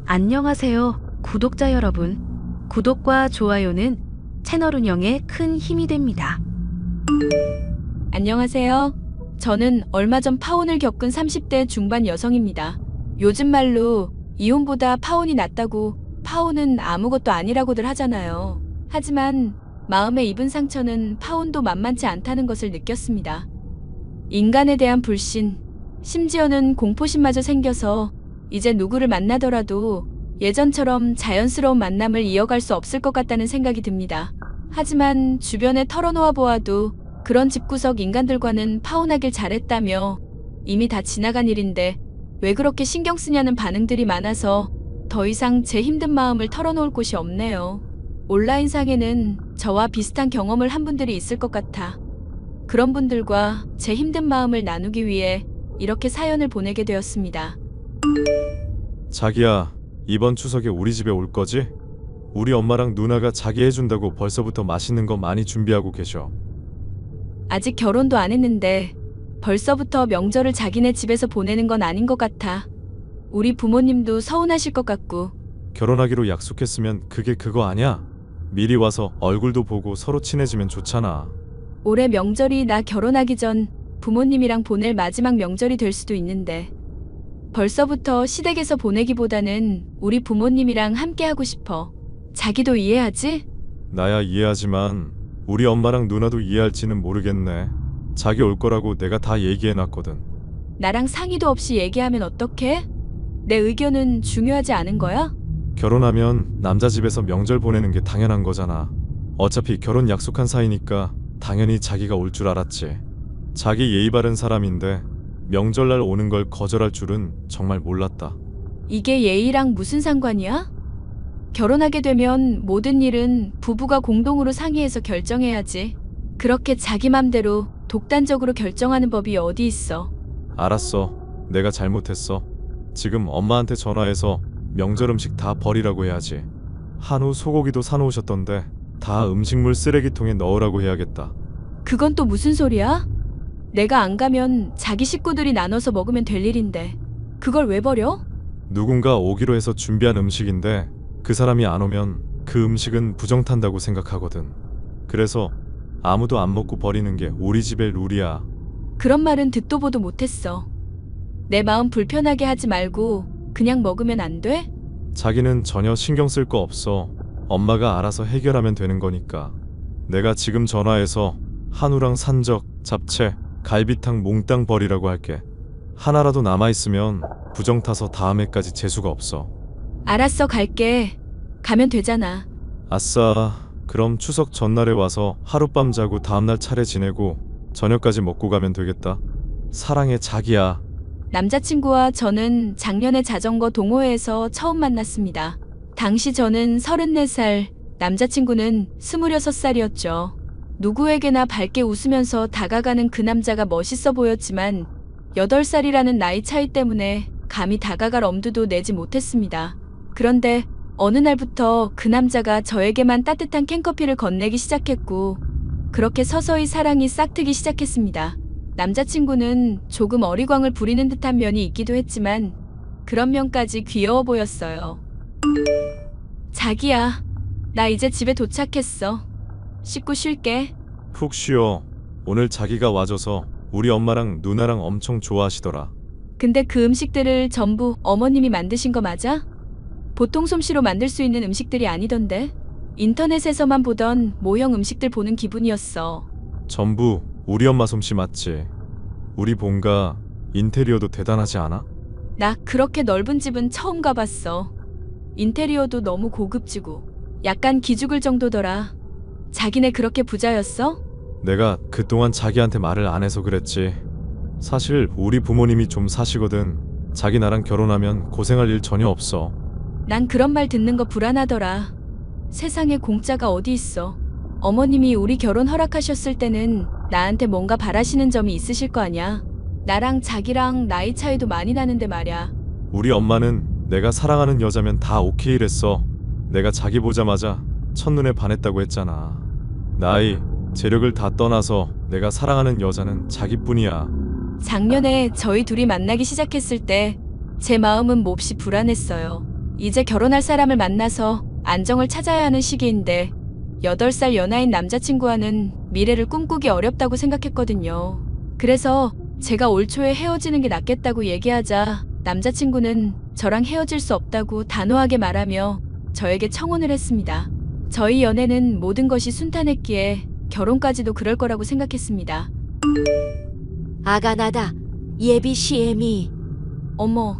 안녕하세요, 구독자 여러분. 구독과 좋아요는 채널 운영에 큰 힘이 됩니다. 안녕하세요. 저는 얼마 전 파혼을 겪은 30대 중반 여성입니다. 요즘 말로 이혼보다 파혼이 낫다고, 파혼은 아무것도 아니라고들 하잖아요. 하지만 마음에 입은 상처는 파혼도 만만치 않다는 것을 느꼈습니다. 인간에 대한 불신, 심지어는 공포심마저 생겨서 이제 누구를 만나더라도 예전처럼 자연스러운 만남을 이어갈 수 없을 것 같다는 생각이 듭니다. 하지만 주변에 털어놓아 보아도 그런 집구석 인간들과는 파혼하길 잘했다며 이미 다 지나간 일인데 왜 그렇게 신경 쓰냐는 반응들이 많아서 더 이상 제 힘든 마음을 털어놓을 곳이 없네요. 온라인상에는 저와 비슷한 경험을 한 분들이 있을 것 같아 그런 분들과 제 힘든 마음을 나누기 위해 이렇게 사연을 보내게 되었습니다. 자기야, 이번 추석에 우리 집에 올 거지? 우리 엄마랑 누나가 자기 해준다고 벌써부터 맛있는 거 많이 준비하고 계셔. 아직 결혼도 안 했는데 벌써부터 명절을 자기네 집에서 보내는 건 아닌 것 같아. 우리 부모님도 서운하실 것 같고. 결혼하기로 약속했으면 그게 그거 아냐? 미리 와서 얼굴도 보고 서로 친해지면 좋잖아. 올해 명절이 나 결혼하기 전 부모님이랑 보낼 마지막 명절이 될 수도 있는데 벌써부터 시댁에서 보내기보다는 우리 부모님이랑 함께 하고 싶어. 자기도 이해하지? 나야 이해하지만 우리 엄마랑 누나도 이해할지는 모르겠네. 자기 올 거라고 내가 다 얘기해놨거든. 나랑 상의도 없이 얘기하면 어떡해? 내 의견은 중요하지 않은 거야? 결혼하면 남자 집에서 명절 보내는 게 당연한 거잖아. 어차피 결혼 약속한 사이니까 당연히 자기가 올 줄 알았지. 자기 예의 바른 사람인데 명절날 오는 걸 거절할 줄은 정말 몰랐다. 이게 예의랑 무슨 상관이야? 결혼하게 되면 모든 일은 부부가 공동으로 상의해서 결정해야지. 그렇게 자기 맘대로 독단적으로 결정하는 법이 어디 있어. 알았어. 내가 잘못했어. 지금 엄마한테 전화해서 명절 음식 다 버리라고 해야지. 한우 소고기도 사놓으셨던데 다 음식물 쓰레기통에 넣으라고 해야겠다. 그건 또 무슨 소리야? 내가 안 가면 자기 식구들이 나눠서 먹으면 될 일인데 그걸 왜 버려? 누군가 오기로 해서 준비한 음식인데 그 사람이 안 오면 그 음식은 부정탄다고 생각하거든. 그래서 아무도 안 먹고 버리는 게 우리 집의 룰이야. 그런 말은 듣도 보도 못했어. 내 마음 불편하게 하지 말고 그냥 먹으면 안 돼? 자기는 전혀 신경 쓸 거 없어. 엄마가 알아서 해결하면 되는 거니까. 내가 지금 전화해서 한우랑 산적, 잡채, 갈비탕 몽땅 버리라고 할게. 하나라도 남아있으면 부정 타서 다음에까지 재수가 없어. 알았어, 갈게. 가면 되잖아. 아싸. 그럼 추석 전날에 와서 하룻밤 자고 다음날 차례 지내고 저녁까지 먹고 가면 되겠다. 사랑해, 자기야. 남자친구와 저는 작년에 자전거 동호회에서 처음 만났습니다. 당시 저는 34살, 남자친구는 26살이었죠. 누구에게나 밝게 웃으면서 다가가는 그 남자가 멋있어 보였지만 8살이라는 나이 차이 때문에 감히 다가갈 엄두도 내지 못했습니다. 그런데 어느 날부터 그 남자가 저에게만 따뜻한 캔커피를 건네기 시작했고 그렇게 서서히 사랑이 싹트기 시작했습니다. 남자친구는 조금 어리광을 부리는 듯한 면이 있기도 했지만 그런 면까지 귀여워 보였어요. 자기야, 나 이제 집에 도착했어. 씻고 쉴게. 푹 쉬어. 오늘 자기가 와줘서 우리 엄마랑 누나랑 엄청 좋아하시더라. 근데 그 음식들을 전부 어머님이 만드신 거 맞아? 보통 솜씨로 만들 수 있는 음식들이 아니던데? 인터넷에서만 보던 모형 음식들 보는 기분이었어. 전부 우리 엄마 솜씨 맞지? 우리 본가 인테리어도 대단하지 않아? 나 그렇게 넓은 집은 처음 가봤어. 인테리어도 너무 고급지고 약간 기죽을 정도더라. 자기네 그렇게 부자였어? 내가 그동안 자기한테 말을 안 해서 그랬지. 사실 우리 부모님이 좀 사시거든. 자기 나랑 결혼하면 고생할 일 전혀 없어. 난 그런 말 듣는 거 불안하더라. 세상에 공짜가 어디 있어. 어머님이 우리 결혼 허락하셨을 때는 나한테 뭔가 바라시는 점이 있으실 거 아냐. 나랑 자기랑 나이 차이도 많이 나는데 말야. 우리 엄마는 내가 사랑하는 여자면 다 오케이랬어. 내가 자기 보자마자 첫눈에 반했다고 했잖아. 나이, 재력을 다 떠나서 내가 사랑하는 여자는 자기뿐이야. 작년에 저희 둘이 만나기 시작했을 때 제 마음은 몹시 불안했어요. 이제 결혼할 사람을 만나서 안정을 찾아야 하는 시기인데 8살 연하인 남자친구와는 미래를 꿈꾸기 어렵다고 생각했거든요. 그래서 제가 올 초에 헤어지는 게 낫겠다고 얘기하자 남자친구는 저랑 헤어질 수 없다고 단호하게 말하며 저에게 청혼을 했습니다. 저희 연애는 모든 것이 순탄했기에 결혼까지도 그럴 거라고 생각했습니다. 아가나다. 예비 시엠이. 어머,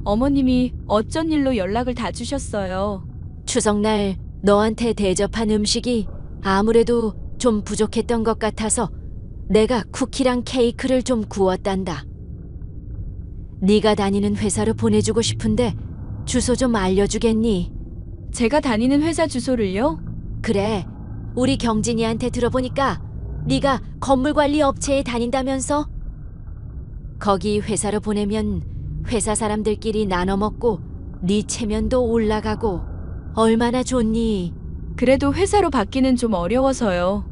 어머님이 어쩐 일로 연락을 다 주셨어요. 추석날 너한테 대접한 음식이 아무래도 좀 부족했던 것 같아서 내가 쿠키랑 케이크를 좀 구웠단다. 네가 다니는 회사로 보내주고 싶은데 주소 좀 알려주겠니? 제가 다니는 회사 주소를요? 그래, 우리 경진이한테 들어보니까 네가 건물관리 업체에 다닌다면서? 거기 회사로 보내면 회사 사람들끼리 나눠 먹고 네 체면도 올라가고 얼마나 좋니? 그래도 회사로 받기는 좀 어려워서요.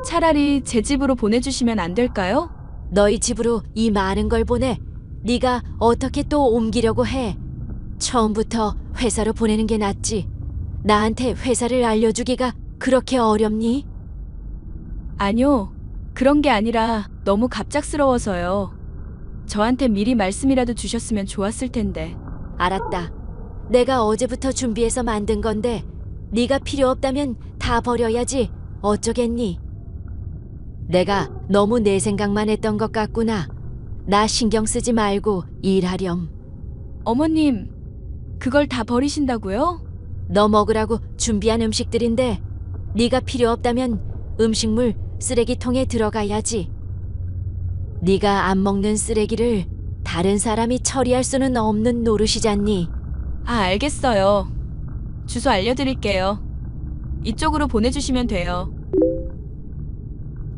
차라리 제 집으로 보내주시면 안 될까요? 너희 집으로 이 많은 걸 보내 네가 어떻게 또 옮기려고 해? 처음부터 회사로 보내는 게 낫지. 나한테 회사를 알려주기가 그렇게 어렵니? 아니요. 그런 게 아니라 너무 갑작스러워서요. 저한테 미리 말씀이라도 주셨으면 좋았을 텐데. 알았다. 내가 어제부터 준비해서 만든 건데 네가 필요 없다면 다 버려야지. 어쩌겠니? 내가 너무 내 생각만 했던 것 같구나. 나 신경 쓰지 말고 일하렴. 어머님, 그걸 다 버리신다고요? 너 먹으라고 준비한 음식들인데 네가 필요 없다면 음식물 쓰레기통에 들어가야지. 네가 안 먹는 쓰레기를 다른 사람이 처리할 수는 없는 노릇이잖니. 아, 알겠어요. 주소 알려드릴게요. 이쪽으로 보내주시면 돼요.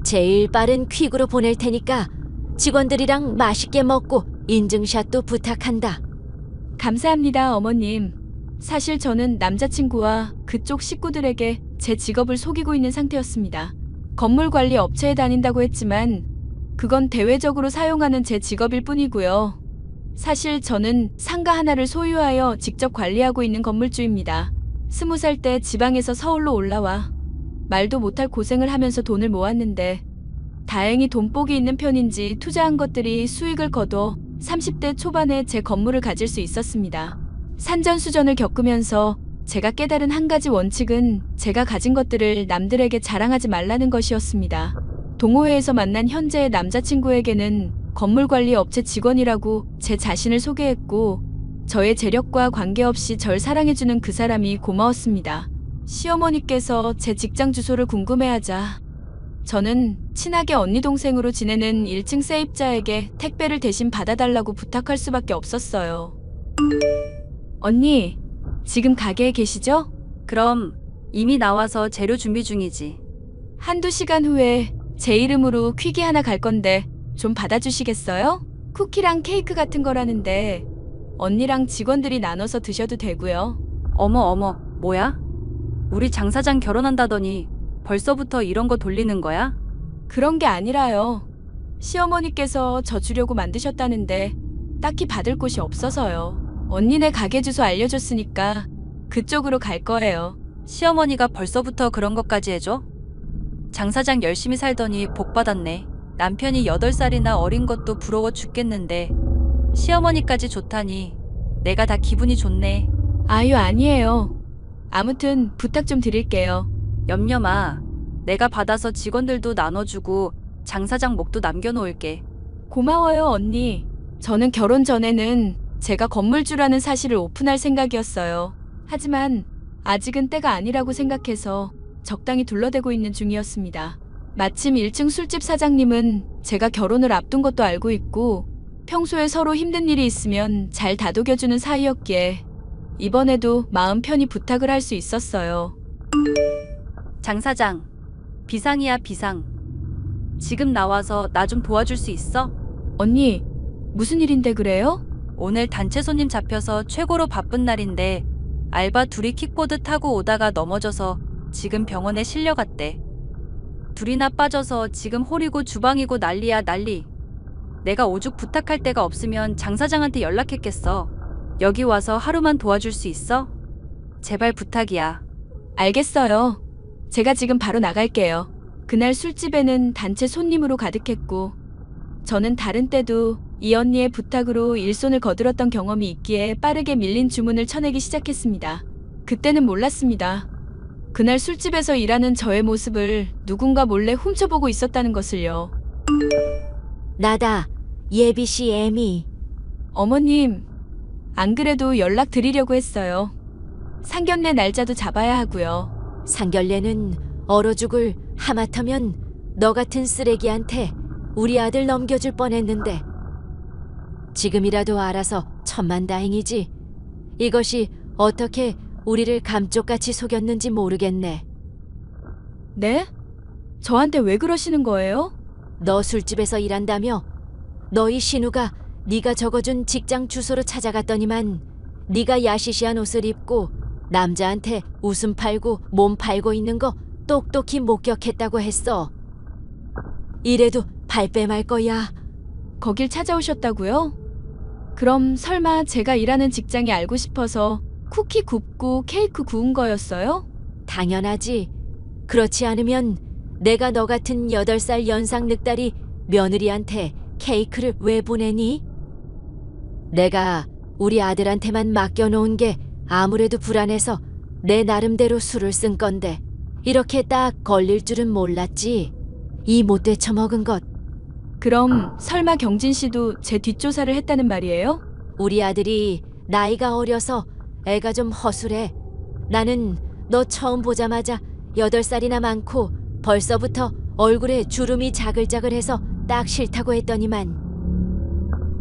제일 빠른 퀵으로 보낼 테니까 직원들이랑 맛있게 먹고 인증샷도 부탁한다. 감사합니다, 어머님. 사실 저는 남자친구와 그쪽 식구들에게 제 직업을 속이고 있는 상태였습니다. 건물관리 업체에 다닌다고 했지만 그건 대외적으로 사용하는 제 직업일 뿐이고요. 사실 저는 상가 하나를 소유하여 직접 관리하고 있는 건물주입니다. 20살 때 지방에서 서울로 올라와 말도 못할 고생을 하면서 돈을 모았는데 다행히 돈복이 있는 편인지 투자한 것들이 수익을 거둬 30대 초반에 제 건물을 가질 수 있었습니다. 산전수전을 겪으면서 제가 깨달은 한 가지 원칙은 제가 가진 것들을 남들에게 자랑하지 말라는 것이었습니다. 동호회에서 만난 현재의 남자친구에게는 건물관리 업체 직원이라고 제 자신을 소개했고 저의 재력과 관계없이 절 사랑해주는 그 사람이 고마웠습니다. 시어머니께서 제 직장 주소를 궁금해하자 저는 친하게 언니 동생으로 지내는 1층 세입자에게 택배를 대신 받아달라고 부탁할 수밖에 없었어요. 언니, 지금 가게에 계시죠? 그럼 이미 나와서 재료 준비 중이지. 한두 시간 후에 제 이름으로 퀵이 하나 갈 건데 좀 받아주시겠어요? 쿠키랑 케이크 같은 거라는데 언니랑 직원들이 나눠서 드셔도 되고요. 어머, 뭐야? 우리 장 사장 결혼한다더니 벌써부터 이런 거 돌리는 거야? 그런 게 아니라요. 시어머니께서 저 주려고 만드셨다는데 딱히 받을 곳이 없어서요. 언니네 가게 주소 알려줬으니까 그쪽으로 갈 거예요. 시어머니가 벌써부터 그런 것까지 해줘? 장 사장 열심히 살더니 복 받았네. 남편이 8살이나 어린 것도 부러워 죽겠는데 시어머니까지 좋다니 내가 다 기분이 좋네. 아유, 아니에요. 아무튼 부탁 좀 드릴게요. 염려마. 내가 받아서 직원들도 나눠주고 장 사장 목도 남겨놓을게. 고마워요, 언니. 저는 결혼 전에는 제가 건물주라는 사실을 오픈할 생각이었어요. 하지만 아직은 때가 아니라고 생각해서 적당히 둘러대고 있는 중이었습니다. 마침 1층 술집 사장님은 제가 결혼을 앞둔 것도 알고 있고 평소에 서로 힘든 일이 있으면 잘 다독여주는 사이였기에 이번에도 마음 편히 부탁을 할 수 있었어요. 장 사장, 비상이야 비상. 지금 나와서 나 좀 도와줄 수 있어? 언니, 무슨 일인데 그래요? 오늘 단체 손님 잡혀서 최고로 바쁜 날인데 알바 둘이 킥보드 타고 오다가 넘어져서 지금 병원에 실려갔대. 둘이나 빠져서 지금 홀이고 주방이고 난리야 난리. 내가 오죽 부탁할 데가 없으면 장 사장한테 연락했겠어. 여기 와서 하루만 도와줄 수 있어? 제발 부탁이야. 알겠어요. 제가 지금 바로 나갈게요. 그날 술집에는 단체 손님으로 가득했고 저는 다른 때도 이 언니의 부탁으로 일손을 거들었던 경험이 있기에 빠르게 밀린 주문을 쳐내기 시작했습니다. 그때는 몰랐습니다. 그날 술집에서 일하는 저의 모습을 누군가 몰래 훔쳐보고 있었다는 것을요. 나다. 예비씨 애미. 어머님, 안 그래도 연락드리려고 했어요. 상견례 날짜도 잡아야 하고요. 상견례는 얼어 죽을 하마터면 너 같은 쓰레기한테 우리 아들 넘겨줄 뻔했는데 지금이라도 알아서 천만다행이지. 이것이 어떻게 우리를 감쪽같이 속였는지 모르겠네. 네? 저한테 왜 그러시는 거예요? 너 술집에서 일한다며 너희 신우가 네가 적어준 직장 주소로 찾아갔더니만 네가 야시시한 옷을 입고 남자한테 웃음 팔고 몸 팔고 있는 거 똑똑히 목격했다고 했어. 이래도 발뺌할 거야. 거길 찾아오셨다고요? 그럼 설마 제가 일하는 직장이 알고 싶어서 쿠키 굽고 케이크 구운 거였어요? 당연하지. 그렇지 않으면 내가 너 같은 8살 연상 늑다리 며느리한테 케이크를 왜 보내니? 내가 우리 아들한테만 맡겨놓은 게 아무래도 불안해서 내 나름대로 수를 쓴 건데 이렇게 딱 걸릴 줄은 몰랐지. 이 못 되쳐먹은 것. 그럼 설마 경진 씨도 제 뒷조사를 했다는 말이에요? 우리 아들이 나이가 어려서 애가 좀 허술해. 나는 너 처음 보자마자 8살이나 많고 벌써부터 얼굴에 주름이 자글자글해서 딱 싫다고 했더니만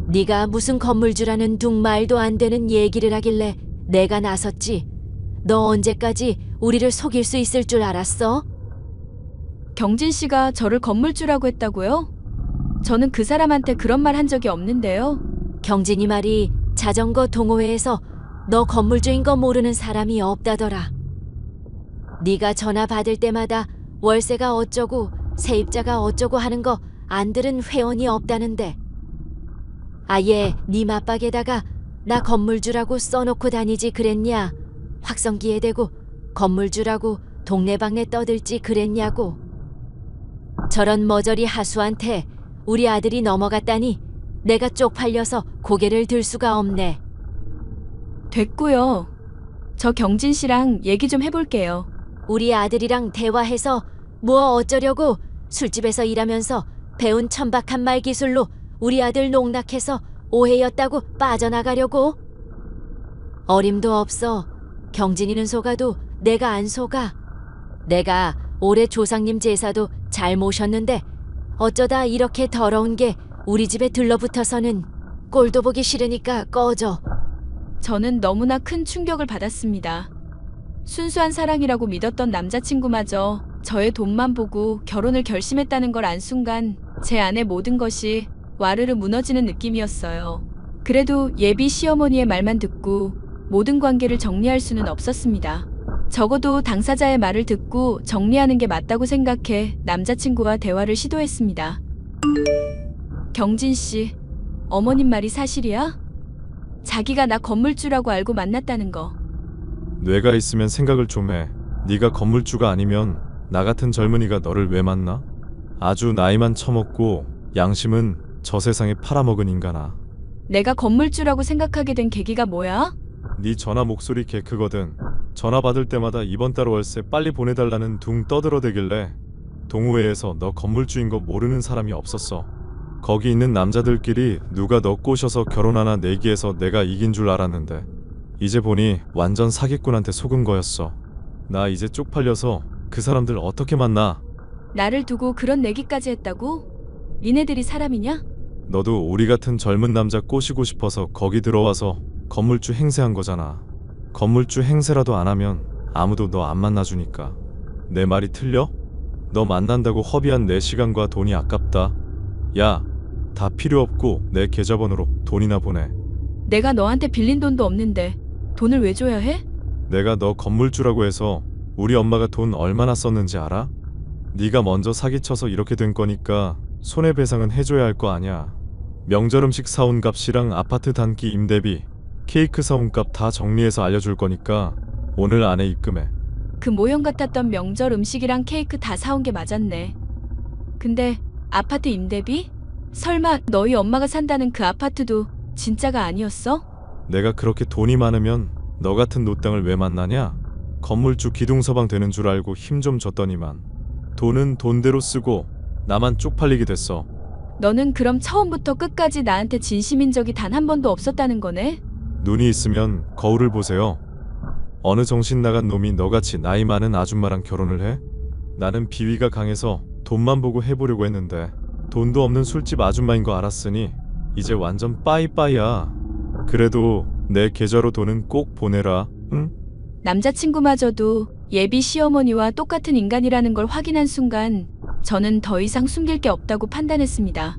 네가 무슨 건물주라는 둥말도 안 되는 얘기를 하길래 내가 나섰지. 너 언제까지 우리를 속일 수 있을 줄 알았어? 경진 씨가 저를 건물주라고 했다고요? 저는 그 사람한테 그런 말 한 적이 없는데요. 경진이 말이 자전거 동호회에서 너 건물주인 거 모르는 사람이 없다더라. 네가 전화 받을 때마다 월세가 어쩌고 세입자가 어쩌고 하는 거 안 들은 회원이 없다는데 아예 네 맞박에다가 나 건물주라고 써놓고 다니지 그랬냐? 확성기에 대고 건물주라고 동네방네 떠들지 그랬냐고. 저런 머저리 하수한테 우리 아들이 넘어갔다니 내가 쪽팔려서 고개를 들 수가 없네. 됐고요. 저 경진 씨랑 얘기 좀 해볼게요. 우리 아들이랑 대화해서 뭐 어쩌려고. 술집에서 일하면서 배운 천박한 말 기술로 우리 아들 농락해서 오해였다고 빠져나가려고. 어림도 없어. 경진이는 속아도 내가 안 속아. 내가 올해 조상님 제사도 잘 모셨는데 어쩌다 이렇게 더러운 게 우리 집에 들러붙어서는 꼴도 보기 싫으니까 꺼져. 저는 너무나 큰 충격을 받았습니다. 순수한 사랑이라고 믿었던 남자친구마저 저의 돈만 보고 결혼을 결심했다는 걸 안 순간 제 안의 모든 것이 와르르 무너지는 느낌이었어요. 그래도 예비 시어머니의 말만 듣고 모든 관계를 정리할 수는 없었습니다. 적어도 당사자의 말을 듣고 정리하는 게 맞다고 생각해 남자친구와 대화를 시도했습니다. 경진 씨, 어머님 말이 사실이야? 자기가 나 건물주라고 알고 만났다는 거. 뇌가 있으면 생각을 좀 해. 네가 건물주가 아니면 나 같은 젊은이가 너를 왜 만나? 아주 나이만 처먹고 양심은 저 세상에 팔아먹은 인간아. 내가 건물주라고 생각하게 된 계기가 뭐야? 네 전화 목소리 개 크거든. 전화 받을 때마다 이번 달 월세 빨리 보내달라는 둥 떠들어대길래 동호회에서 너 건물주인 거 모르는 사람이 없었어. 거기 있는 남자들끼리 누가 너 꼬셔서 결혼하나 내기해서 내가 이긴 줄 알았는데 이제 보니 완전 사기꾼한테 속은 거였어. 나 이제 쪽팔려서 그 사람들 어떻게 만나? 나를 두고 그런 내기까지 했다고? 니네들이 사람이냐? 너도 우리 같은 젊은 남자 꼬시고 싶어서 거기 들어와서 건물주 행세한 거잖아. 건물주 행세라도 안 하면 아무도 너 안 만나주니까. 내 말이 틀려? 너 만난다고 허비한 내 시간과 돈이 아깝다. 야, 다 필요 없고 내 계좌번호로 돈이나 보내. 내가 너한테 빌린 돈도 없는데 돈을 왜 줘야 해? 내가 너 건물주라고 해서 우리 엄마가 돈 얼마나 썼는지 알아? 네가 먼저 사기쳐서 이렇게 된 거니까 손해배상은 해줘야 할 거 아냐. 명절 음식 사온 값이랑 아파트 단기 임대비, 케이크 사온 값 다 정리해서 알려줄 거니까 오늘 안에 입금해. 그 모형 같았던 명절 음식이랑 케이크 다 사온 게 맞았네. 근데 아파트 임대비? 설마 너희 엄마가 산다는 그 아파트도 진짜가 아니었어? 내가 그렇게 돈이 많으면 너 같은 노땅을 왜 만나냐? 건물주 기둥서방 되는 줄 알고 힘 좀 줬더니만 돈은 돈대로 쓰고 나만 쪽팔리게 됐어. 너는 그럼 처음부터 끝까지 나한테 진심인 적이 단 한 번도 없었다는 거네? 눈이 있으면 거울을 보세요. 어느 정신 나간 놈이 너같이 나이 많은 아줌마랑 결혼을 해? 나는 비위가 강해서 돈만 보고 해보려고 했는데 돈도 없는 술집 아줌마인 거 알았으니 이제 완전 빠이빠이야. 그래도 내 계좌로 돈은 꼭 보내라. 응? 남자친구마저도 예비 시어머니와 똑같은 인간이라는 걸 확인한 순간 저는 더 이상 숨길 게 없다고 판단했습니다.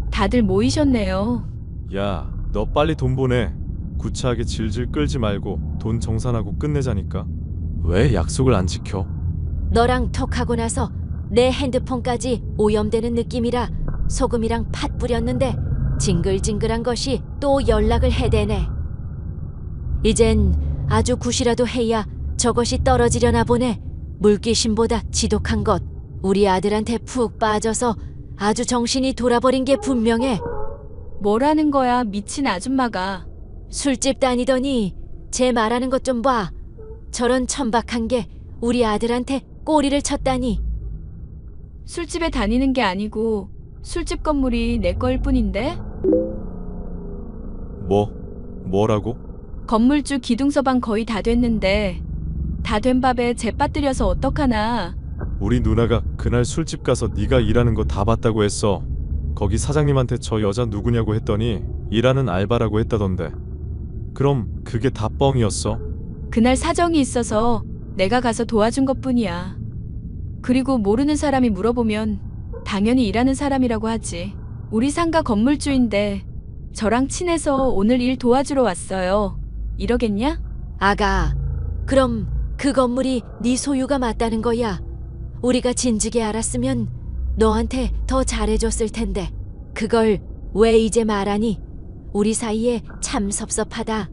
다들 모이셨네요. 야, 너 빨리 돈 보내. 구차하게 질질 끌지 말고 돈 정산하고 끝내자니까. 왜 약속을 안 지켜? 너랑 톡하고 나서 내 핸드폰까지 오염되는 느낌이라 소금이랑 팥 뿌렸는데 징글징글한 것이 또 연락을 해대네. 이젠 아주 굿이라도 해야 저것이 떨어지려나 보네. 물귀신보다 지독한 것. 우리 아들한테 푹 빠져서 아주 정신이 돌아버린 게 분명해. 뭐라는 거야, 미친 아줌마가. 술집 다니더니 제 말하는 것 좀 봐. 저런 천박한 게 우리 아들한테 꼬리를 쳤다니. 술집에 다니는 게 아니고 술집 건물이 내 거일 뿐인데? 뭐라고? 건물주 기둥서방 거의 다 됐는데 다 된 밥에 재 빠뜨려서 어떡하나. 우리 누나가 그날 술집 가서 네가 일하는 거 다 봤다고 했어. 거기 사장님한테 저 여자 누구냐고 했더니 일하는 알바라고 했다던데. 그럼 그게 다 뻥이었어? 그날 사정이 있어서 내가 가서 도와준 것뿐이야. 그리고 모르는 사람이 물어보면 당연히 일하는 사람이라고 하지. 우리 상가 건물주인데 저랑 친해서 오늘 일 도와주러 왔어요. 이러겠냐? 아가, 그럼 그 건물이 네 소유가 맞다는 거야. 우리가 진즉에 알았으면 너한테 더 잘해줬을 텐데 그걸 왜 이제 말하니? 우리 사이에 참 섭섭하다.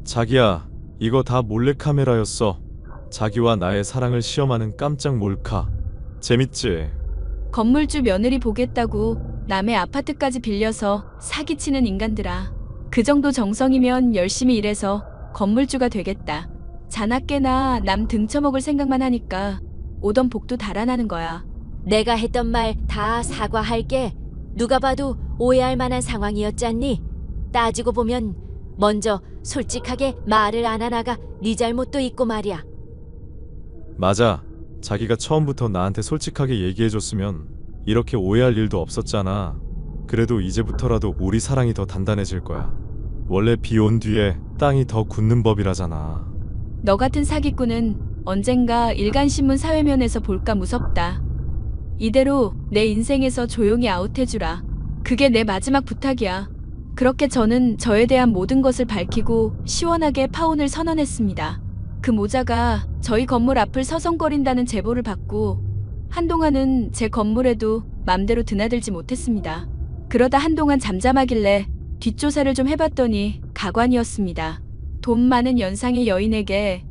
자기야, 이거 다 몰래카메라였어. 자기와 나의 사랑을 시험하는 깜짝 몰카. 재밌지? 건물주 며느리 보겠다고 남의 아파트까지 빌려서 사기치는 인간들아. 그 정도 정성이면 열심히 일해서 건물주가 되겠다. 자나깨나 남 등쳐먹을 생각만 하니까 오던 복도 달아나는 거야. 내가 했던 말 다 사과할게. 누가 봐도 오해할 만한 상황이었잖니. 따지고 보면 먼저 솔직하게 말을 안 하나가 네 잘못도 있고 말이야. 맞아. 자기가 처음부터 나한테 솔직하게 얘기해줬으면 이렇게 오해할 일도 없었잖아. 그래도 이제부터라도 우리 사랑이 더 단단해질 거야. 원래 비 온 뒤에 땅이 더 굳는 법이라잖아. 너 같은 사기꾼은 언젠가 일간신문 사회면에서 볼까 무섭다. 이대로 내 인생에서 조용히 아웃해주라. 그게 내 마지막 부탁이야. 그렇게 저는 저에 대한 모든 것을 밝히고 시원하게 파혼을 선언했습니다. 그 모자가 저희 건물 앞을 서성거린다는 제보를 받고 한동안은 제 건물에도 맘대로 드나들지 못했습니다. 그러다 한동안 잠잠하길래 뒷조사를 좀 해봤더니 가관이었습니다. 돈 많은 연상의 여인에게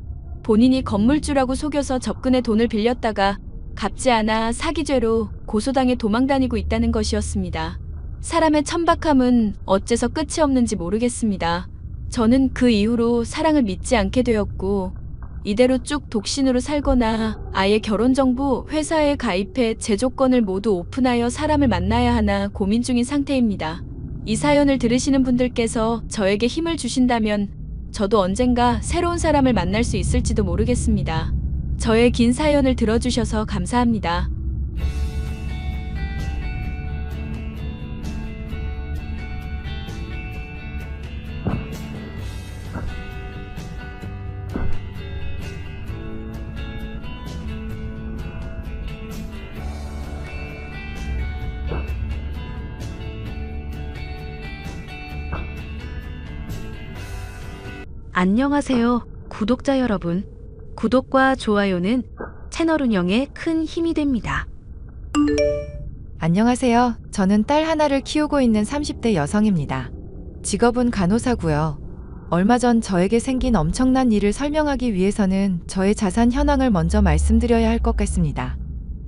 본인이 건물주라고 속여서 접근해 돈을 빌렸다가 갚지 않아 사기죄로 고소당해 도망다니고 있다는 것이었습니다. 사람의 천박함은 어째서 끝이 없는지 모르겠습니다. 저는 그 이후로 사랑을 믿지 않게 되었고 이대로 쭉 독신으로 살거나 아예 결혼정보 회사에 가입해 제 조건을 모두 오픈하여 사람을 만나야 하나 고민 중인 상태입니다. 이 사연을 들으시는 분들께서 저에게 힘을 주신다면 저도 언젠가 새로운 사람을 만날 수 있을지도 모르겠습니다. 저의 긴 사연을 들어주셔서 감사합니다. 안녕하세요, 구독자 여러분. 구독과 좋아요는 채널 운영에 큰 힘이 됩니다. 안녕하세요. 저는 딸 하나를 키우고 있는 30대 여성입니다. 직업은 간호사고요. 얼마 전 저에게 생긴 엄청난 일을 설명하기 위해서는 저의 자산 현황을 먼저 말씀드려야 할 것 같습니다.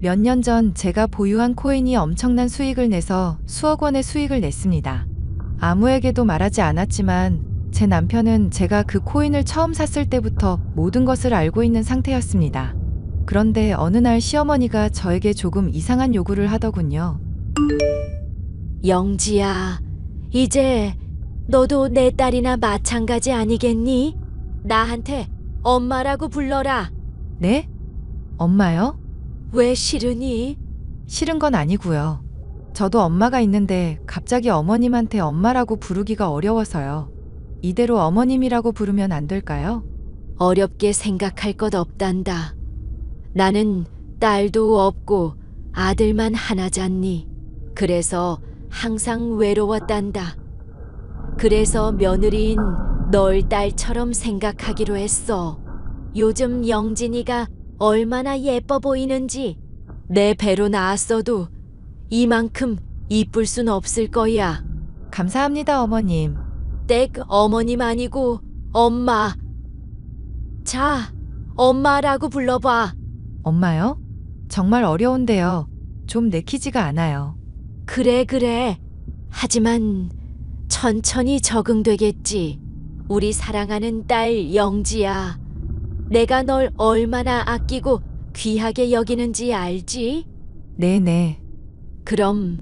몇 년 전 제가 보유한 코인이 엄청난 수익을 내서 수억 원의 수익을 냈습니다. 아무에게도 말하지 않았지만 제 남편은 제가 그 코인을 처음 샀을 때부터 모든 것을 알고 있는 상태였습니다. 그런데 어느 날 시어머니가 저에게 조금 이상한 요구를 하더군요. 영지야, 이제 너도 내 딸이나 마찬가지 아니겠니? 나한테 엄마라고 불러라. 네? 엄마요? 왜 싫으니? 싫은 건 아니고요. 저도 엄마가 있는데 갑자기 어머님한테 엄마라고 부르기가 어려워서요. 이대로 어머님이라고 부르면 안 될까요? 어렵게 생각할 것 없단다. 나는 딸도 없고 아들만 하나잖니. 그래서 항상 외로웠단다. 그래서 며느리인 널 딸처럼 생각하기로 했어. 요즘 영진이가 얼마나 예뻐 보이는지. 내 배로 나왔어도 이만큼 이쁠 순 없을 거야. 감사합니다, 어머님. 댁 어머님 아니고 엄마. 자, 엄마라고 불러봐. 엄마요? 정말 어려운데요. 좀 내키지가 않아요. 그래. 하지만 천천히 적응되겠지. 우리 사랑하는 딸 영지야. 내가 널 얼마나 아끼고 귀하게 여기는지 알지? 네네. 그럼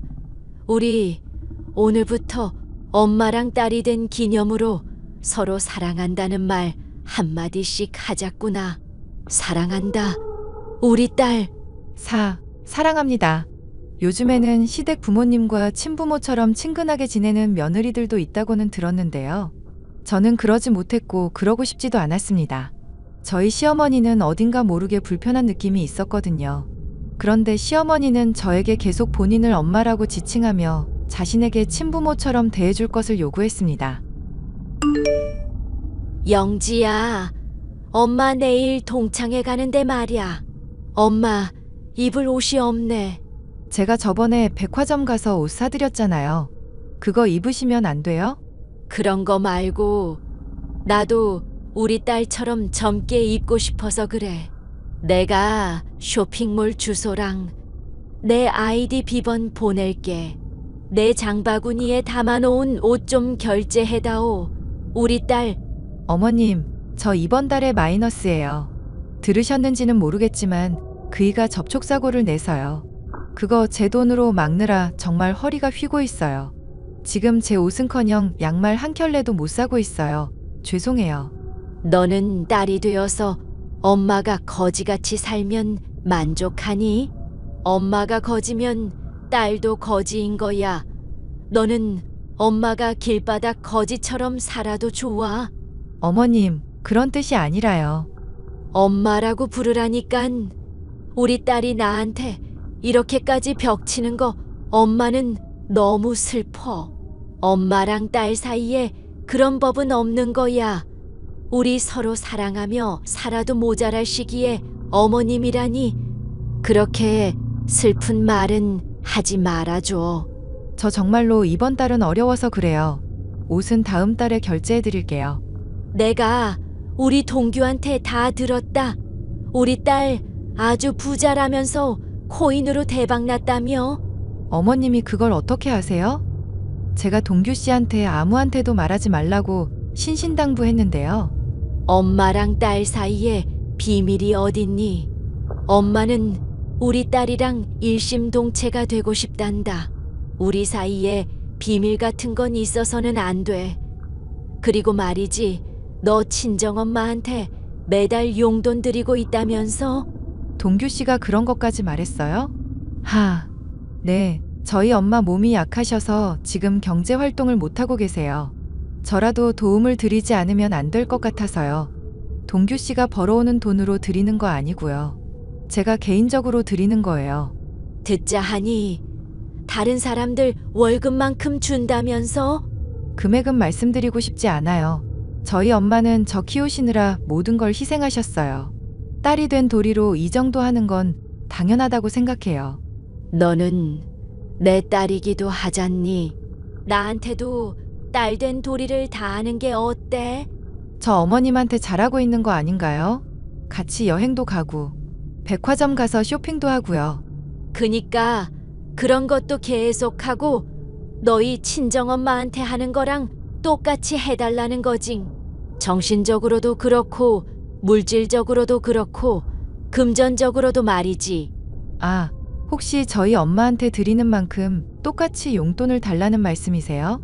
우리 오늘부터 엄마랑 딸이 된 기념으로 서로 사랑한다는 말 한마디씩 하자꾸나. 사랑한다, 우리 딸. 사랑합니다. 요즘에는 시댁 부모님과 친부모처럼 친근하게 지내는 며느리들도 있다고는 들었는데요. 저는 그러지 못했고 그러고 싶지도 않았습니다. 저희 시어머니는 어딘가 모르게 불편한 느낌이 있었거든요. 그런데 시어머니는 저에게 계속 본인을 엄마라고 지칭하며 자신에게 친부모처럼 대해줄 것을 요구했습니다. 영지야, 엄마 내일 동창회 가는데 말이야. 엄마 입을 옷이 없네. 제가 저번에 백화점 가서 옷 사드렸잖아요. 그거 입으시면 안 돼요? 그런 거 말고 나도 우리 딸처럼 젊게 입고 싶어서 그래. 내가 쇼핑몰 주소랑 내 아이디 비번 보낼게. 내 장바구니에 담아놓은 옷 좀 결제해다오. 우리 딸. 어머님, 저 이번 달에 마이너스예요. 들으셨는지는 모르겠지만 그이가 접촉사고를 내서요. 그거 제 돈으로 막느라 정말 허리가 휘고 있어요. 지금 제 옷은커녕 양말 한 켤레도 못 사고 있어요. 죄송해요. 너는 딸이 되어서 엄마가 거지같이 살면 만족하니? 엄마가 거지면 딸도 거지인 거야. 너는 엄마가 길바닥 거지처럼 살아도 좋아. 어머님, 그런 뜻이 아니라요. 엄마라고 부르라니깐. 우리 딸이 나한테 이렇게까지 벽치는 거 엄마는 너무 슬퍼. 엄마랑 딸 사이에 그런 법은 없는 거야. 우리 서로 사랑하며 살아도 모자랄 시기에 어머님이라니. 그렇게 슬픈 말은 하지 말아줘. 저 정말로 이번 달은 어려워서 그래요. 옷은 다음 달에 결제해 드릴게요. 내가 우리 동규한테 다 들었다. 우리 딸 아주 부자라면서 코인으로 대박났다며? 어머님이 그걸 어떻게 아세요? 제가 동규 씨한테 아무한테도 말하지 말라고 신신당부했는데요. 엄마랑 딸 사이에 비밀이 어딨니? 엄마는 우리 딸이랑 일심동체가 되고 싶단다. 우리 사이에 비밀 같은 건 있어서는 안 돼. 그리고 말이지, 너 친정엄마한테 매달 용돈 드리고 있다면서? 동규 씨가 그런 것까지 말했어요? 네. 저희 엄마 몸이 약하셔서 지금 경제 활동을 못하고 계세요. 저라도 도움을 드리지 않으면 안 될 것 같아서요. 동규 씨가 벌어오는 돈으로 드리는 거 아니고요. 제가 개인적으로 드리는 거예요. 듣자 하니 다른 사람들 월급만큼 준다면서? 금액은 말씀드리고 싶지 않아요. 저희 엄마는 저 키우시느라 모든 걸 희생하셨어요. 딸이 된 도리로 이 정도 하는 건 당연하다고 생각해요. 너는 내 딸이기도 하잖니. 나한테도 딸된 도리를 다하는 게 어때? 저 어머님한테 잘하고 있는 거 아닌가요? 같이 여행도 가고, 백화점 가서 쇼핑도 하고요. 그니까 그런 것도 계속하고 너희 친정엄마한테 하는 거랑 똑같이 해달라는 거지. 정신적으로도 그렇고 물질적으로도 그렇고 금전적으로도 말이지. 아, 혹시 저희 엄마한테 드리는 만큼 똑같이 용돈을 달라는 말씀이세요?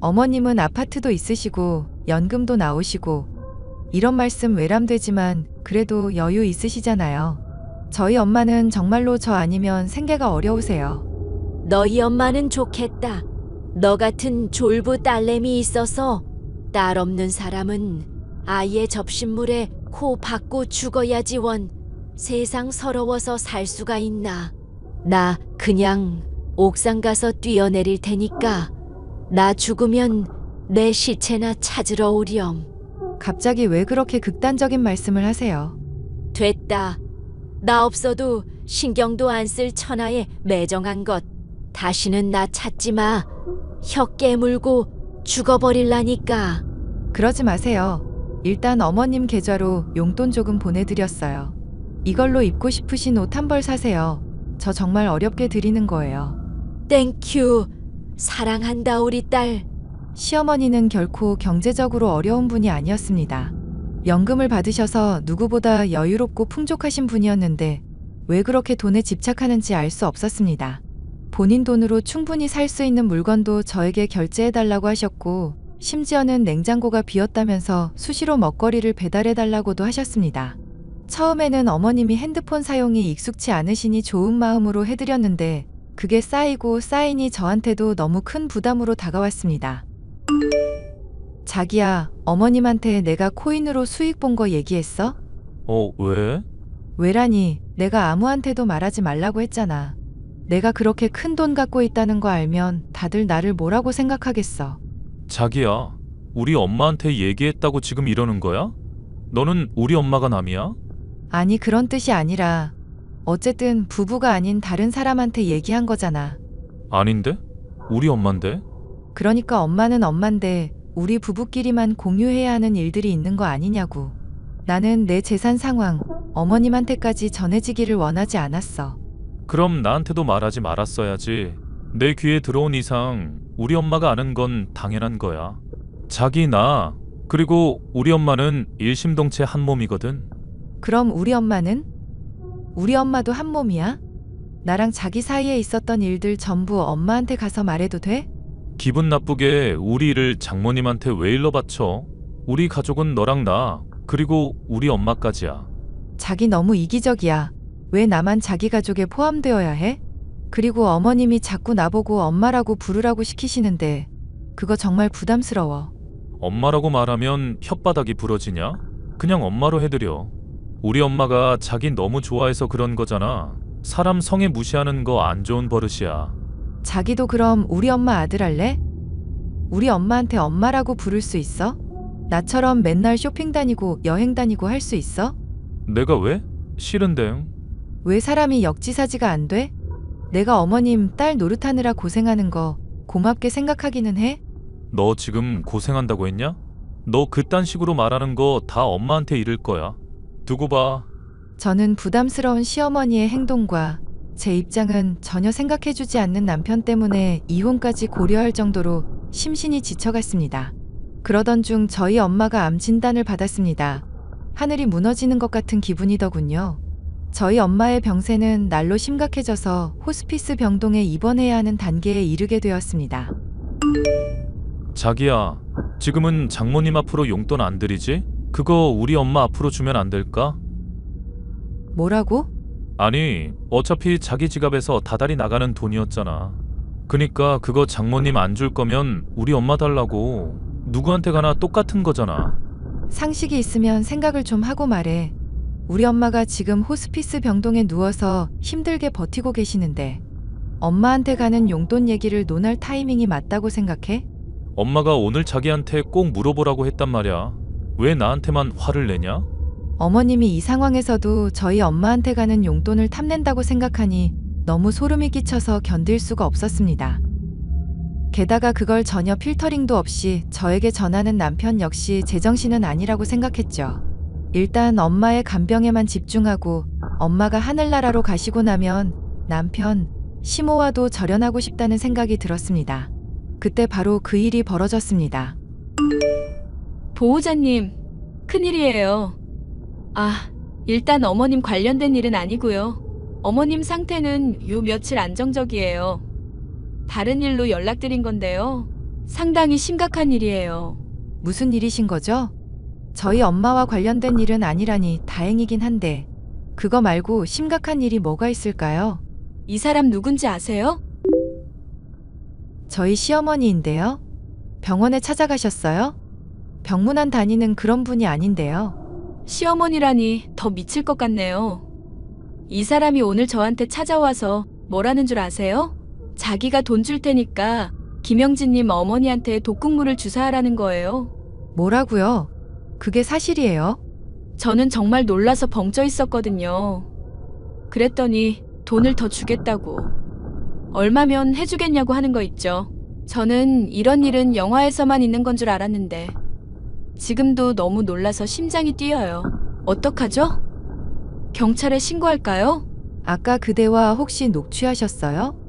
어머님은 아파트도 있으시고 연금도 나오시고 이런 말씀 외람되지만 그래도 여유 있으시잖아요. 저희 엄마는 정말로 저 아니면 생계가 어려우세요. 너희 엄마는 좋겠다. 너 같은 졸부 딸내미 있어서 딸 없는 사람은 아이의 접신물에 코 박고 죽어야지 원. 세상 서러워서 살 수가 있나. 나 그냥 옥상 가서 뛰어내릴 테니까 나 죽으면 내 시체나 찾으러 오렴. 갑자기 왜 그렇게 극단적인 말씀을 하세요? 됐다. 나 없어도 신경도 안 쓸 천하에 매정한 것. 다시는 나 찾지 마. 혀 깨물고 죽어버릴라니까. 그러지 마세요. 일단 어머님 계좌로 용돈 조금 보내드렸어요. 이걸로 입고 싶으신 옷 한 벌 사세요. 저 정말 어렵게 드리는 거예요. 땡큐. 사랑한다 우리 딸. 시어머니는 결코 경제적으로 어려운 분이 아니었습니다. 연금을 받으셔서 누구보다 여유롭고 풍족하신 분이었는데 왜 그렇게 돈에 집착하는지 알 수 없었습니다. 본인 돈으로 충분히 살 수 있는 물건도 저에게 결제해달라고 하셨고 심지어는 냉장고가 비었다면서 수시로 먹거리를 배달해달라고도 하셨습니다. 처음에는 어머님이 핸드폰 사용이 익숙치 않으시니 좋은 마음으로 해드렸는데 그게 쌓이고 쌓이니 저한테도 너무 큰 부담으로 다가왔습니다. 자기야, 어머님한테 내가 코인으로 수익 본 거 얘기했어? 왜? 왜라니, 내가 아무한테도 말하지 말라고 했잖아. 내가 그렇게 큰 돈 갖고 있다는 거 알면 다들 나를 뭐라고 생각하겠어. 자기야, 우리 엄마한테 얘기했다고 지금 이러는 거야? 너는 우리 엄마가 남이야? 아니, 그런 뜻이 아니라 어쨌든 부부가 아닌 다른 사람한테 얘기한 거잖아. 아닌데? 우리 엄만데? 그러니까 엄마는 엄만데 우리 부부끼리만 공유해야 하는 일들이 있는 거 아니냐고. 나는 내 재산 상황 어머님한테까지 전해지기를 원하지 않았어. 그럼 나한테도 말하지 말았어야지. 내 귀에 들어온 이상 우리 엄마가 아는 건 당연한 거야. 자기, 나, 그리고 우리 엄마는 일심동체 한 몸이거든. 그럼 우리 엄마는? 우리 엄마도 한 몸이야? 나랑 자기 사이에 있었던 일들 전부 엄마한테 가서 말해도 돼? 기분 나쁘게 우리 일을 장모님한테 왜 일러 바쳐? 우리 가족은 너랑 나, 그리고 우리 엄마까지야. 자기 너무 이기적이야. 왜 나만 자기 가족에 포함되어야 해? 그리고 어머님이 자꾸 나보고 엄마라고 부르라고 시키시는데 그거 정말 부담스러워. 엄마라고 말하면 혓바닥이 부러지냐? 그냥 엄마로 해드려. 우리 엄마가 자기 너무 좋아해서 그런 거잖아. 사람 성에 무시하는 거 안 좋은 버릇이야. 자기도 그럼 우리 엄마 아들 할래? 우리 엄마한테 엄마라고 부를 수 있어? 나처럼 맨날 쇼핑 다니고 여행 다니고 할 수 있어? 내가 왜? 싫은데. 왜 사람이 역지사지가 안 돼? 내가 어머님 딸 노릇하느라 고생하는 거 고맙게 생각하기는 해? 너 지금 고생한다고 했냐? 너 그딴 식으로 말하는 거 다 엄마한테 이를 거야. 두고 봐. 저는 부담스러운 시어머니의 행동과 제 입장은 전혀 생각해주지 않는 남편 때문에 이혼까지 고려할 정도로 심신이 지쳐갔습니다. 그러던 중 저희 엄마가 암 진단을 받았습니다. 하늘이 무너지는 것 같은 기분이더군요. 저희 엄마의 병세는 날로 심각해져서 호스피스 병동에 입원해야 하는 단계에 이르게 되었습니다. 자기야, 지금은 장모님 앞으로 용돈 안 드리지? 그거 우리 엄마 앞으로 주면 안 될까? 뭐라고? 아니, 어차피 자기 지갑에서 다달이 나가는 돈이었잖아. 그니까 그거 장모님 안 줄 거면 우리 엄마 달라고. 누구한테 가나 똑같은 거잖아. 상식이 있으면 생각을 좀 하고 말해. 우리 엄마가 지금 호스피스 병동에 누워서 힘들게 버티고 계시는데 엄마한테 가는 용돈 얘기를 논할 타이밍이 맞다고 생각해? 엄마가 오늘 자기한테 꼭 물어보라고 했단 말이야. 왜 나한테만 화를 내냐? 어머님이 이 상황에서도 저희 엄마한테 가는 용돈을 탐낸다고 생각하니 너무 소름이 끼쳐서 견딜 수가 없었습니다. 게다가 그걸 전혀 필터링도 없이 저에게 전하는 남편 역시 제정신은 아니라고 생각했죠. 일단 엄마의 간병에만 집중하고 엄마가 하늘나라로 가시고 나면 남편, 시모와도 절연하고 싶다는 생각이 들었습니다. 그때 바로 그 일이 벌어졌습니다. 보호자님, 큰일이에요. 일단 어머님 관련된 일은 아니고요. 어머님 상태는 요 며칠 안정적이에요. 다른 일로 연락드린 건데요. 상당히 심각한 일이에요. 무슨 일이신 거죠? 저희 엄마와 관련된 일은 아니라니 다행이긴 한데 그거 말고 심각한 일이 뭐가 있을까요? 이 사람 누군지 아세요? 저희 시어머니인데요. 병원에 찾아가셨어요? 병문안 다니는 그런 분이 아닌데요. 시어머니라니 더 미칠 것 같네요. 이 사람이 오늘 저한테 찾아와서 뭐라는 줄 아세요? 자기가 돈 줄 테니까 김영진님 어머니한테 독극물을 주사하라는 거예요. 뭐라고요? 그게 사실이에요? 저는 정말 놀라서 벙쪄 있었거든요. 그랬더니 돈을 더 주겠다고. 얼마면 해주겠냐고 하는 거 있죠. 저는 이런 일은 영화에서만 있는 건 줄 알았는데 지금도 너무 놀라서 심장이 뛰어요. 어떡하죠? 경찰에 신고할까요? 아까 그 대화 혹시 녹취하셨어요?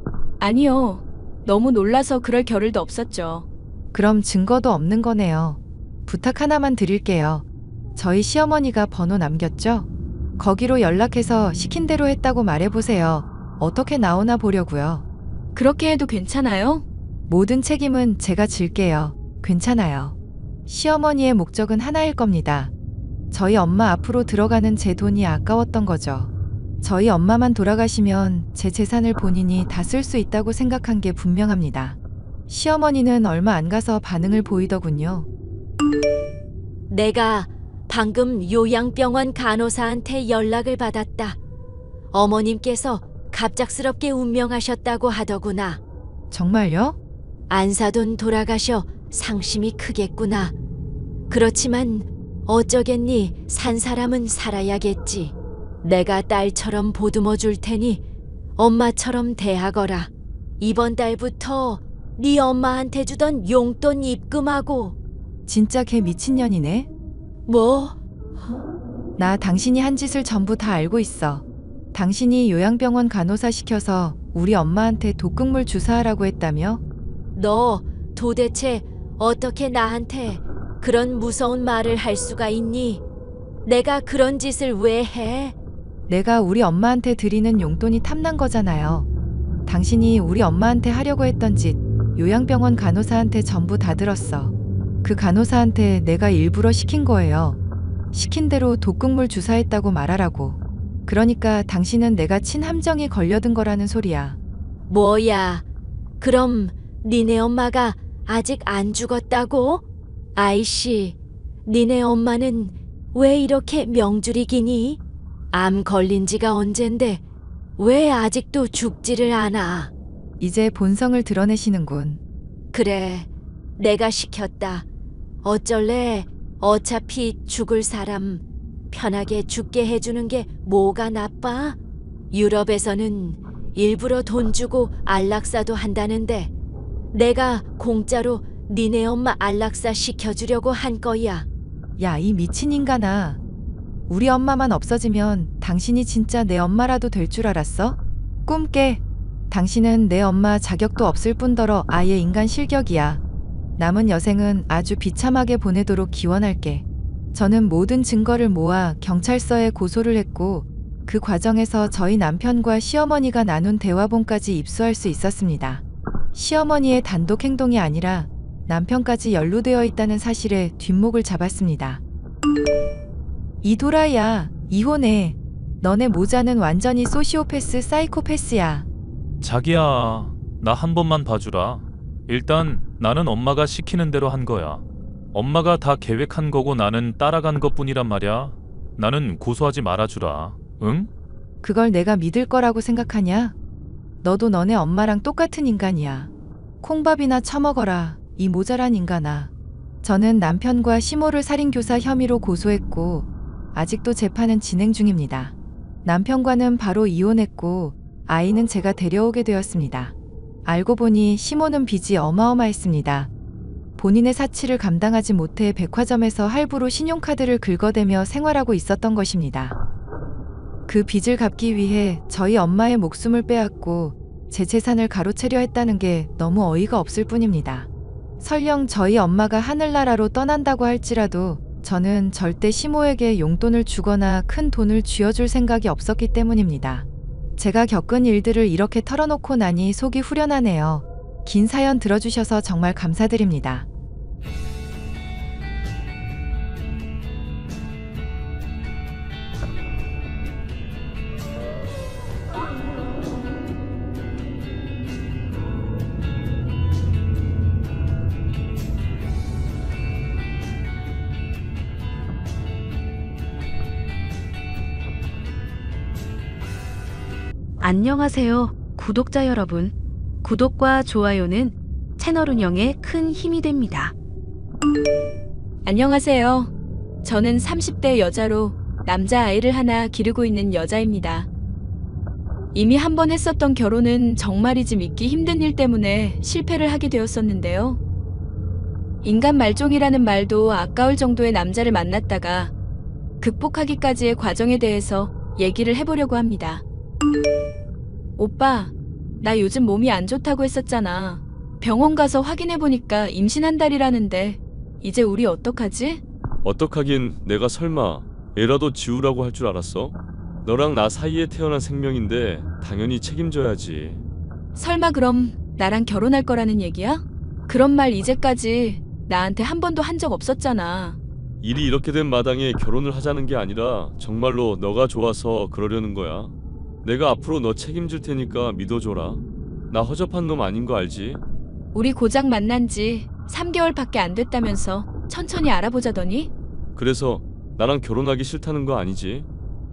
아니요. 너무 놀라서 그럴 겨를도 없었죠. 그럼 증거도 없는 거네요. 부탁 하나만 드릴게요. 저희 시어머니가 번호 남겼죠? 거기로 연락해서 시킨 대로 했다고 말해보세요. 어떻게 나오나 보려고요. 그렇게 해도 괜찮아요? 모든 책임은 제가 질게요. 괜찮아요. 시어머니의 목적은 하나일 겁니다. 저희 엄마 앞으로 들어가는 제 돈이 아까웠던 거죠. 저희 엄마만 돌아가시면 제 재산을 본인이 다 쓸 수 있다고 생각한 게 분명합니다. 시어머니는 얼마 안 가서 반응을 보이더군요. 내가 방금 요양병원 간호사한테 연락을 받았다. 어머님께서 갑작스럽게 운명하셨다고 하더구나. 정말요? 안사돈 돌아가셔 상심이 크겠구나. 그렇지만 어쩌겠니? 산 사람은 살아야겠지. 내가 딸처럼 보듬어 줄 테니 엄마처럼 대하거라. 이번 달부터 네 엄마한테 주던 용돈 입금하고. 진짜 걔 미친년이네. 뭐? 나 당신이 한 짓을 전부 다 알고 있어. 당신이 요양병원 간호사 시켜서 우리 엄마한테 독극물 주사하라고 했다며? 너 도대체 어떻게 나한테 그런 무서운 말을 할 수가 있니? 내가 그런 짓을 왜 해? 내가 우리 엄마한테 드리는 용돈이 탐난 거잖아요. 당신이 우리 엄마한테 하려고 했던 짓 요양병원 간호사한테 전부 다 들었어. 그 간호사한테 내가 일부러 시킨 거예요. 시킨 대로 독극물 주사했다고 말하라고. 그러니까 당신은 내가 친함정이 걸려든 거라는 소리야. 뭐야? 그럼 니네 엄마가 아직 안 죽었다고? 아이씨, 니네 엄마는 왜 이렇게 명줄이기니? 암 걸린 지가 언젠데 왜 아직도 죽지를 않아? 이제 본성을 드러내시는군. 그래, 내가 시켰다. 어쩔래? 어차피 죽을 사람 편하게 죽게 해주는 게 뭐가 나빠? 유럽에서는 일부러 돈 주고 안락사도 한다는데 내가 공짜로 니네 엄마 안락사 시켜주려고 한 거야. 야, 이 미친 인간아. 우리 엄마만 없어지면 당신이 진짜 내 엄마라도 될 줄 알았어? 꿈 깨. 당신은 내 엄마 자격도 없을 뿐더러 아예 인간 실격이야. 남은 여생은 아주 비참하게 보내도록 기원할게. 저는 모든 증거를 모아 경찰서에 고소를 했고 그 과정에서 저희 남편과 시어머니가 나눈 대화본까지 입수할 수 있었습니다. 시어머니의 단독 행동이 아니라 남편까지 연루되어 있다는 사실에 뒷목을 잡았습니다. 이 도라이야, 이혼해. 너네 모자는 완전히 소시오패스 사이코패스야. 자기야, 나 한 번만 봐주라. 일단 나는 엄마가 시키는 대로 한 거야. 엄마가 다 계획한 거고 나는 따라간 것뿐이란 말이야. 나는 고소하지 말아주라. 응? 그걸 내가 믿을 거라고 생각하냐? 너도 너네 엄마랑 똑같은 인간이야. 콩밥이나 처먹어라, 이 모자란 인간아. 저는 남편과 시모를 살인교사 혐의로 고소했고 아직도 재판은 진행 중입니다. 남편과는 바로 이혼했고 아이는 제가 데려오게 되었습니다. 알고 보니 시모는 빚이 어마어마했습니다. 본인의 사치를 감당하지 못해 백화점에서 할부로 신용카드를 긁어대며 생활하고 있었던 것입니다. 그 빚을 갚기 위해 저희 엄마의 목숨을 빼앗고 제 재산을 가로채려 했다는 게 너무 어이가 없을 뿐입니다. 설령 저희 엄마가 하늘나라로 떠난다고 할지라도 저는 절대 시모에게 용돈을 주거나 큰 돈을 쥐어줄 생각이 없었기 때문입니다. 제가 겪은 일들을 이렇게 털어놓고 나니 속이 후련하네요. 긴 사연 들어주셔서 정말 감사드립니다. 안녕하세요, 구독자 여러분. 구독과 좋아요는 채널 운영에 큰 힘이 됩니다. 안녕하세요. 저는 30대 여자로 남자아이를 하나 기르고 있는 여자입니다. 이미 한 번 했었던 결혼은 정말이지 믿기 힘든 일 때문에 실패를 하게 되었었는데요. 인간 말종이라는 말도 아까울 정도의 남자를 만났다가 극복하기까지의 과정에 대해서 얘기를 해보려고 합니다. 오빠, 나 요즘 몸이 안 좋다고 했었잖아. 병원 가서 확인해보니까 임신 한 달이라는데 이제 우리 어떡하지? 어떡하긴 내가 설마 애라도 지우라고 할 줄 알았어? 너랑 나 사이에 태어난 생명인데 당연히 책임져야지. 설마 그럼 나랑 결혼할 거라는 얘기야? 그런 말 이제까지 나한테 한 번도 한 적 없었잖아. 일이 이렇게 된 마당에 결혼을 하자는 게 아니라 정말로 너가 좋아서 그러려는 거야. 내가 앞으로 너 책임질 테니까 믿어줘라. 나 허접한 놈 아닌 거 알지? 우리 고작 만난 지 3개월밖에 안 됐다면서 천천히 알아보자더니? 그래서 나랑 결혼하기 싫다는 거 아니지?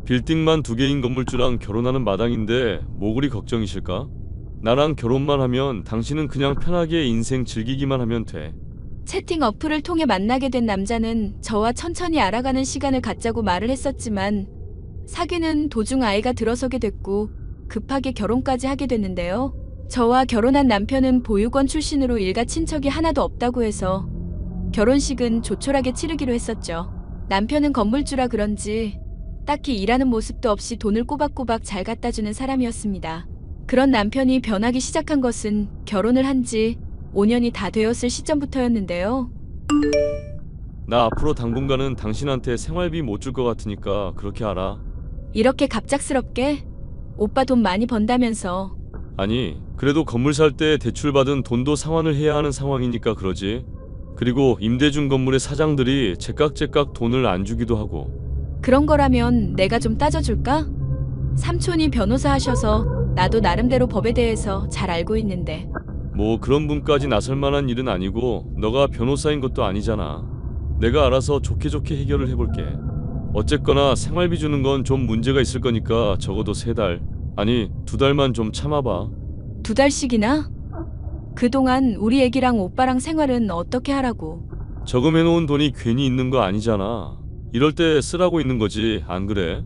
빌딩만 2개인 건물주랑 결혼하는 마당인데 뭐 그리 걱정이실까? 나랑 결혼만 하면 당신은 그냥 편하게 인생 즐기기만 하면 돼. 채팅 어플을 통해 만나게 된 남자는 저와 천천히 알아가는 시간을 갖자고 말을 했었지만 사귀는 도중 아이가 들어서게 됐고 급하게 결혼까지 하게 됐는데요. 저와 결혼한 남편은 보육원 출신으로 일가 친척이 하나도 없다고 해서 결혼식은 조촐하게 치르기로 했었죠. 남편은 건물주라 그런지 딱히 일하는 모습도 없이 돈을 꼬박꼬박 잘 갖다주는 사람이었습니다. 그런 남편이 변하기 시작한 것은 결혼을 한 지 5년이 다 되었을 시점부터였는데요. 나 앞으로 당분간은 당신한테 생활비 못 줄 것 같으니까 그렇게 알아. 이렇게 갑작스럽게? 오빠 돈 많이 번다면서. 아니, 그래도 건물 살 때 대출받은 돈도 상환을 해야 하는 상황이니까 그러지. 그리고 임대준 건물의 사장들이 제깍제깍 돈을 안 주기도 하고. 그런 거라면 내가 좀 따져줄까? 삼촌이 변호사 하셔서 나도 나름대로 법에 대해서 잘 알고 있는데. 뭐 그런 분까지 나설 만한 일은 아니고 너가 변호사인 것도 아니잖아. 내가 알아서 좋게 해결을 해볼게. 어쨌거나 생활비 주는 건 좀 문제가 있을 거니까 적어도 3달, 아니 2달만 좀 참아봐. 2달씩이나? 그동안 우리 애기랑 오빠랑 생활은 어떻게 하라고? 저금해놓은 돈이 괜히 있는 거 아니잖아. 이럴 때 쓰라고 있는 거지, 안 그래?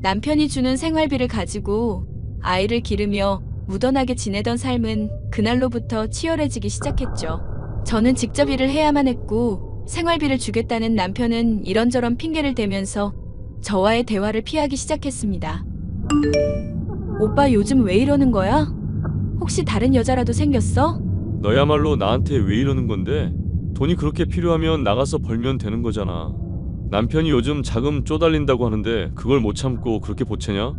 남편이 주는 생활비를 가지고 아이를 기르며 무던하게 지내던 삶은 그날로부터 치열해지기 시작했죠. 저는 직접 일을 해야만 했고 생활비를 주겠다는 남편은 이런저런 핑계를 대면서 저와의 대화를 피하기 시작했습니다. 오빠 요즘 왜 이러는 거야? 혹시 다른 여자라도 생겼어? 너야말로 나한테 왜 이러는 건데? 돈이 그렇게 필요하면 나가서 벌면 되는 거잖아. 남편이 요즘 자금 쪼달린다고 하는데 그걸 못 참고 그렇게 보채냐?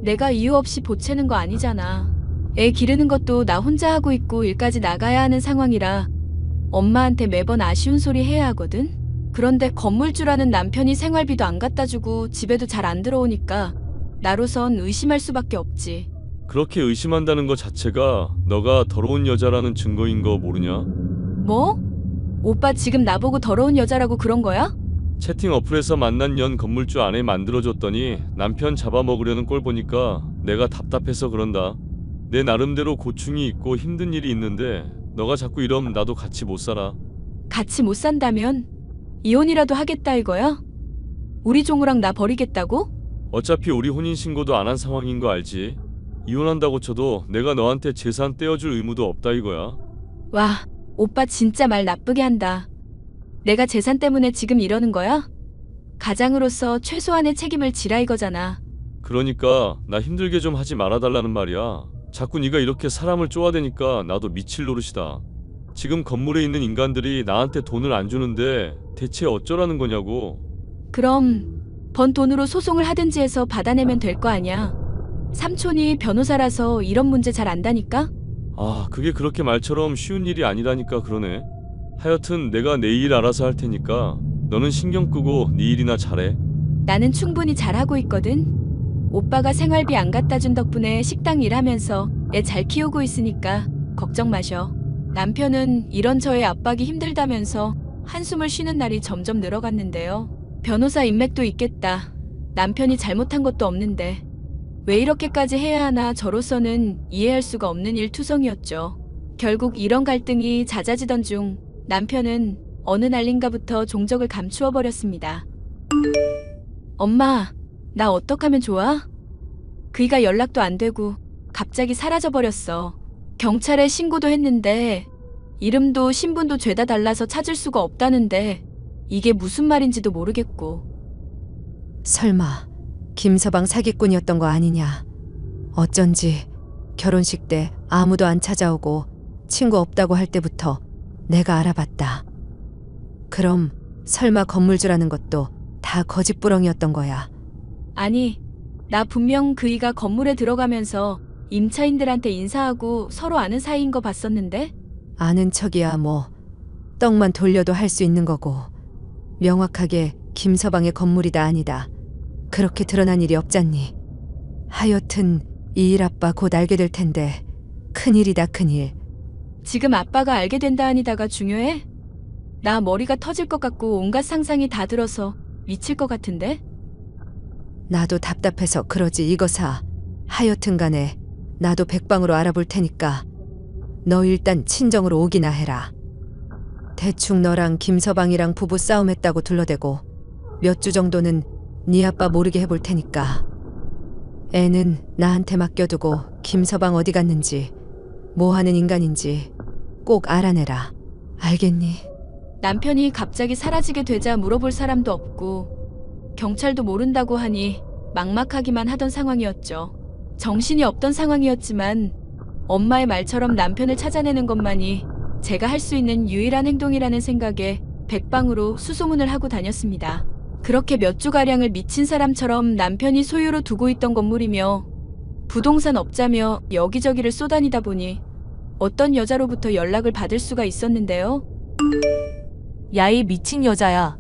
내가 이유 없이 보채는 거 아니잖아. 애 기르는 것도 나 혼자 하고 있고 일까지 나가야 하는 상황이라 엄마한테 매번 아쉬운 소리 해야 하거든? 그런데 건물주라는 남편이 생활비도 안 갖다 주고 집에도 잘 안 들어오니까 나로선 의심할 수밖에 없지. 그렇게 의심한다는 것 자체가 너가 더러운 여자라는 증거인 거 모르냐? 뭐? 오빠 지금 나보고 더러운 여자라고 그런 거야? 채팅 어플에서 만난 연 건물주 아내 만들어줬더니 남편 잡아먹으려는 꼴 보니까 내가 답답해서 그런다. 내 나름대로 고충이 있고 힘든 일이 있는데 너가 자꾸 이러면 나도 같이 못 살아. 같이 못 산다면 이혼이라도 하겠다 이거야? 우리 종우랑 나 버리겠다고? 어차피 우리 혼인신고도 안 한 상황인 거 알지? 이혼한다고 쳐도 내가 너한테 재산 떼어줄 의무도 없다 이거야. 와, 오빠 진짜 말 나쁘게 한다. 내가 재산 때문에 지금 이러는 거야? 가장으로서 최소한의 책임을 지라 이거잖아. 그러니까 나 힘들게 좀 하지 말아달라는 말이야. 자꾸 네가 이렇게 사람을 쪼아대니까 나도 미칠 노릇이다. 지금 건물에 있는 인간들이 나한테 돈을 안 주는데 대체 어쩌라는 거냐고. 그럼 번 돈으로 소송을 하든지 해서 받아내면 될 거 아니야. 삼촌이 변호사라서 이런 문제 잘 안다니까? 아, 그게 그렇게 말처럼 쉬운 일이 아니라니까 그러네. 하여튼 내가 내 일 알아서 할 테니까 너는 신경 끄고 네 일이나 잘해. 나는 충분히 잘하고 있거든. 오빠가 생활비 안 갖다 준 덕분에 식당 일하면서 애 잘 키우고 있으니까 걱정 마셔. 남편은 이런 저의 압박이 힘들다면서 한숨을 쉬는 날이 점점 늘어갔는데요. 변호사 인맥도 있겠다. 남편이 잘못한 것도 없는데 왜 이렇게까지 해야 하나 저로서는 이해할 수가 없는 일투성이었죠. 결국 이런 갈등이 잦아지던 중 남편은 어느 날인가부터 종적을 감추어 버렸습니다. 엄마, 나 어떡하면 좋아? 그이가 연락도 안 되고 갑자기 사라져 버렸어. 경찰에 신고도 했는데 이름도 신분도 죄다 달라서 찾을 수가 없다는데 이게 무슨 말인지도 모르겠고. 설마 김서방 사기꾼이었던 거 아니냐? 어쩐지 결혼식 때 아무도 안 찾아오고 친구 없다고 할 때부터 내가 알아봤다. 그럼 설마 건물주라는 것도 다 거짓부렁이었던 거야? 아니, 나 분명 그이가 건물에 들어가면서 임차인들한테 인사하고 서로 아는 사이인 거 봤었는데? 아는 척이야 뭐. 떡만 돌려도 할 수 있는 거고. 명확하게 김서방의 건물이다 아니다. 그렇게 드러난 일이 없잖니. 하여튼 이 일 아빠 곧 알게 될 텐데 큰일이다 큰일. 지금 아빠가 알게 된다 아니다가 중요해? 나 머리가 터질 것 같고 온갖 상상이 다 들어서 미칠 것 같은데? 나도 답답해서 그러지 이거사. 하여튼 간에 나도 백방으로 알아볼 테니까 너 일단 친정으로 오기나 해라. 대충 너랑 김서방이랑 부부 싸움했다고 둘러대고 몇 주 정도는 네 아빠 모르게 해볼 테니까. 애는 나한테 맡겨두고 김서방 어디 갔는지 뭐 하는 인간인지 꼭 알아내라. 알겠니? 남편이 갑자기 사라지게 되자 물어볼 사람도 없고 경찰도 모른다고 하니 막막하기만 하던 상황이었죠. 정신이 없던 상황이었지만 엄마의 말처럼 남편을 찾아내는 것만이 제가 할 수 있는 유일한 행동이라는 생각에 백방으로 수소문을 하고 다녔습니다. 그렇게 몇 주가량을 미친 사람처럼 남편이 소유로 두고 있던 건물이며 부동산 업자며 여기저기를 쏘다니다 보니 어떤 여자로부터 연락을 받을 수가 있었는데요. 야, 이 미친 여자야.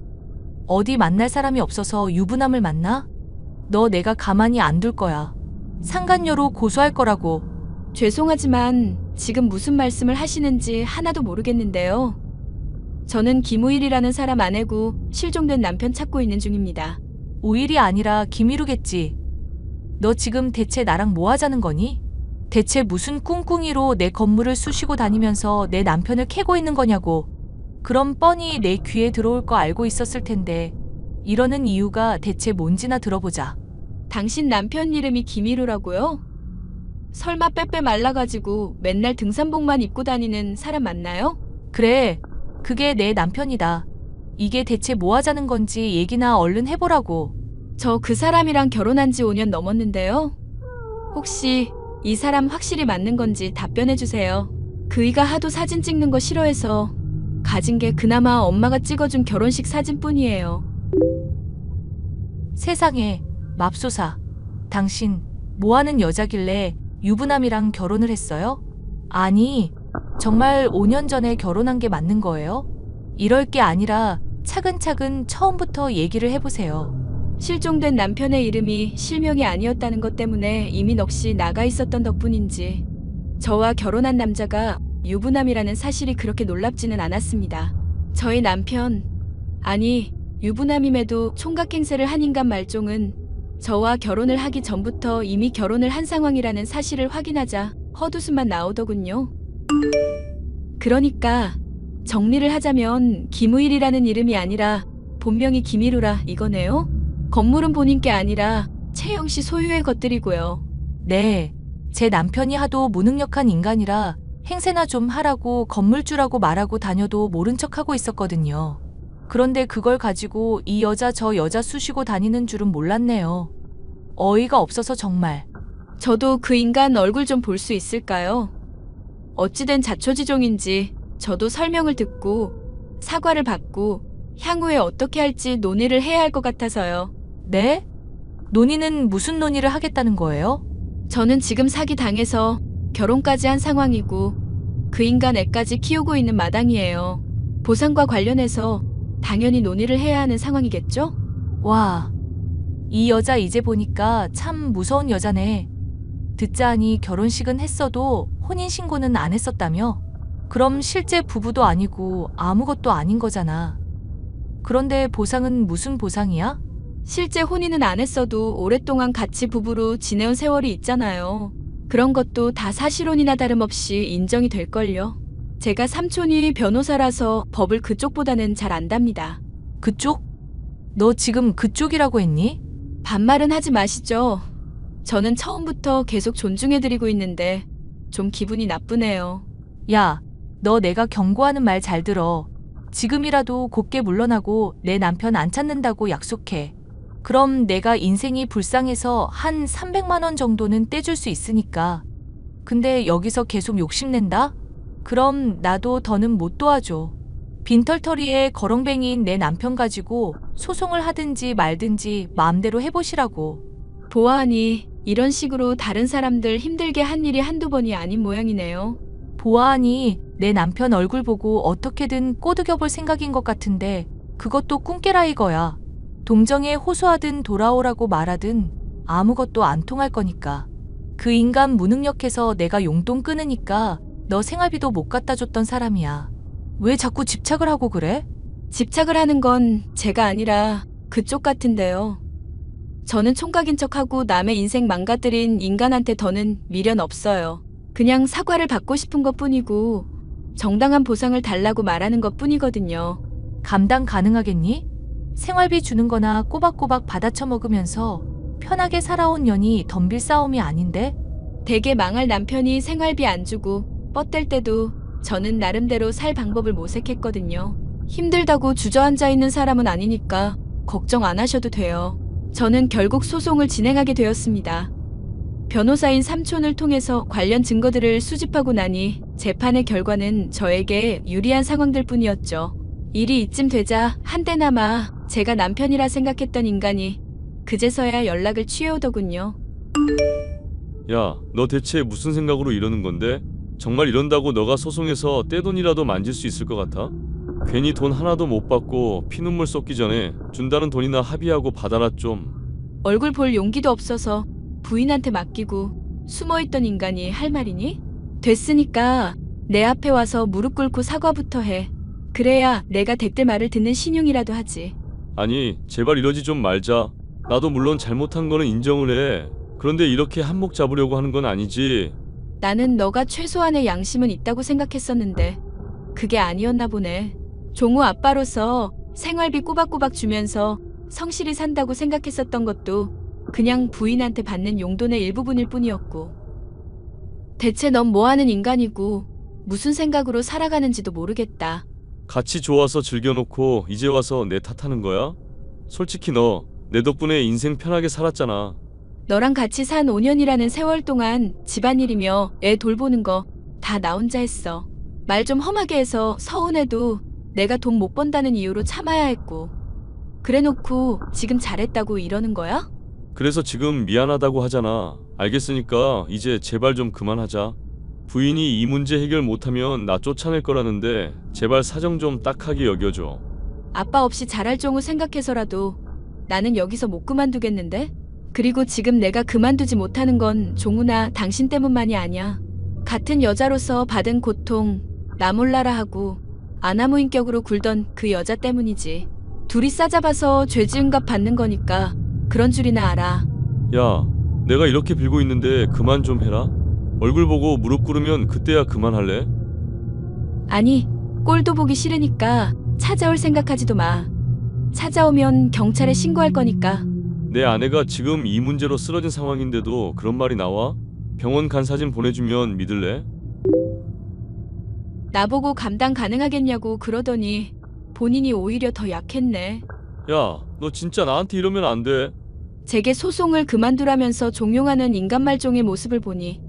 어디 만날 사람이 없어서 유부남을 만나? 너 내가 가만히 안 둘 거야. 상간녀로 고소할 거라고. 죄송하지만 지금 무슨 말씀을 하시는지 하나도 모르겠는데요. 저는 김우일이라는 사람 아내고 실종된 남편 찾고 있는 중입니다. 우일이 아니라 김희루겠지. 너 지금 대체 나랑 뭐 하자는 거니? 대체 무슨 꿍꿍이로 내 건물을 쑤시고 다니면서 내 남편을 캐고 있는 거냐고. 그럼 뻔히 내 귀에 들어올 거 알고 있었을 텐데 이러는 이유가 대체 뭔지나 들어보자. 당신 남편 이름이 김희루라고요? 설마 빼빼 말라가지고 맨날 등산복만 입고 다니는 사람 맞나요? 그래, 그게 내 남편이다. 이게 대체 뭐 하자는 건지 얘기나 얼른 해보라고. 저 그 사람이랑 결혼한 지 5년 넘었는데요. 혹시 이 사람 확실히 맞는 건지 답변해 주세요. 그이가 하도 사진 찍는 거 싫어해서 가진 게 그나마 엄마가 찍어준 결혼식 사진뿐이에요. 세상에, 맙소사. 당신 뭐 하는 여자길래 유부남이랑 결혼을 했어요? 아니, 정말 5년 전에 결혼한 게 맞는 거예요? 이럴 게 아니라 차근차근 처음부터 얘기를 해보세요. 실종된 남편의 이름이 실명이 아니었다는 것 때문에 이미 넋이 나가 있었던 덕분인지 저와 결혼한 남자가 유부남이라는 사실이 그렇게 놀랍지는 않았습니다. 저희 남편, 아니 유부남임에도 총각행세를 한 인간 말종은 저와 결혼을 하기 전부터 이미 결혼을 한 상황이라는 사실을 확인하자 헛웃음만 나오더군요. 그러니까 정리를 하자면 김우일이라는 이름이 아니라 본명이 김희루라 이거네요? 건물은 본인께 아니라 채영 씨 소유의 것들이고요. 네, 제 남편이 하도 무능력한 인간이라 행세나 좀 하라고 건물주라고 말하고 다녀도 모른 척하고 있었거든요. 그런데 그걸 가지고 이 여자 저 여자 쑤시고 다니는 줄은 몰랐네요. 어이가 없어서 정말. 저도 그 인간 얼굴 좀 볼 수 있을까요? 어찌된 자초지종인지 저도 설명을 듣고 사과를 받고 향후에 어떻게 할지 논의를 해야 할 것 같아서요. 네? 논의는 무슨 논의를 하겠다는 거예요? 저는 지금 사기 당해서 결혼까지 한 상황이고 그 인간 애까지 키우고 있는 마당이에요. 보상과 관련해서 당연히 논의를 해야 하는 상황이겠죠? 와, 이 여자 이제 보니까 참 무서운 여자네. 듣자 하니 결혼식은 했어도 혼인신고는 안 했었다며? 그럼 실제 부부도 아니고 아무것도 아닌 거잖아. 그런데 보상은 무슨 보상이야? 실제 혼인은 안 했어도 오랫동안 같이 부부로 지내온 세월이 있잖아요. 그런 것도 다 사실혼이나 다름없이 인정이 될걸요. 제가 삼촌이 변호사라서 법을 그쪽보다는 잘 안답니다. 그쪽? 너 지금 그쪽이라고 했니? 반말은 하지 마시죠. 저는 처음부터 계속 존중해드리고 있는데 좀 기분이 나쁘네요. 야, 너 내가 경고하는 말 잘 들어. 지금이라도 곱게 물러나고 내 남편 안 찾는다고 약속해. 그럼 내가 인생이 불쌍해서 한 300만 원 정도는 떼줄 수 있으니까. 근데 여기서 계속 욕심낸다? 그럼 나도 더는 못 도와줘. 빈털터리에 거렁뱅이인 내 남편 가지고 소송을 하든지 말든지 마음대로 해보시라고. 보아하니 이런 식으로 다른 사람들 힘들게 한 일이 한두 번이 아닌 모양이네요. 보아하니 내 남편 얼굴 보고 어떻게든 꼬드겨 볼 생각인 것 같은데 그것도 꿈깨라 이거야. 동정에 호소하든 돌아오라고 말하든 아무것도 안 통할 거니까. 그 인간 무능력해서 내가 용돈 끊으니까 너 생활비도 못 갖다 줬던 사람이야. 왜 자꾸 집착을 하고 그래? 집착을 하는 건 제가 아니라 그쪽 같은데요. 저는 총각인 척하고 남의 인생 망가뜨린 인간한테 더는 미련 없어요. 그냥 사과를 받고 싶은 것뿐이고 정당한 보상을 달라고 말하는 것뿐이거든요. 감당 가능하겠니? 생활비 주는 거나 꼬박꼬박 받아쳐 먹으면서 편하게 살아온 년이 덤빌 싸움이 아닌데? 되게 망할 남편이 생활비 안 주고 뻗댈 때도 저는 나름대로 살 방법을 모색했거든요. 힘들다고 주저앉아 있는 사람은 아니니까 걱정 안 하셔도 돼요. 저는 결국 소송을 진행하게 되었습니다. 변호사인 삼촌을 통해서 관련 증거들을 수집하고 나니 재판의 결과는 저에게 유리한 상황들 뿐이었죠. 일이 이쯤 되자 한때나마 제가 남편이라 생각했던 인간이 그제서야 연락을 취해오더군요. 야, 너 대체 무슨 생각으로 이러는 건데? 정말 이런다고 너가 소송해서 떼돈이라도 만질 수 있을 것 같아? 괜히 돈 하나도 못 받고 피눈물 쏟기 전에 준다는 돈이나 합의하고 받아라 좀. 얼굴 볼 용기도 없어서 부인한테 맡기고 숨어있던 인간이 할 말이니? 됐으니까 내 앞에 와서 무릎 꿇고 사과부터 해. 그래야 내가 대때 말을 듣는 신용이라도 하지. 아니, 제발 이러지 좀 말자. 나도 물론 잘못한 거는 인정을 해. 그런데 이렇게 한몫 잡으려고 하는 건 아니지. 나는 너가 최소한의 양심은 있다고 생각했었는데 그게 아니었나 보네. 종우 아빠로서 생활비 꼬박꼬박 주면서 성실히 산다고 생각했었던 것도 그냥 부인한테 받는 용돈의 일부분일 뿐이었고. 대체 넌 뭐하는 인간이고 무슨 생각으로 살아가는지도 모르겠다. 같이 좋아서 즐겨놓고 이제 와서 내 탓하는 거야? 솔직히 너 내 덕분에 인생 편하게 살았잖아. 너랑 같이 산 5년이라는 세월 동안 집안일이며 애 돌보는 거 다 나 혼자 했어. 말 좀 험하게 해서 서운해도 내가 돈 못 번다는 이유로 참아야 했고. 그래놓고 지금 잘했다고 이러는 거야? 그래서 지금 미안하다고 하잖아. 알겠으니까 이제 제발 좀 그만하자. 부인이 이 문제 해결 못하면 나 쫓아낼 거라는데 제발 사정 좀 딱하게 여겨줘. 아빠 없이 잘할 종우 생각해서라도 나는 여기서 못 그만두겠는데? 그리고 지금 내가 그만두지 못하는 건 종우나 당신 때문만이 아니야. 같은 여자로서 받은 고통 나 몰라라 하고 아나무인격으로 굴던 그 여자 때문이지. 둘이 싸잡아서 죄 지은 값 받는 거니까 그런 줄이나 알아. 야, 내가 이렇게 빌고 있는데 그만 좀 해라. 얼굴 보고 무릎 꿇으면 그때야 그만할래? 아니, 꼴도 보기 싫으니까 찾아올 생각하지도 마. 찾아오면 경찰에 신고할 거니까. 내 아내가 지금 이 문제로 쓰러진 상황인데도 그런 말이 나와? 병원 간 사진 보내주면 믿을래? 나보고 감당 가능하겠냐고 그러더니 본인이 오히려 더 약했네. 야, 너 진짜 나한테 이러면 안 돼. 제게 소송을 그만두라면서 종용하는 인간 말종의 모습을 보니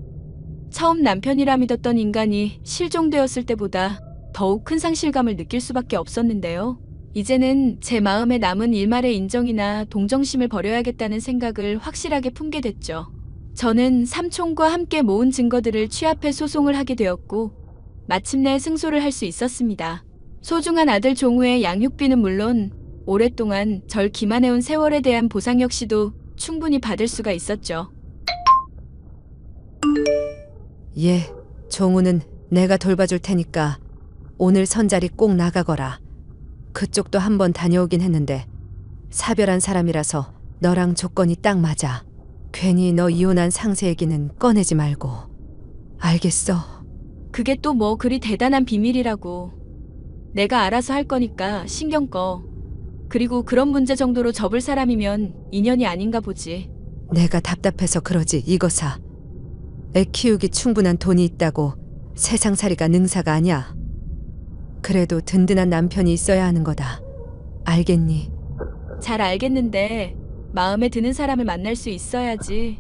처음 남편이라 믿었던 인간이 실종되었을 때보다 더욱 큰 상실감을 느낄 수밖에 없었는데요. 이제는 제 마음에 남은 일말의 인정이나 동정심을 버려야겠다는 생각을 확실하게 품게 됐죠. 저는 삼촌과 함께 모은 증거들을 취합해 소송을 하게 되었고 마침내 승소를 할 수 있었습니다. 소중한 아들 종우의 양육비는 물론 오랫동안 절 기만해온 세월에 대한 보상 역시도 충분히 받을 수가 있었죠. 예, 종우는 내가 돌봐줄 테니까 오늘 선자리 꼭 나가거라. 그쪽도 한번 다녀오긴 했는데 사별한 사람이라서 너랑 조건이 딱 맞아. 괜히 너 이혼한 상세 얘기는 꺼내지 말고. 알겠어? 그게 또 뭐 그리 대단한 비밀이라고. 내가 알아서 할 거니까 신경 꺼. 그리고 그런 문제 정도로 접을 사람이면 인연이 아닌가 보지. 내가 답답해서 그러지 이거사. 애 키우기 충분한 돈이 있다고 세상살이가 능사가 아니야. 그래도 든든한 남편이 있어야 하는 거다. 알겠니? 잘 알겠는데 마음에 드는 사람을 만날 수 있어야지.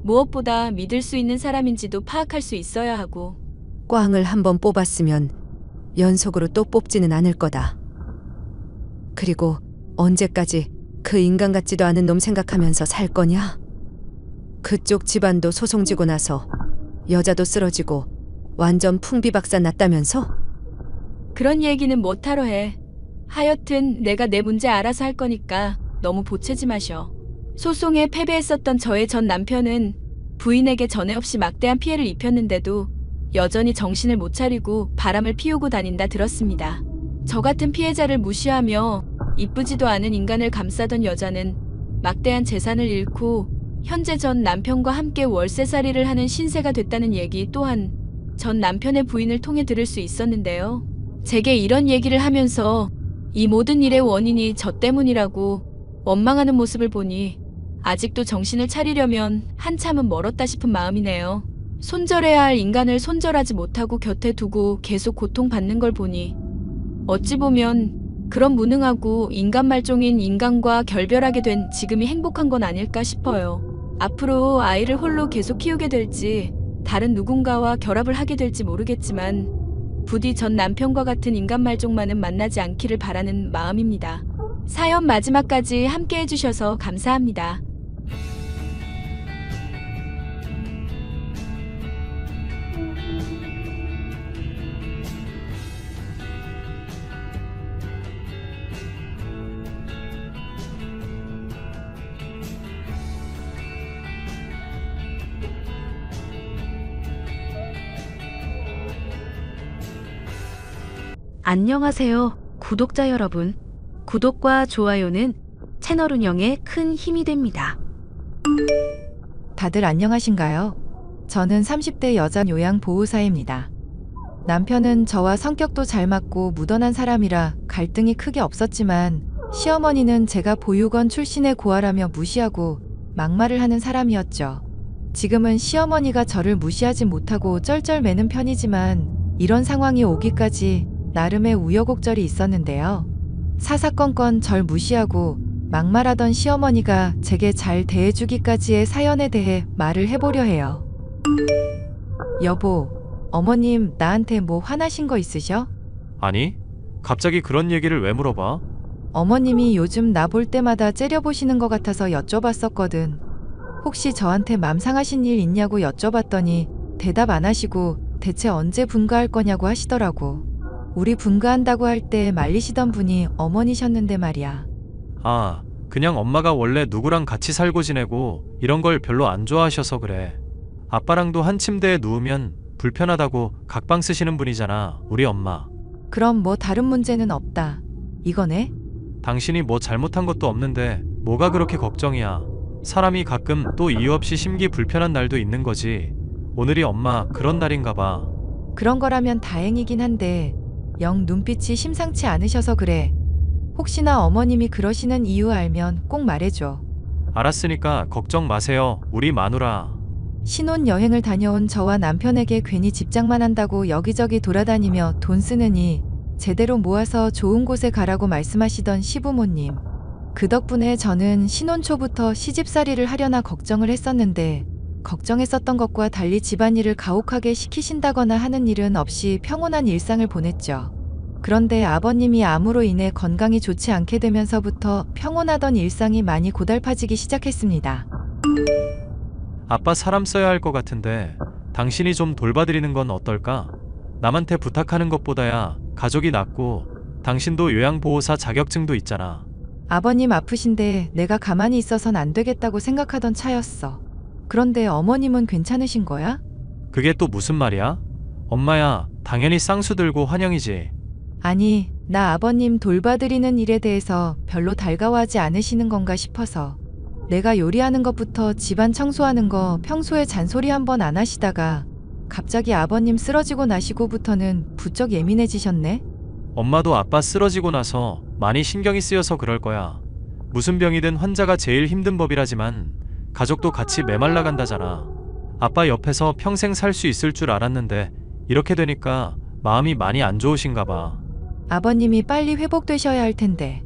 무엇보다 믿을 수 있는 사람인지도 파악할 수 있어야 하고. 꽝을 한번 뽑았으면 연속으로 또 뽑지는 않을 거다. 그리고 언제까지 그 인간 같지도 않은 놈 생각하면서 살 거냐? 그쪽 집안도 소송 지고 나서 여자도 쓰러지고 완전 풍비박산 났다면서? 그런 얘기는 못하러 해. 하여튼 내가 내 문제 알아서 할 거니까 너무 보채지 마셔. 소송에 패배했었던 저의 전 남편은 부인에게 전에 없이 막대한 피해를 입혔는데도 여전히 정신을 못 차리고 바람을 피우고 다닌다 들었습니다. 저 같은 피해자를 무시하며 이쁘지도 않은 인간을 감싸던 여자는 막대한 재산을 잃고 현재 전 남편과 함께 월세살이를 하는 신세가 됐다는 얘기 또한 전 남편의 부인을 통해 들을 수 있었는데요. 제게 이런 얘기를 하면서 이 모든 일의 원인이 저 때문이라고 원망하는 모습을 보니 아직도 정신을 차리려면 한참은 멀었다 싶은 마음이네요. 손절해야 할 인간을 손절하지 못하고 곁에 두고 계속 고통받는 걸 보니 어찌 보면 그런 무능하고 인간 말종인 인간과 결별하게 된 지금이 행복한 건 아닐까 싶어요. 앞으로 아이를 홀로 계속 키우게 될지 다른 누군가와 결합을 하게 될지 모르겠지만 부디 전 남편과 같은 인간 말종만은 만나지 않기를 바라는 마음입니다. 사연 마지막까지 함께 해주셔서 감사합니다. 안녕하세요, 구독자 여러분. 구독과 좋아요는 채널 운영에 큰 힘이 됩니다. 다들 안녕하신가요? 저는 30대 여자 요양보호사입니다. 남편은 저와 성격도 잘 맞고 무던한 사람이라 갈등이 크게 없었지만 시어머니는 제가 보육원 출신의 고아라며 무시하고 막말을 하는 사람이었죠. 지금은 시어머니가 저를 무시하지 못하고 쩔쩔매는 편이지만 이런 상황이 오기까지 나름의 우여곡절이 있었는데요. 사사건건 절 무시하고 막말하던 시어머니가 제게 잘 대해주기까지의 사연에 대해 말을 해보려 해요. 여보, 어머님 나한테 뭐 화나신 거 있으셔? 아니, 갑자기 그런 얘기를 왜 물어봐? 어머님이 요즘 나 볼 때마다 째려보시는 것 같아서 여쭤봤었거든. 혹시 저한테 맘 상하신 일 있냐고 여쭤봤더니 대답 안 하시고 대체 언제 분가할 거냐고 하시더라고. 우리 분가한다고 할 때 말리시던 분이 어머니셨는데 말이야. 아, 그냥 엄마가 원래 누구랑 같이 살고 지내고 이런 걸 별로 안 좋아하셔서 그래. 아빠랑도 한 침대에 누우면 불편하다고 각방 쓰시는 분이잖아, 우리 엄마. 그럼 뭐 다른 문제는 없다, 이거네? 당신이 뭐 잘못한 것도 없는데 뭐가 그렇게 걱정이야. 사람이 가끔 또 이유 없이 심기 불편한 날도 있는 거지. 오늘이 엄마 그런 날인가 봐. 그런 거라면 다행이긴 한데 영 눈빛이 심상치 않으셔서 그래. 혹시나 어머님이 그러시는 이유 알면 꼭 말해줘. 알았으니까 걱정 마세요, 우리 마누라. 신혼여행을 다녀온 저와 남편에게 괜히 집장만 한다고 여기저기 돌아다니며 돈 쓰느니 제대로 모아서 좋은 곳에 가라고 말씀하시던 시부모님. 그 덕분에 저는 신혼 초부터 시집살이를 하려나 걱정을 했었는데 걱정했었던 것과 달리 집안일을 가혹하게 시키신다거나 하는 일은 없이 평온한 일상을 보냈죠. 그런데 아버님이 암으로 인해 건강이 좋지 않게 되면서부터 평온하던 일상이 많이 고달파지기 시작했습니다. 아빠 사람 써야 할 것 같은데 당신이 좀 돌봐드리는 건 어떨까? 남한테 부탁하는 것보다야 가족이 낫고 당신도 요양보호사 자격증도 있잖아. 아버님 아프신데 내가 가만히 있어선 안 되겠다고 생각하던 차였어. 그런데 어머님은 괜찮으신 거야? 그게 또 무슨 말이야? 엄마야, 당연히 쌍수 들고 환영이지. 아니, 나 아버님 돌봐드리는 일에 대해서 별로 달가워하지 않으시는 건가 싶어서. 내가 요리하는 것부터 집안 청소하는 거 평소에 잔소리 한 번 안 하시다가 갑자기 아버님 쓰러지고 나시고부터는 부쩍 예민해지셨네? 엄마도 아빠 쓰러지고 나서 많이 신경이 쓰여서 그럴 거야. 무슨 병이든 환자가 제일 힘든 법이라지만 가족도 같이 메말라 간다잖아. 아빠 옆에서 평생 살 수 있을 줄 알았는데 이렇게 되니까 마음이 많이 안 좋으신가 봐. 아버님이 빨리 회복되셔야 할 텐데.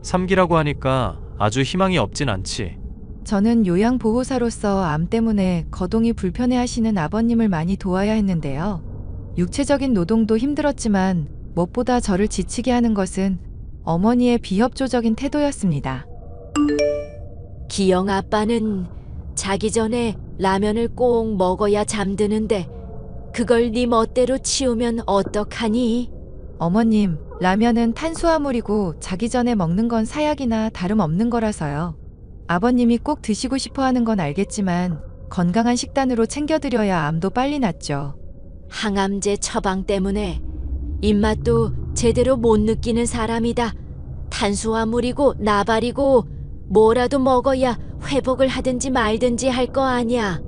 3기라고 하니까 아주 희망이 없진 않지. 저는 요양보호사로서 암 때문에 거동이 불편해 하시는 아버님을 많이 도와야 했는데요. 육체적인 노동도 힘들었지만 무엇보다 저를 지치게 하는 것은 어머니의 비협조적인 태도였습니다. 기영 아빠는 자기 전에 라면을 꼭 먹어야 잠드는데 그걸 네 멋대로 치우면 어떡하니? 어머님, 라면은 탄수화물이고 자기 전에 먹는 건 사약이나 다름없는 거라서요. 아버님이 꼭 드시고 싶어 하는 건 알겠지만 건강한 식단으로 챙겨드려야 암도 빨리 낫죠. 항암제 처방 때문에 입맛도 제대로 못 느끼는 사람이다. 탄수화물이고 나발이고 뭐라도 먹어야 회복을 하든지 말든지 할 거 아니야.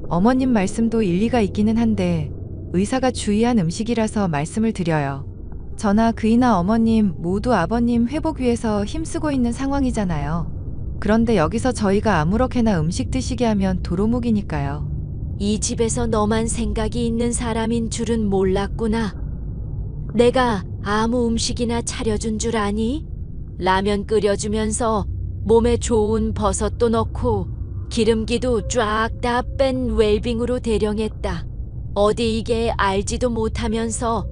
어머님 말씀도 일리가 있기는 한데 의사가 주의한 음식이라서 말씀을 드려요. 저나 그이나 어머님 모두 아버님 회복 위해서 힘쓰고 있는 상황이잖아요. 그런데 여기서 저희가 아무렇게나 음식 드시게 하면 도루묵이니까요. 이 집에서 너만 생각이 있는 사람인 줄은 몰랐구나. 내가 아무 음식이나 차려준 줄 아니? 라면 끓여주면서 몸에 좋은 버섯도 넣고 기름기도 쫙 다 뺀 웰빙으로 대령했다. 어디 이게 알지도 못하면서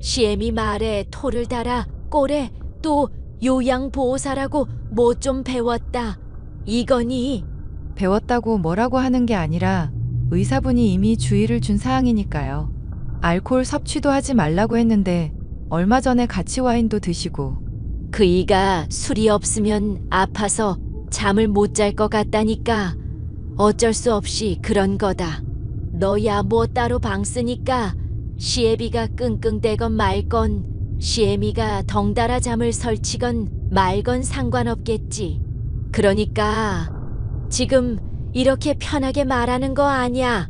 시애미 말에 토를 달아 꼴에 또 요양보호사라고 뭐 좀 배웠다. 이거니? 배웠다고 뭐라고 하는 게 아니라 의사분이 이미 주의를 준 사항이니까요. 알코올 섭취도 하지 말라고 했는데 얼마 전에 같이 와인도 드시고. 그이가 술이 없으면 아파서 잠을 못 잘 것 같다니까. 어쩔 수 없이 그런 거다. 너야 뭐 따로 방 쓰니까 시애비가 끙끙대건 말건 시애미가 덩달아 잠을 설치건 말건 상관없겠지. 그러니까 지금 이렇게 편하게 말하는 거 아니야.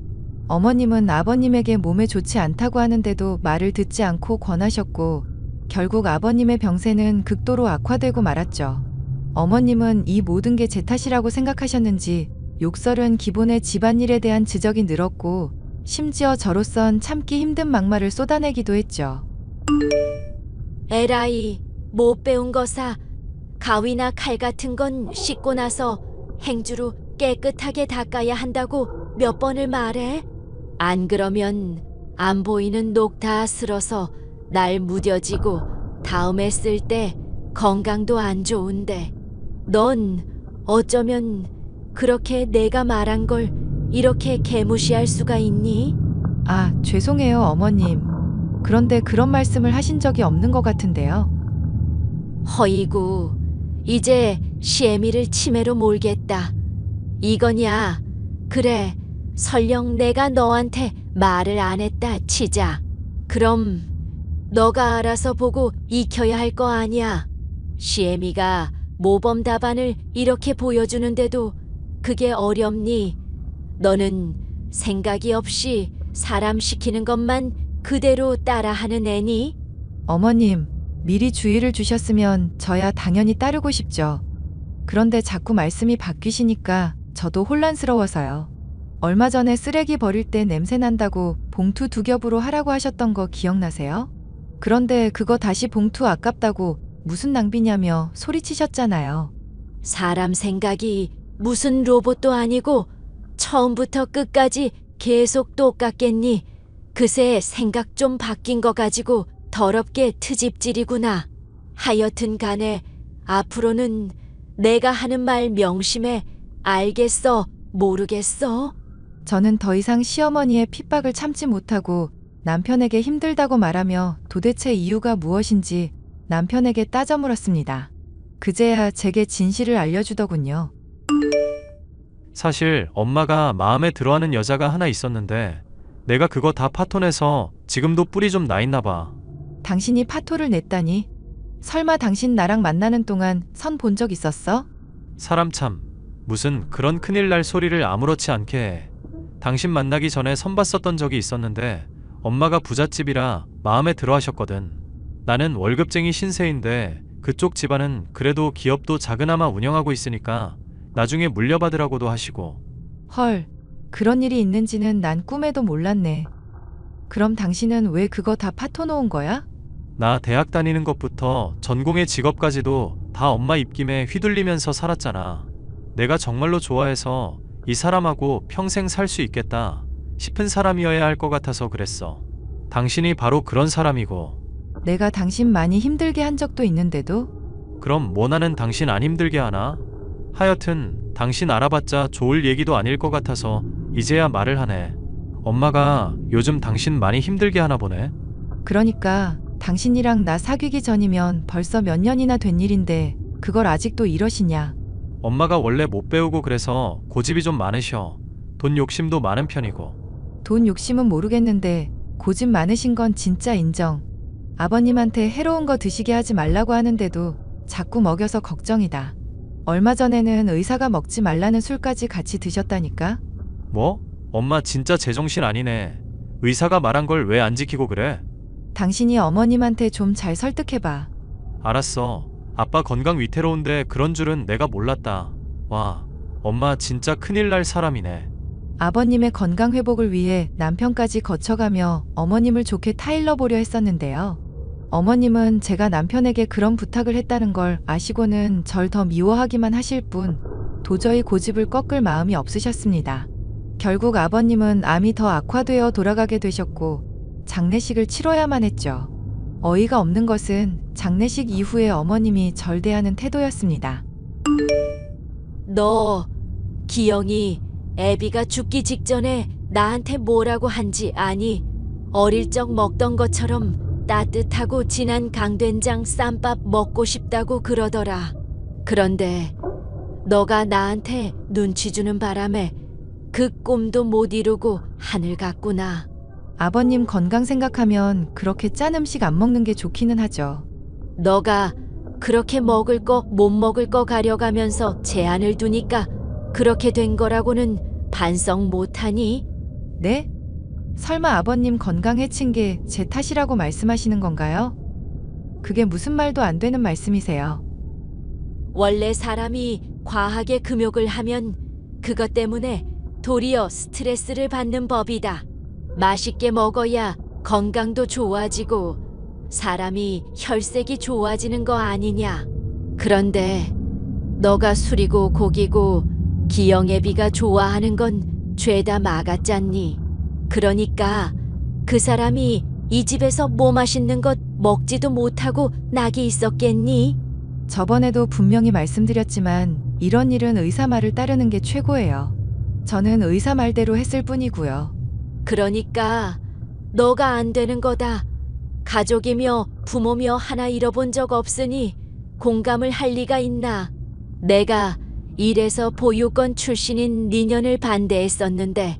어머님은 아버님에게 몸에 좋지 않다고 하는데도 말을 듣지 않고 권하셨고 결국 아버님의 병세는 극도로 악화되고 말았죠. 어머님은 이 모든 게 제 탓이라고 생각하셨는지 욕설은 기본의 집안일에 대한 지적이 늘었고 심지어 저로선 참기 힘든 막말을 쏟아내기도 했죠. 에라이, 못 배운 거사. 가위나 칼 같은 건 씻고 나서 행주로 깨끗하게 닦아야 한다고 몇 번을 말해? 안 그러면 안 보이는 녹 다 쓸어서 날 무뎌지고 다음에 쓸 때 건강도 안 좋은데 넌 어쩌면 그렇게 내가 말한 걸 이렇게 개무시할 수가 있니? 아, 죄송해요, 어머님. 그런데 그런 말씀을 하신 적이 없는 것 같은데요. 허이구, 이제 시애미를 치매로 몰겠다. 이거냐? 그래, 설령 내가 너한테 말을 안 했다 치자. 그럼 너가 알아서 보고 익혀야 할 거 아니야. 시애미가 모범 답안을 이렇게 보여주는데도 그게 어렵니? 너는 생각이 없이 사람 시키는 것만 그대로 따라하는 애니? 어머님, 미리 주의를 주셨으면 저야 당연히 따르고 싶죠. 그런데 자꾸 말씀이 바뀌시니까 저도 혼란스러워서요. 얼마 전에 쓰레기 버릴 때 냄새 난다고 봉투 2겹으로 하라고 하셨던 거 기억나세요? 그런데 그거 다시 봉투 아깝다고 무슨 낭비냐며 소리치셨잖아요. 사람 생각이 무슨 로봇도 아니고 처음부터 끝까지 계속 똑같겠니? 그새 생각 좀 바뀐 거 가지고 더럽게 트집질이구나. 하여튼 간에 앞으로는 내가 하는 말 명심해. 알겠어? 모르겠어? 저는 더 이상 시어머니의 핍박을 참지 못하고 남편에게 힘들다고 말하며 도대체 이유가 무엇인지 남편에게 따져 물었습니다. 그제야 제게 진실을 알려주더군요. 사실 엄마가 마음에 들어하는 여자가 하나 있었는데 내가 그거 다 파토내서 지금도 뿔이 좀 나 있나 봐. 당신이 파토를 냈다니? 설마 당신 나랑 만나는 동안 선 본 적 있었어? 사람 참 무슨 그런 큰일 날 소리를 아무렇지 않게 해. 당신 만나기 전에 선 봤었던 적이 있었는데 엄마가 부잣집이라 마음에 들어 하셨거든. 나는 월급쟁이 신세인데 그쪽 집안은 그래도 기업도 작으나마 운영하고 있으니까 나중에 물려받으라고도 하시고. 헐, 그런 일이 있는지는 난 꿈에도 몰랐네. 그럼 당신은 왜 그거 다 파토 놓은 거야? 나 대학 다니는 것부터 전공의 직업까지도 다 엄마 입김에 휘둘리면서 살았잖아. 내가 정말로 좋아해서 이 사람하고 평생 살 수 있겠다 싶은 사람이어야 할 것 같아서 그랬어. 당신이 바로 그런 사람이고. 내가 당신 많이 힘들게 한 적도 있는데도? 그럼 뭐 나는 당신 안 힘들게 하나? 하여튼 당신 알아봤자 좋을 얘기도 아닐 것 같아서 이제야 말을 하네. 엄마가 요즘 당신 많이 힘들게 하나 보네. 그러니까 당신이랑 나 사귀기 전이면 벌써 몇 년이나 된 일인데 그걸 아직도 이러시냐? 엄마가 원래 못 배우고 그래서 고집이 좀 많으셔. 돈 욕심도 많은 편이고. 돈 욕심은 모르겠는데 고집 많으신 건 진짜 인정. 아버님한테 해로운 거 드시게 하지 말라고 하는데도 자꾸 먹여서 걱정이다. 얼마 전에는 의사가 먹지 말라는 술까지 같이 드셨다니까? 뭐? 엄마 진짜 제정신 아니네. 의사가 말한 걸 왜 안 지키고 그래? 당신이 어머님한테 좀 잘 설득해봐. 알았어. 아빠 건강 위태로운데 그런 줄은 내가 몰랐다. 와, 엄마 진짜 큰일 날 사람이네. 아버님의 건강 회복을 위해 남편까지 거쳐가며 어머님을 좋게 타일러 보려 했었는데요. 어머님은 제가 남편에게 그런 부탁을 했다는 걸 아시고는 절 더 미워하기만 하실 뿐 도저히 고집을 꺾을 마음이 없으셨습니다. 결국 아버님은 암이 더 악화되어 돌아가게 되셨고 장례식을 치러야만 했죠. 어이가 없는 것은 장례식 이후에 어머님이 절 대하는 태도였습니다. 너, 기영이 애비가 죽기 직전에 나한테 뭐라고 한지 아니? 어릴 적 먹던 것처럼 따뜻하고 진한 강된장 쌈밥 먹고 싶다고 그러더라. 그런데 너가 나한테 눈치 주는 바람에 그 꿈도 못 이루고 하늘 갔구나. 아버님 건강 생각하면 그렇게 짠 음식 안 먹는 게 좋기는 하죠. 너가 그렇게 먹을 거 못 먹을 거 가려가면서 제한을 두니까 그렇게 된 거라고는 반성 못하니? 네? 설마 아버님 건강 해친 게 제 탓이라고 말씀하시는 건가요? 그게 무슨 말도 안 되는 말씀이세요. 원래 사람이 과하게 금욕을 하면 그것 때문에 도리어 스트레스를 받는 법이다. 맛있게 먹어야 건강도 좋아지고 사람이 혈색이 좋아지는 거 아니냐. 그런데 너가 술이고 고기고 기영애비가 좋아하는 건 죄다 막았잖니. 그러니까 그 사람이 이 집에서 뭐 맛있는 것 먹지도 못하고 낙이 있었겠니? 저번에도 분명히 말씀드렸지만 이런 일은 의사 말을 따르는 게 최고예요. 저는 의사 말대로 했을 뿐이고요. 그러니까 너가 안 되는 거다. 가족이며 부모며 하나 잃어본 적 없으니 공감을 할 리가 있나. 내가 이래서 보육원 출신인 니년을 반대했었는데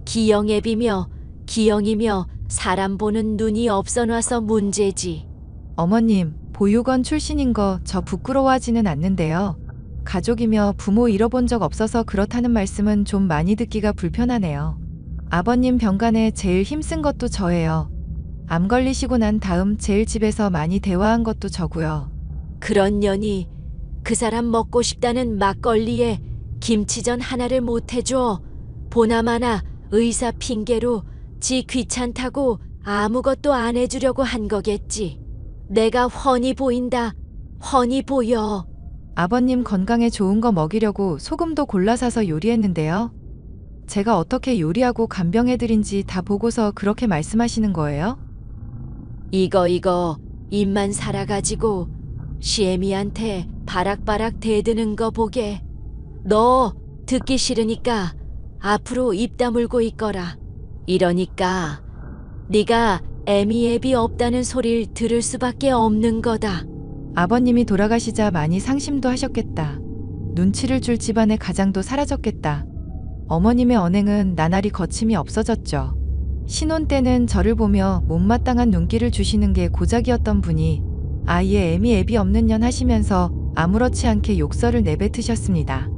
기영애비며 기영이며 사람 보는 눈이 없어놔서 문제지. 어머님, 보육원 출신인 거 저 부끄러워하지는 않는데요. 가족이며 부모 잃어본 적 없어서 그렇다는 말씀은 좀 많이 듣기가 불편하네요. 아버님 병간에 제일 힘쓴 것도 저예요. 암 걸리시고 난 다음 제일 집에서 많이 대화한 것도 저고요. 그런 년이 그 사람 먹고 싶다는 막걸리에 김치전 하나를 못 해줘. 보나마나 의사 핑계로 지 귀찮다고 아무것도 안 해주려고 한 거겠지. 내가 훤히 보인다. 훤히 보여. 아버님 건강에 좋은 거 먹이려고 소금도 골라 사서 요리했는데요. 제가 어떻게 요리하고 간병해드린지 다 보고서 그렇게 말씀하시는 거예요? 이거 입만 살아가지고 시애미한테 바락바락 대드는 거 보게. 너 듣기 싫으니까 앞으로 입 다물고 있거라. 이러니까 네가 애미 애비 없다는 소리를 들을 수밖에 없는 거다. 아버님이 돌아가시자 많이 상심도 하셨겠다. 눈치를 줄 집안의 가장도 사라졌겠다. 어머님의 언행은 나날이 거침이 없어졌죠. 신혼 때는 저를 보며 못마땅한 눈길을 주시는 게 고작이었던 분이 아이의 애미 애비 없는 년 하시면서 아무렇지 않게 욕설을 내뱉으셨습니다.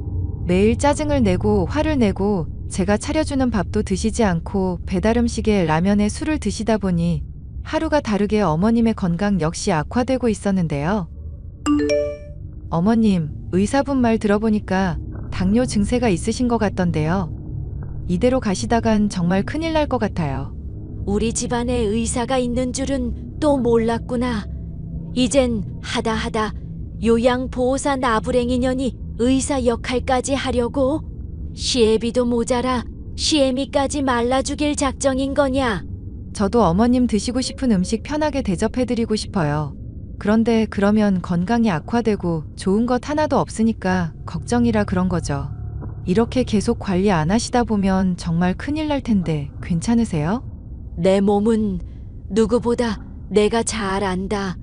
매일 짜증을 내고 화를 내고 제가 차려주는 밥도 드시지 않고 배달음식에 라면에 술을 드시다 보니 하루가 다르게 어머님의 건강 역시 악화되고 있었는데요. 어머님, 의사분 말 들어보니까 당뇨 증세가 있으신 것 같던데요. 이대로 가시다간 정말 큰일 날 것 같아요. 우리 집안에 의사가 있는 줄은 또 몰랐구나. 이젠 하다 요양보호사 나부랭이년이 의사 역할까지 하려고? 시애비도 모자라 시애미까지 말라죽일 작정인 거냐? 저도 어머님 드시고 싶은 음식 편하게 대접해드리고 싶어요. 그런데 그러면 건강이 악화되고 좋은 것 하나도 없으니까 걱정이라 그런 거죠. 이렇게 계속 관리 안 하시다 보면 정말 큰일 날 텐데 괜찮으세요? 내 몸은 누구보다 내가 잘 안다.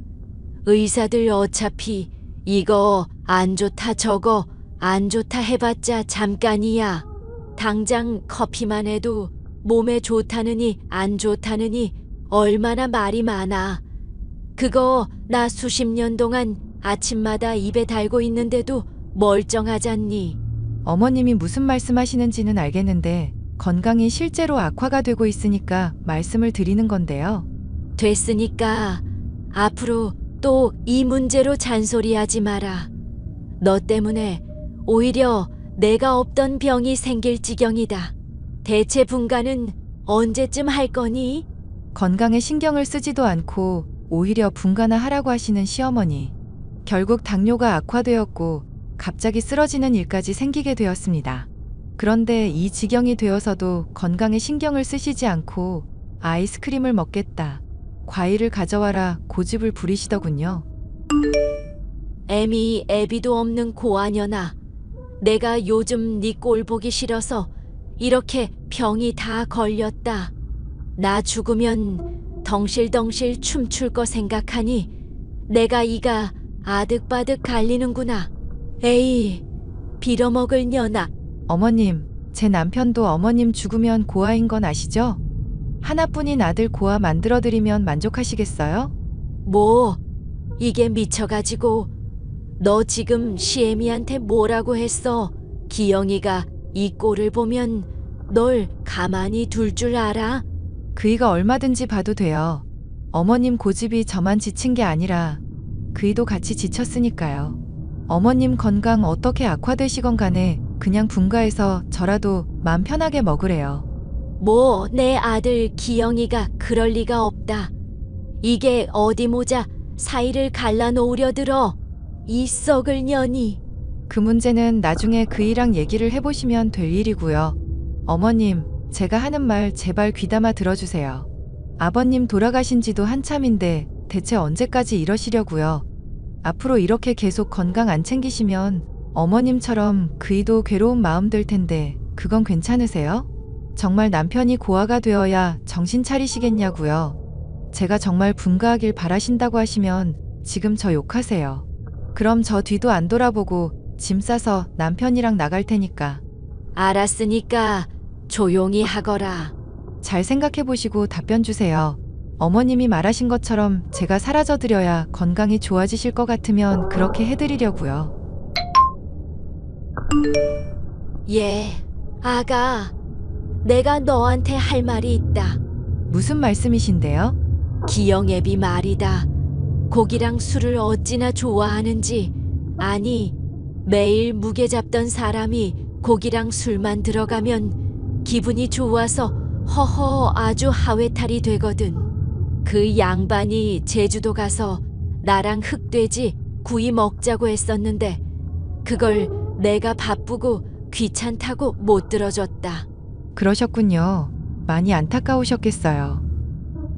의사들 어차피 이거 안 좋다 저거 안 좋다 해봤자 잠깐이야. 당장 커피만 해도 몸에 좋다느니 안 좋다느니 얼마나 말이 많아. 그거 나 수십 년 동안 아침마다 입에 달고 있는데도 멀쩡하잖니. 어머님이 무슨 말씀하시는지는 알겠는데 건강이 실제로 악화가 되고 있으니까 말씀을 드리는 건데요. 됐으니까 앞으로 또 이 문제로 잔소리하지 마라. 너 때문에 오히려 내가 없던 병이 생길 지경이다. 대체 분가는 언제쯤 할 거니? 건강에 신경을 쓰지도 않고 오히려 분가나 하라고 하시는 시어머니. 결국 당뇨가 악화되었고 갑자기 쓰러지는 일까지 생기게 되었습니다. 그런데 이 지경이 되어서도 건강에 신경을 쓰시지 않고 아이스크림을 먹겠다, 과일을 가져와라 고집을 부리시더군요. 애미 애비도 없는 고아녀나. 내가 요즘 네 꼴 보기 싫어서 이렇게 병이 다 걸렸다. 나 죽으면 덩실덩실 춤출 거 생각하니 내가 이가 아득바득 갈리는구나. 에이, 빌어먹을 년아. 어머님, 제 남편도 어머님 죽으면 고아인 건 아시죠? 하나뿐인 아들 고아 만들어드리면 만족하시겠어요? 뭐 이게 미쳐가지고. 너 지금 시애미한테 뭐라고 했어? 기영이가 이 꼴을 보면 널 가만히 둘 줄 알아? 그이가 얼마든지 봐도 돼요. 어머님 고집이 저만 지친 게 아니라 그이도 같이 지쳤으니까요. 어머님 건강 어떻게 악화되시건 간에 그냥 분가해서 저라도 마음 편하게 먹으래요. 뭐 내 아들 기영이가 그럴 리가 없다. 이게 어디 모자 사이를 갈라놓으려 들어. 이 썩을 년이. 그 문제는 나중에 그이랑 얘기를 해보시면 될 일이고요. 어머님, 제가 하는 말 제발 귀담아 들어주세요. 아버님 돌아가신 지도 한참인데 대체 언제까지 이러시려고요. 앞으로 이렇게 계속 건강 안 챙기시면 어머님처럼 그이도 괴로운 마음 들 텐데 그건 괜찮으세요? 정말 남편이 고아가 되어야 정신 차리시겠냐고요. 제가 정말 분가하길 바라신다고 하시면 지금 저 욕하세요. 그럼 저 뒤도 안 돌아보고 짐 싸서 남편이랑 나갈 테니까. 알았으니까 조용히 하거라. 잘 생각해 보시고 답변 주세요. 어머님이 말하신 것처럼 제가 사라져드려야 건강이 좋아지실 것 같으면 그렇게 해드리려고요. 예, 아가. 내가 너한테 할 말이 있다. 무슨 말씀이신데요? 기영애비 말이다. 고기랑 술을 어찌나 좋아하는지. 아니, 매일 무게 잡던 사람이 고기랑 술만 들어가면 기분이 좋아서 허허 아주 하회탈이 되거든. 그 양반이 제주도 가서 나랑 흑돼지 구이 먹자고 했었는데 그걸 내가 바쁘고 귀찮다고 못 들어줬다. 그러셨군요. 많이 안타까우셨겠어요.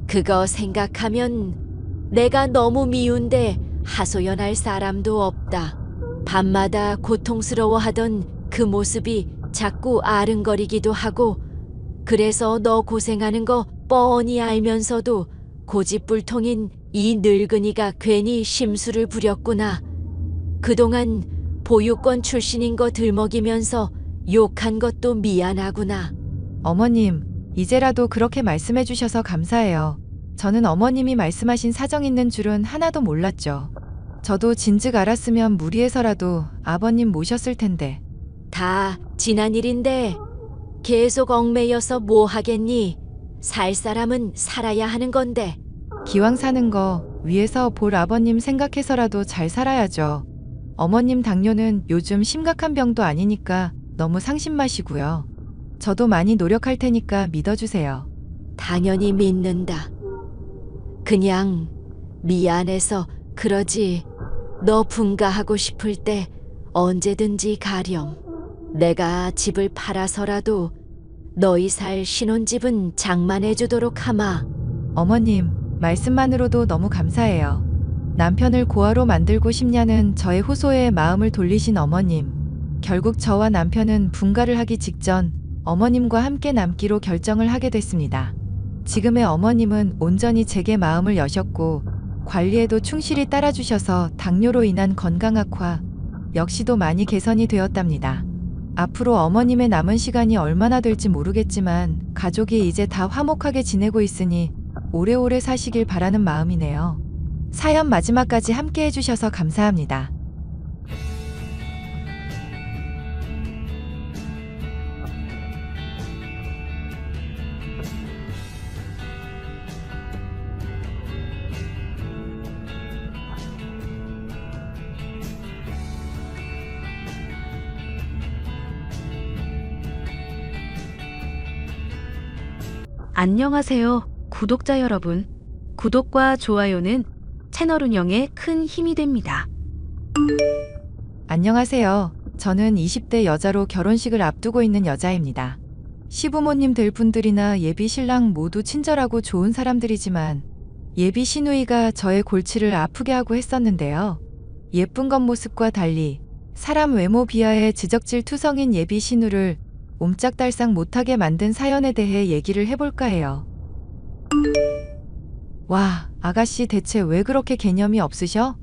그거 생각하면 내가 너무 미운데 하소연할 사람도 없다. 밤마다 고통스러워하던 그 모습이 자꾸 아른거리기도 하고 그래서 너 고생하는 거 뻔히 알면서도 고집불통인 이 늙은이가 괜히 심술을 부렸구나. 그동안 보육권 출신인 거 들먹이면서 욕한 것도 미안하구나. 어머님, 이제라도 그렇게 말씀해 주셔서 감사해요. 저는 어머님이 말씀하신 사정 있는 줄은 하나도 몰랐죠. 저도 진즉 알았으면 무리해서라도 아버님 모셨을 텐데. 다 지난 일인데 계속 얽매여서 뭐 하겠니? 살 사람은 살아야 하는 건데. 기왕 사는 거 위에서 볼 아버님 생각해서라도 잘 살아야죠. 어머님 당뇨는 요즘 심각한 병도 아니니까 너무 상심 마시고요. 저도 많이 노력할 테니까 믿어주세요. 당연히 믿는다. 그냥 미안해서 그러지. 너 분가하고 싶을 때 언제든지 가렴. 내가 집을 팔아서라도 너희 살 신혼집은 장만해주도록 하마. 어머님, 말씀만으로도 너무 감사해요. 남편을 고아로 만들고 싶냐는 저의 호소에 마음을 돌리신 어머님. 결국 저와 남편은 분가를 하기 직전 어머님과 함께 남기로 결정을 하게 됐습니다. 지금의 어머님은 온전히 제게 마음을 여셨고 관리에도 충실히 따라주셔서 당뇨로 인한 건강 악화 역시도 많이 개선이 되었답니다. 앞으로 어머님의 남은 시간이 얼마나 될지 모르겠지만 가족이 이제 다 화목하게 지내고 있으니 오래오래 사시길 바라는 마음이네요. 사연 마지막까지 함께 해주셔서 감사합니다. 안녕하세요, 구독자 여러분. 구독과 좋아요는 채널 운영에 큰 힘이 됩니다. 안녕하세요. 저는 20대 여자로 결혼식을 앞두고 있는 여자입니다. 시부모님 될 분들이나 예비 신랑 모두 친절하고 좋은 사람들이지만 예비 시누이가 저의 골치를 아프게 하고 했었는데요. 예쁜 겉모습과 달리 사람 외모 비하에 지적질 투성인 예비 시누를 옴짝달싹 못하게 만든 사연에 대해 얘기를 해볼까 해요. 와, 아가씨 대체 왜 그렇게 개념이 없으셔?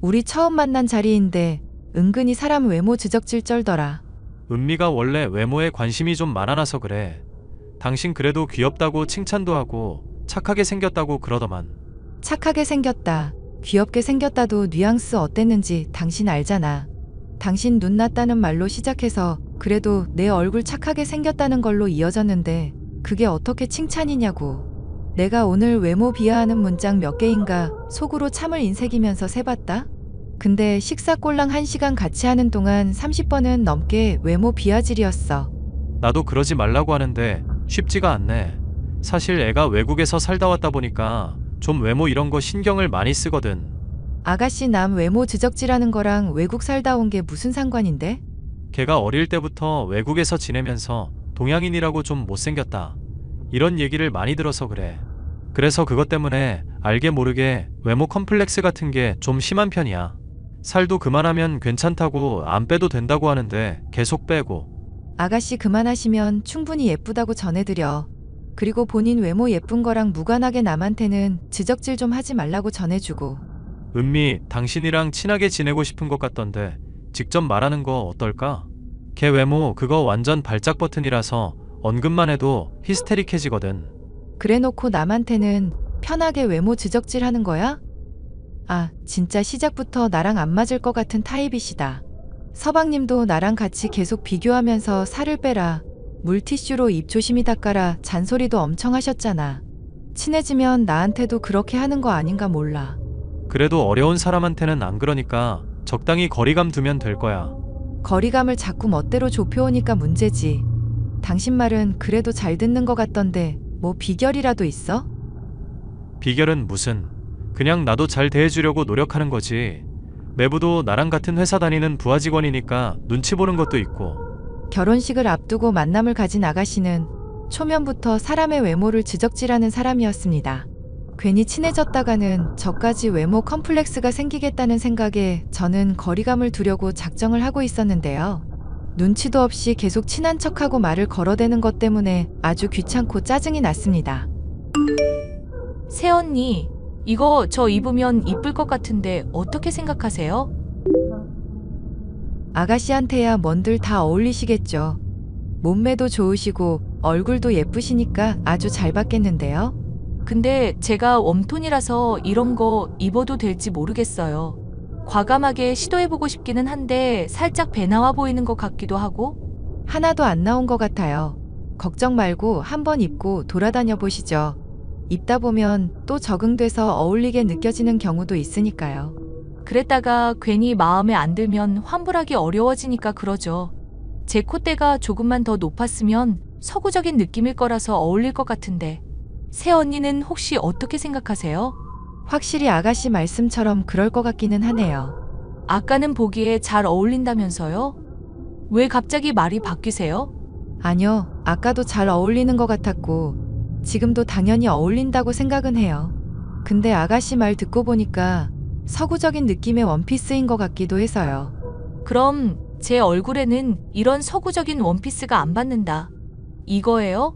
우리 처음 만난 자리인데 은근히 사람 외모 지적질 쩔더라. 은미가 원래 외모에 관심이 좀 많아나서 그래. 당신 그래도 귀엽다고 칭찬도 하고 착하게 생겼다고 그러더만. 착하게 생겼다, 귀엽게 생겼다도 뉘앙스 어땠는지 당신 알잖아. 당신 눈 났다는 말로 시작해서 그래도 내 얼굴 착하게 생겼다는 걸로 이어졌는데 그게 어떻게 칭찬이냐고. 내가 오늘 외모 비하하는 문장 몇 개인가 속으로 참을 인색이면서 세봤다. 근데 식사 꼴랑 1시간 같이 하는 동안 30번은 넘게 외모 비하질이었어. 나도 그러지 말라고 하는데 쉽지가 않네. 사실 애가 외국에서 살다 왔다 보니까 좀 외모 이런 거 신경을 많이 쓰거든. 아가씨 남 외모 지적질하는 거랑 외국 살다 온 게 무슨 상관인데? 걔가 어릴 때부터 외국에서 지내면서 동양인이라고 좀 못생겼다, 이런 얘기를 많이 들어서 그래. 그래서 그것 때문에 알게 모르게 외모 컴플렉스 같은 게 좀 심한 편이야. 살도 그만하면 괜찮다고 안 빼도 된다고 하는데 계속 빼고. 아가씨 그만하시면 충분히 예쁘다고 전해드려. 그리고 본인 외모 예쁜 거랑 무관하게 남한테는 지적질 좀 하지 말라고 전해주고. 은미, 당신이랑 친하게 지내고 싶은 것 같던데 직접 말하는 거 어떨까? 걔 외모 그거 완전 발작 버튼이라서 언급만 해도 히스테릭해지거든. 그래놓고 남한테는 편하게 외모 지적질 하는 거야? 아, 진짜 시작부터 나랑 안 맞을 것 같은 타입이시다. 서방님도 나랑 같이 계속 비교하면서 살을 빼라, 물티슈로 입 조심히 닦아라 잔소리도 엄청 하셨잖아. 친해지면 나한테도 그렇게 하는 거 아닌가 몰라. 그래도 어려운 사람한테는 안 그러니까 적당히 거리감 두면 될 거야. 거리감을 자꾸 멋대로 좁혀오니까 문제지. 당신 말은 그래도 잘 듣는 것 같던데 뭐 비결이라도 있어? 비결은 무슨? 그냥 나도 잘 대해주려고 노력하는 거지. 매부도 나랑 같은 회사 다니는 부하 직원이니까 눈치 보는 것도 있고. 결혼식을 앞두고 만남을 가진 아가씨는 초면부터 사람의 외모를 지적질하는 사람이었습니다. 괜히 친해졌다가는 저까지 외모 컴플렉스가 생기겠다는 생각에 저는 거리감을 두려고 작정을 하고 있었는데요. 눈치도 없이 계속 친한 척하고 말을 걸어대는 것 때문에 아주 귀찮고 짜증이 났습니다. 새언니, 이거 저 입으면 이쁠 것 같은데 어떻게 생각하세요? 아가씨한테야 뭔들 다 어울리시겠죠. 몸매도 좋으시고 얼굴도 예쁘시니까 아주 잘 받겠는데요. 근데 제가 웜톤이라서 이런 거 입어도 될지 모르겠어요. 과감하게 시도해보고 싶기는 한데 살짝 배 나와 보이는 것 같기도 하고. 하나도 안 나온 것 같아요. 걱정 말고 한번 입고 돌아다녀 보시죠. 입다 보면 또 적응돼서 어울리게 느껴지는 경우도 있으니까요. 그랬다가 괜히 마음에 안 들면 환불하기 어려워지니까 그러죠. 제 콧대가 조금만 더 높았으면 서구적인 느낌일 거라서 어울릴 것 같은데. 새언니는 혹시 어떻게 생각하세요? 확실히 아가씨 말씀처럼 그럴 것 같기는 하네요. 아까는 보기에 잘 어울린다면서요? 왜 갑자기 말이 바뀌세요? 아니요, 아까도 잘 어울리는 것 같았고 지금도 당연히 어울린다고 생각은 해요. 근데 아가씨 말 듣고 보니까 서구적인 느낌의 원피스인 것 같기도 해서요. 그럼 제 얼굴에는 이런 서구적인 원피스가 안 받는다. 이거예요?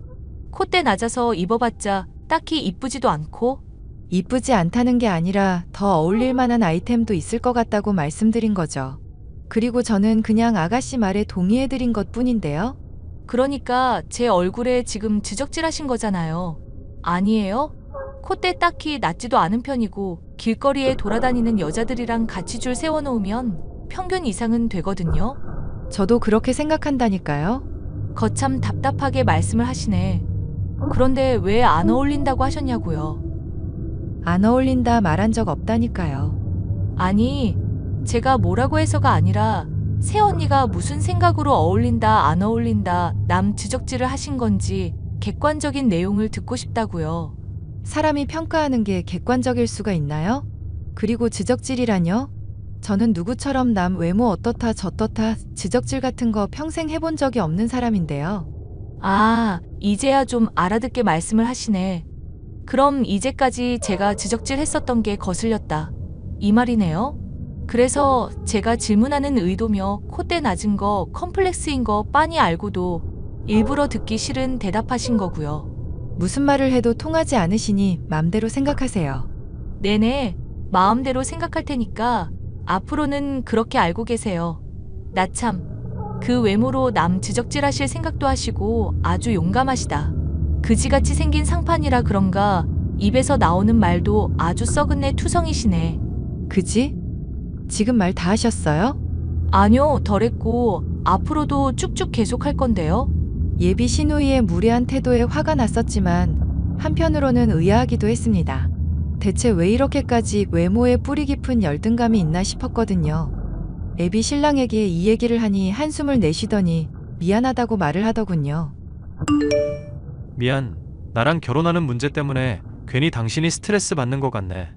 콧대 낮아서 입어봤자 딱히 이쁘지도 않고. 이쁘지 않다는 게 아니라 더 어울릴 만한 아이템도 있을 것 같다고 말씀드린 거죠. 그리고 저는 그냥 아가씨 말에 동의해드린 것 뿐인데요. 그러니까 제 얼굴에 지금 지적질하신 거잖아요. 아니에요? 콧대 딱히 낮지도 않은 편이고 길거리에 돌아다니는 여자들이랑 같이 줄 세워놓으면 평균 이상은 되거든요. 저도 그렇게 생각한다니까요. 거참 답답하게 말씀을 하시네. 그런데 왜 안 어울린다고 하셨냐고요. 안 어울린다 말한 적 없다니까요. 아니, 제가 뭐라고 해서가 아니라 새언니가 무슨 생각으로 어울린다 안 어울린다 남 지적질을 하신 건지 객관적인 내용을 듣고 싶다고요. 사람이 평가하는 게 객관적일 수가 있나요? 그리고 지적질이라뇨? 저는 누구처럼 남 외모 어떻다 저떻다 지적질 같은 거 평생 해본 적이 없는 사람인데요. 아, 이제야 좀 알아듣게 말씀을 하시네. 그럼 이제까지 제가 지적질 했었던 게 거슬렸다. 이 말이네요? 그래서 제가 질문하는 의도며 콧대 낮은 거 컴플렉스인 거 빤히 알고도 일부러 듣기 싫은 대답하신 거고요. 무슨 말을 해도 통하지 않으시니 맘대로 생각하세요. 네네, 마음대로 생각할 테니까 앞으로는 그렇게 알고 계세요. 나 참, 그 외모로 남 지적질하실 생각도 하시고 아주 용감하시다. 그지같이 생긴 상판이라 그런가 입에서 나오는 말도 아주 썩은 내 투성이시네. 그지? 지금 말 다 하셨어요? 아니요, 덜했고 앞으로도 쭉쭉 계속할 건데요. 예비 신우이의 무례한 태도에 화가 났었지만 한편으로는 의아하기도 했습니다. 대체 왜 이렇게까지 외모에 뿌리 깊은 열등감이 있나 싶었거든요. 애비 신랑에게 이 얘기를 하니 한숨을 내쉬더니 미안하다고 말을 하더군요. 미안. 나랑 결혼하는 문제 때문에 괜히 당신이 스트레스 받는 것 같네.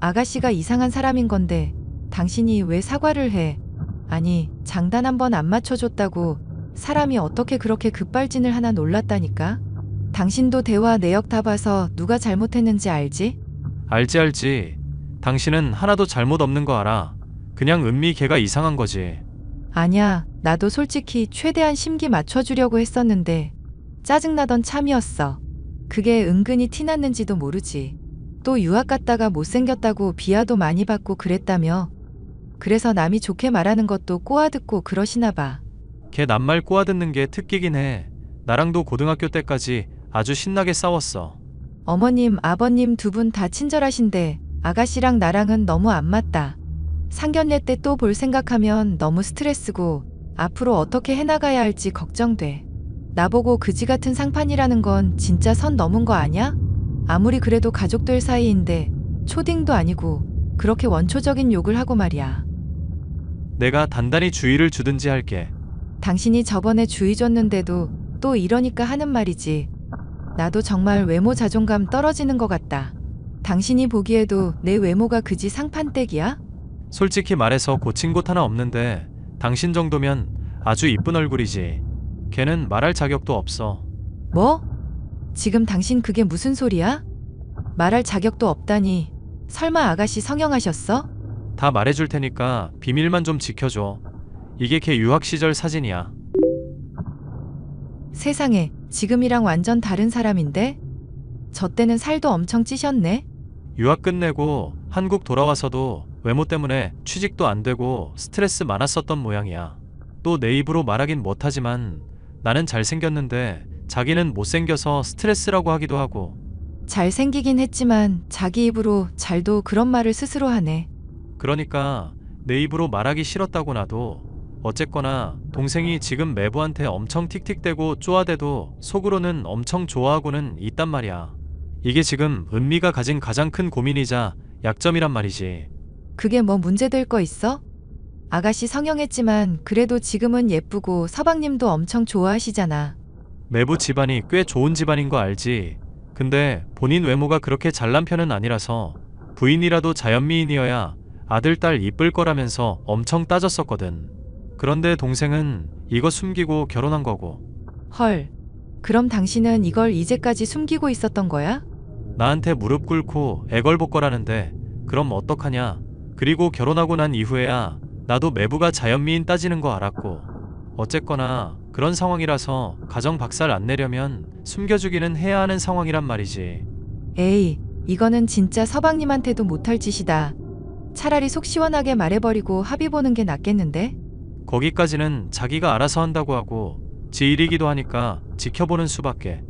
아가씨가 이상한 사람인 건데 당신이 왜 사과를 해? 아니, 장단 한 번 안 맞춰줬다고 사람이 어떻게 그렇게 급발진을 하나 놀랐다니까? 당신도 대화 내역 다 봐서 누가 잘못했는지 알지? 알지. 당신은 하나도 잘못 없는 거 알아. 그냥 은미 걔가 이상한 거지. 아냐, 나도 솔직히 최대한 심기 맞춰주려고 했었는데 짜증나던 참이었어. 그게 은근히 티났는지도 모르지. 또 유학 갔다가 못생겼다고 비하도 많이 받고 그랬다며. 그래서 남이 좋게 말하는 것도 꼬아듣고 그러시나 봐. 걔 낱말 꼬아듣는 게 특기긴 해. 나랑도 고등학교 때까지 아주 신나게 싸웠어. 어머님, 아버님 두 분 다 친절하신데 아가씨랑 나랑은 너무 안 맞다. 상견례 때 또 볼 생각하면 너무 스트레스고 앞으로 어떻게 해나가야 할지 걱정돼. 나보고 그지 같은 상판이라는 건 진짜 선 넘은 거 아냐? 아무리 그래도 가족들 사이인데 초딩도 아니고 그렇게 원초적인 욕을 하고 말이야. 내가 단단히 주의를 주든지 할게. 당신이 저번에 주의 줬는데도 또 이러니까 하는 말이지. 나도 정말 외모 자존감 떨어지는 것 같다. 당신이 보기에도 내 외모가 그지 상판댁이야? 솔직히 말해서 고친 곳 하나 없는데 당신 정도면 아주 이쁜 얼굴이지. 걔는 말할 자격도 없어. 뭐? 지금 당신 그게 무슨 소리야? 말할 자격도 없다니. 설마 아가씨 성형하셨어? 다 말해줄 테니까 비밀만 좀 지켜줘. 이게 걔 유학 시절 사진이야. 세상에, 지금이랑 완전 다른 사람인데? 저 때는 살도 엄청 찌셨네? 유학 끝내고 한국 돌아와서도 외모 때문에 취직도 안 되고 스트레스 많았었던 모양이야. 또 내 입으로 말하긴 못하지만 나는 잘생겼는데 자기는 못생겨서 스트레스라고 하기도 하고. 잘생기긴 했지만 자기 입으로 잘도 그런 말을 스스로 하네. 그러니까 내 입으로 말하기 싫었다고 나도. 어쨌거나 동생이 지금 매부한테 엄청 틱틱대고 쪼아대도 속으로는 엄청 좋아하고는 있단 말이야. 이게 지금 은미가 가진 가장 큰 고민이자 약점이란 말이지. 그게 뭐 문제될 거 있어? 아가씨 성형했지만 그래도 지금은 예쁘고 서방님도 엄청 좋아하시잖아. 매부 집안이 꽤 좋은 집안인 거 알지? 근데 본인 외모가 그렇게 잘난 편은 아니라서 부인이라도 자연미인이어야 아들 딸 이쁠 거라면서 엄청 따졌었거든. 그런데 동생은 이거 숨기고 결혼한 거고. 헐, 그럼 당신은 이걸 이제까지 숨기고 있었던 거야? 나한테 무릎 꿇고 애걸복걸하는데 그럼 어떡하냐. 그리고 결혼하고 난 이후에야 나도 매부가 자연미인 따지는 거 알았고. 어쨌거나 그런 상황이라서 가정 박살 안 내려면 숨겨주기는 해야 하는 상황이란 말이지. 에이, 이거는 진짜 서방님한테도 못할 짓이다. 차라리 속 시원하게 말해버리고 합의 보는 게 낫겠는데? 거기까지는 자기가 알아서 한다고 하고 지 일이기도 하니까 지켜보는 수밖에.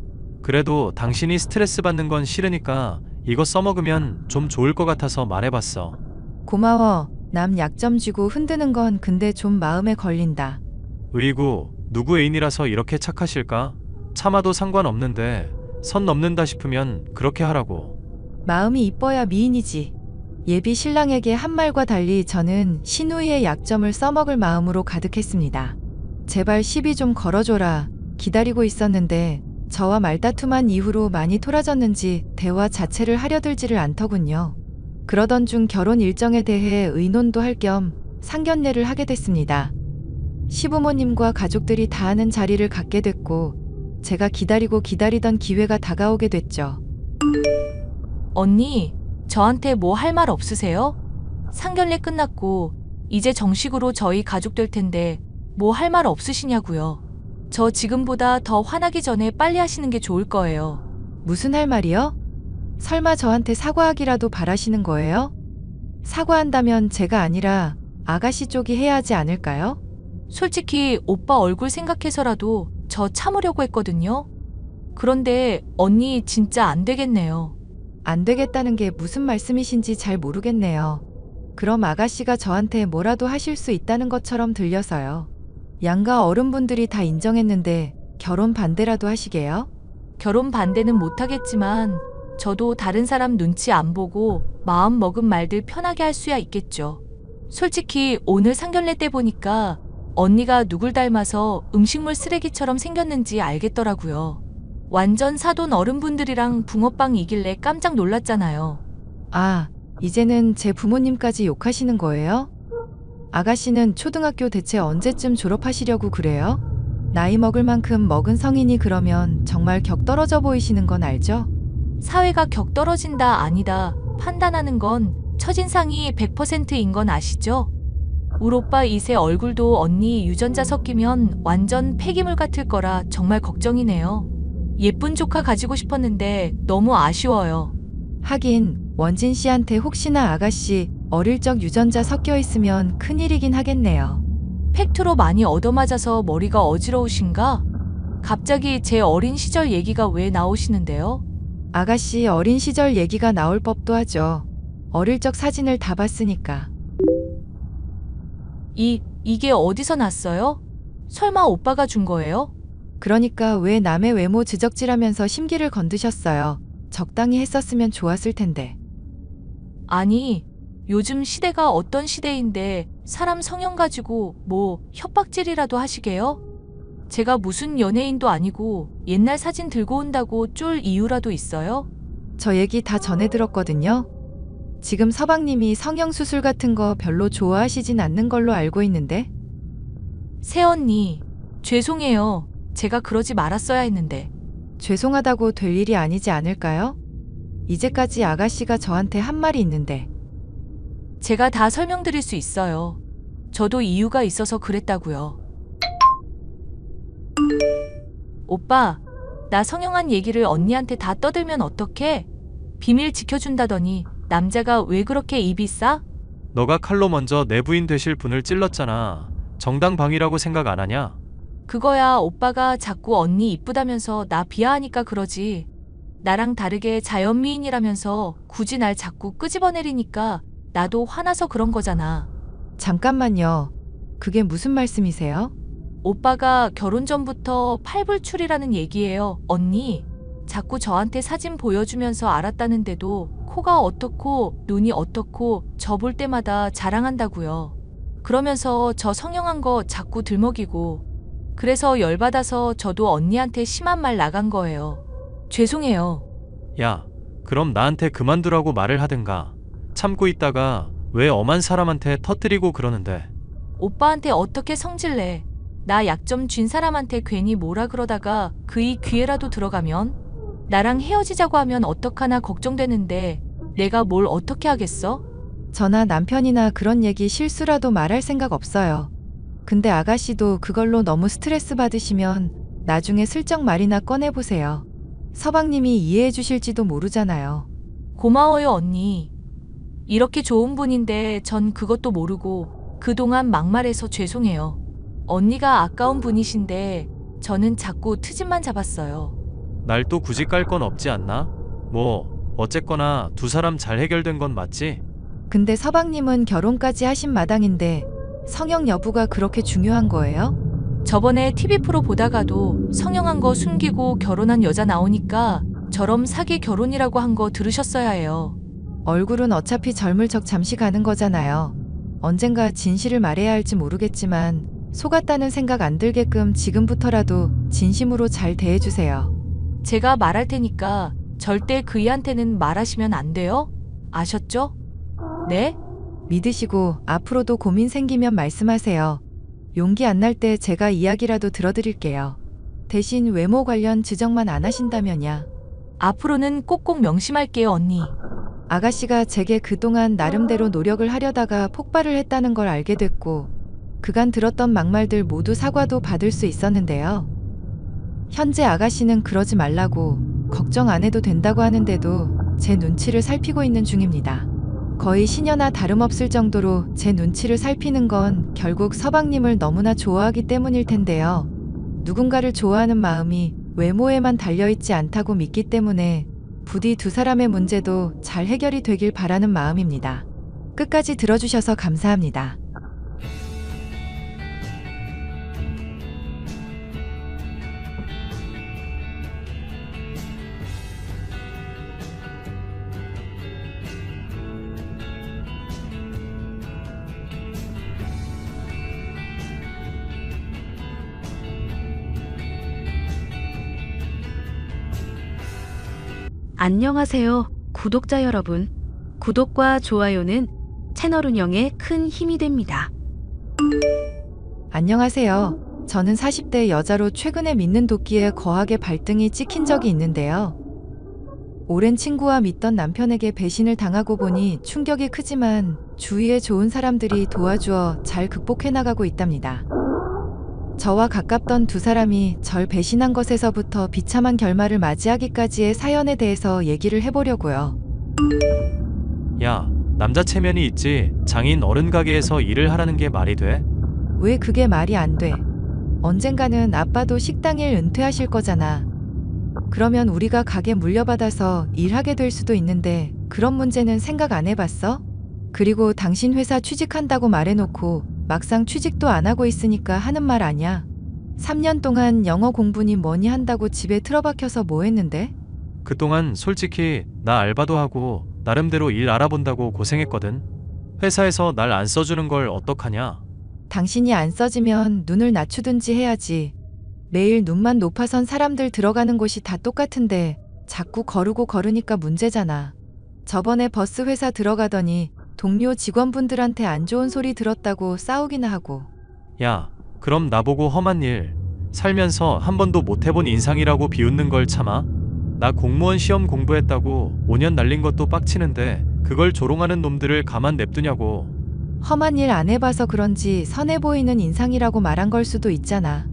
그래도 당신이 스트레스 받는 건 싫으니까 이거 써먹으면 좀 좋을 것 같아서 말해봤어. 고마워. 남 약점 쥐고 흔드는 건 근데 좀 마음에 걸린다. 으이구, 누구 애인이라서 이렇게 착하실까? 참아도 상관없는데 선 넘는다 싶으면 그렇게 하라고. 마음이 이뻐야 미인이지. 예비 신랑에게 한 말과 달리 저는 신우이의 약점을 써먹을 마음으로 가득했습니다. 제발 시비 좀 걸어줘라. 기다리고 있었는데 저와 말다툼한 이후로 많이 토라졌는지 대화 자체를 하려들지를 않더군요. 그러던 중 결혼 일정에 대해 의논도 할 겸 상견례를 하게 됐습니다. 시부모님과 가족들이 다 아는 자리를 갖게 됐고 제가 기다리던 기회가 다가오게 됐죠. 언니, 저한테 뭐 할 말 없으세요? 상견례 끝났고 이제 정식으로 저희 가족 될 텐데 뭐 할 말 없으시냐고요. 저 지금보다 더 화나기 전에 빨리 하시는 게 좋을 거예요. 무슨 할 말이요? 설마 저한테 사과하기라도 바라시는 거예요? 사과한다면 제가 아니라 아가씨 쪽이 해야 하지 않을까요? 솔직히 오빠 얼굴 생각해서라도 저 참으려고 했거든요. 그런데 언니 진짜 안 되겠네요. 안 되겠다는 게 무슨 말씀이신지 잘 모르겠네요. 그럼 아가씨가 저한테 뭐라도 하실 수 있다는 것처럼 들려서요. 양가 어른분들이 다 인정했는데 결혼 반대라도 하시게요? 결혼 반대는 못하겠지만 저도 다른 사람 눈치 안 보고 마음 먹은 말들 편하게 할 수야 있겠죠. 솔직히 오늘 상견례 때 보니까 언니가 누굴 닮아서 음식물 쓰레기처럼 생겼는지 알겠더라고요. 완전 사돈 어른분들이랑 붕어빵이길래 깜짝 놀랐잖아요. 아, 이제는 제 부모님까지 욕하시는 거예요? 아가씨는 초등학교 대체 언제쯤 졸업하시려고 그래요? 나이 먹을 만큼 먹은 성인이 그러면 정말 격 떨어져 보이시는 건 알죠? 사회가 격 떨어진다 아니다 판단하는 건 첫인상이 100%인 건 아시죠? 울 오빠 이세 얼굴도 언니 유전자 섞이면 완전 폐기물 같을 거라 정말 걱정이네요. 예쁜 조카 가지고 싶었는데 너무 아쉬워요. 하긴 원진 씨한테 혹시나 아가씨 어릴 적 유전자 섞여 있으면 큰일이긴 하겠네요. 팩트로 많이 얻어맞아서 머리가 어지러우신가? 갑자기 제 어린 시절 얘기가 왜 나오시는데요? 아가씨 어린 시절 얘기가 나올 법도 하죠. 어릴 적 사진을 다 봤으니까. 이게 어디서 났어요? 설마 오빠가 준 거예요? 그러니까 왜 남의 외모 지적질하면서 심기를 건드셨어요. 적당히 했었으면 좋았을 텐데. 아니, 요즘 시대가 어떤 시대인데 사람 성형 가지고 뭐 협박질이라도 하시게요? 제가 무슨 연예인도 아니고 옛날 사진 들고 온다고 쫄 이유라도 있어요? 저 얘기 다 전해 들었거든요. 지금 서방님이 성형수술 같은 거 별로 좋아하시진 않는 걸로 알고 있는데. 새언니, 죄송해요. 제가 그러지 말았어야 했는데. 죄송하다고 될 일이 아니지 않을까요? 이제까지 아가씨가 저한테 한 말이 있는데. 제가 다 설명드릴 수 있어요. 저도 이유가 있어서 그랬다고요. 오빠, 나 성형한 얘기를 언니한테 다 떠들면 어떡해? 비밀 지켜준다더니 남자가 왜 그렇게 입이 싸? 너가 칼로 먼저 내 부인 되실 분을 찔렀잖아. 정당방위라고 생각 안 하냐? 그거야 오빠가 자꾸 언니 이쁘다면서 나 비하하니까 그러지. 나랑 다르게 자연미인이라면서 굳이 날 자꾸 끄집어내리니까 나도 화나서 그런 거잖아. 잠깐만요. 그게 무슨 말씀이세요? 오빠가 결혼 전부터 팔불출이라는 얘기예요. 언니, 자꾸 저한테 사진 보여주면서 알았다는데도 코가 어떻고 눈이 어떻고 저 볼 때마다 자랑한다고요. 그러면서 저 성형한 거 자꾸 들먹이고 그래서 열받아서 저도 언니한테 심한 말 나간 거예요. 죄송해요. 야, 그럼 나한테 그만두라고 말을 하든가. 참고 있다가 왜 엄한 사람한테 터뜨리고 그러는데. 오빠한테 어떻게 성질내. 나 약점 쥔 사람한테 괜히 뭐라 그러다가 그이 귀에라도 들어가면 나랑 헤어지자고 하면 어떡하나 걱정되는데 내가 뭘 어떻게 하겠어? 저나 남편이나 그런 얘기 실수라도 말할 생각 없어요. 근데 아가씨도 그걸로 너무 스트레스 받으시면 나중에 슬쩍 말이나 꺼내보세요. 서방님이 이해해 주실지도 모르잖아요. 고마워요, 언니. 이렇게 좋은 분인데 전 그것도 모르고 그동안 막말해서 죄송해요. 언니가 아까운 분이신데 저는 자꾸 트집만 잡았어요. 날 또 굳이 깔 건 없지 않나? 뭐 어쨌거나 두 사람 잘 해결된 건 맞지? 근데 서방님은 결혼까지 하신 마당인데 성형 여부가 그렇게 중요한 거예요? 저번에 TV 프로 보다가도 성형한 거 숨기고 결혼한 여자 나오니까 저럼 사기 결혼이라고 한 거 들으셨어야 해요. 얼굴은 어차피 젊을 적 잠시 가는 거잖아요. 언젠가 진실을 말해야 할지 모르겠지만 속았다는 생각 안 들게끔 지금부터라도 진심으로 잘 대해주세요. 제가 말할 테니까 절대 그이한테는 말하시면 안 돼요? 아셨죠? 네? 믿으시고 앞으로도 고민 생기면 말씀하세요. 용기 안 날 때 제가 이야기라도 들어드릴게요. 대신 외모 관련 지적만 안 하신다면야. 앞으로는 꼭꼭 명심할게요, 언니. 아가씨가 제게 그동안 나름대로 노력을 하려다가 폭발을 했다는 걸 알게 됐고 그간 들었던 막말들 모두 사과도 받을 수 있었는데요. 현재 아가씨는 그러지 말라고 걱정 안 해도 된다고 하는데도 제 눈치를 살피고 있는 중입니다. 거의 시녀나 다름없을 정도로 제 눈치를 살피는 건 결국 서방님을 너무나 좋아하기 때문일 텐데요. 누군가를 좋아하는 마음이 외모에만 달려있지 않다고 믿기 때문에 부디 두 사람의 문제도 잘 해결이 되길 바라는 마음입니다. 끝까지 들어주셔서 감사합니다. 안녕하세요, 구독자 여러분. 구독과 좋아요는 채널 운영에 큰 힘이 됩니다. 안녕하세요. 저는 40대 여자로 최근에 믿는 도끼에 거하게 발등이 찍힌 적이 있는데요. 오랜 친구와 믿던 남편에게 배신을 당하고 보니 충격이 크지만 주위에 좋은 사람들이 도와주어 잘 극복해 나가고 있답니다. 저와 가깝던 두 사람이 절 배신한 것에서부터 비참한 결말을 맞이하기까지의 사연에 대해서 얘기를 해보려고요. 야, 남자 체면이 있지. 장인 어른 가게에서 일을 하라는 게 말이 돼? 왜 그게 말이 안 돼? 언젠가는 아빠도 식당일 은퇴하실 거잖아. 그러면 우리가 가게 물려받아서 일하게 될 수도 있는데 그런 문제는 생각 안 해봤어? 그리고 당신 회사 취직한다고 말해놓고 막상 취직도 안 하고 있으니까 하는 말 아냐? 3년 동안 영어 공부니 뭐니 한다고 집에 틀어박혀서 뭐 했는데? 그동안 솔직히 나 알바도 하고 나름대로 일 알아본다고 고생했거든. 회사에서 날 안 써주는 걸 어떡하냐? 당신이 안 써지면 눈을 낮추든지 해야지. 매일 눈만 높아선 사람들 들어가는 곳이 다 똑같은데 자꾸 거르고 걸으니까 문제잖아. 저번에 버스 회사 들어가더니 동료 직원분들한테 안 좋은 소리 들었다고 싸우기나 하고. 야, 그럼 나보고 험한 일, 살면서 한 번도 못 해본 인상이라고 비웃는 걸 참아? 나 공무원 시험 공부했다고 5년 날린 것도 빡치는데 그걸 조롱하는 놈들을 가만 냅두냐고. 험한 일 안 해봐서 그런지 선해 보이는 인상이라고 말한 걸 수도 있잖아.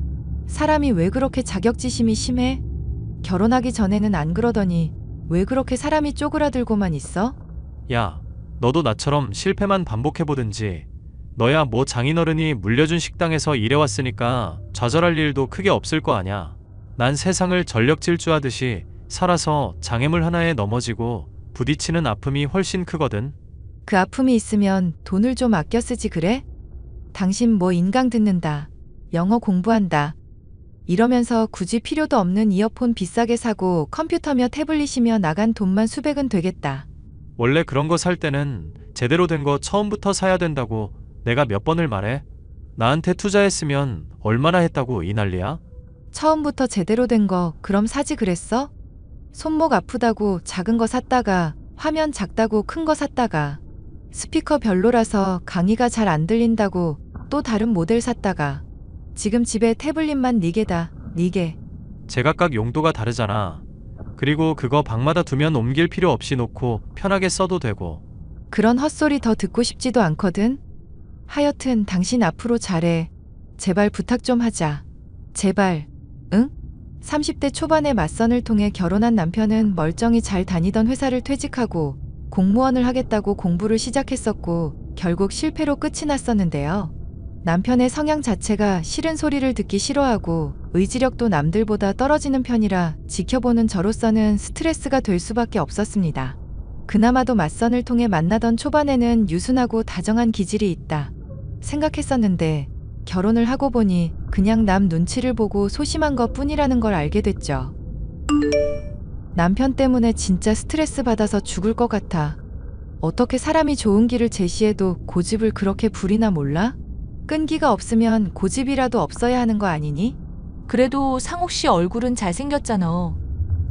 사람이 왜 그렇게 자격지심이 심해? 결혼하기 전에는 안 그러더니 왜 그렇게 사람이 쪼그라들고만 있어? 야, 너도 나처럼 실패만 반복해보든지. 너야 뭐 장인어른이 물려준 식당에서 일해왔으니까 좌절할 일도 크게 없을 거 아냐. 난 세상을 전력 질주하듯이 살아서 장애물 하나에 넘어지고 부딪히는 아픔이 훨씬 크거든. 그 아픔이 있으면 돈을 좀 아껴 쓰지 그래? 당신 뭐 인강 듣는다. 영어 공부한다. 이러면서 굳이 필요도 없는 이어폰 비싸게 사고 컴퓨터며 태블릿이며 나간 돈만 수백은 되겠다. 원래 그런 거 살 때는 제대로 된 거 처음부터 사야 된다고 내가 몇 번을 말해? 나한테 투자했으면 얼마나 했다고 이 난리야? 처음부터 제대로 된 거 그럼 사지 그랬어? 손목 아프다고 작은 거 샀다가 화면 작다고 큰 거 샀다가 스피커 별로라서 강의가 잘 안 들린다고 또 다른 모델 샀다가 지금 집에 태블릿만 4개다. 4개. 제각각 용도가 다르잖아. 그리고 그거 방마다 두면 옮길 필요 없이 놓고 편하게 써도 되고. 그런 헛소리 더 듣고 싶지도 않거든. 하여튼 당신 앞으로 잘해. 제발 부탁 좀 하자. 제발. 응? 30대 초반에 맞선을 통해 결혼한 남편은 멀쩡히 잘 다니던 회사를 퇴직하고 공무원을 하겠다고 공부를 시작했었고 결국 실패로 끝이 났었는데요. 남편의 성향 자체가 싫은 소리를 듣기 싫어하고 의지력도 남들보다 떨어지는 편이라 지켜보는 저로서는 스트레스가 될 수밖에 없었습니다. 그나마도 맞선을 통해 만나던 초반에는 유순하고 다정한 기질이 있다 생각했었는데 결혼을 하고 보니 그냥 남 눈치를 보고 소심한 것 뿐이라는 걸 알게 됐죠. 남편 때문에 진짜 스트레스 받아서 죽을 것 같아. 어떻게 사람이 좋은 길을 제시해도 고집을 그렇게 부리나 몰라? 끈기가 없으면 고집이라도 없어야 하는 거 아니니? 그래도 상욱 씨 얼굴은 잘생겼잖아.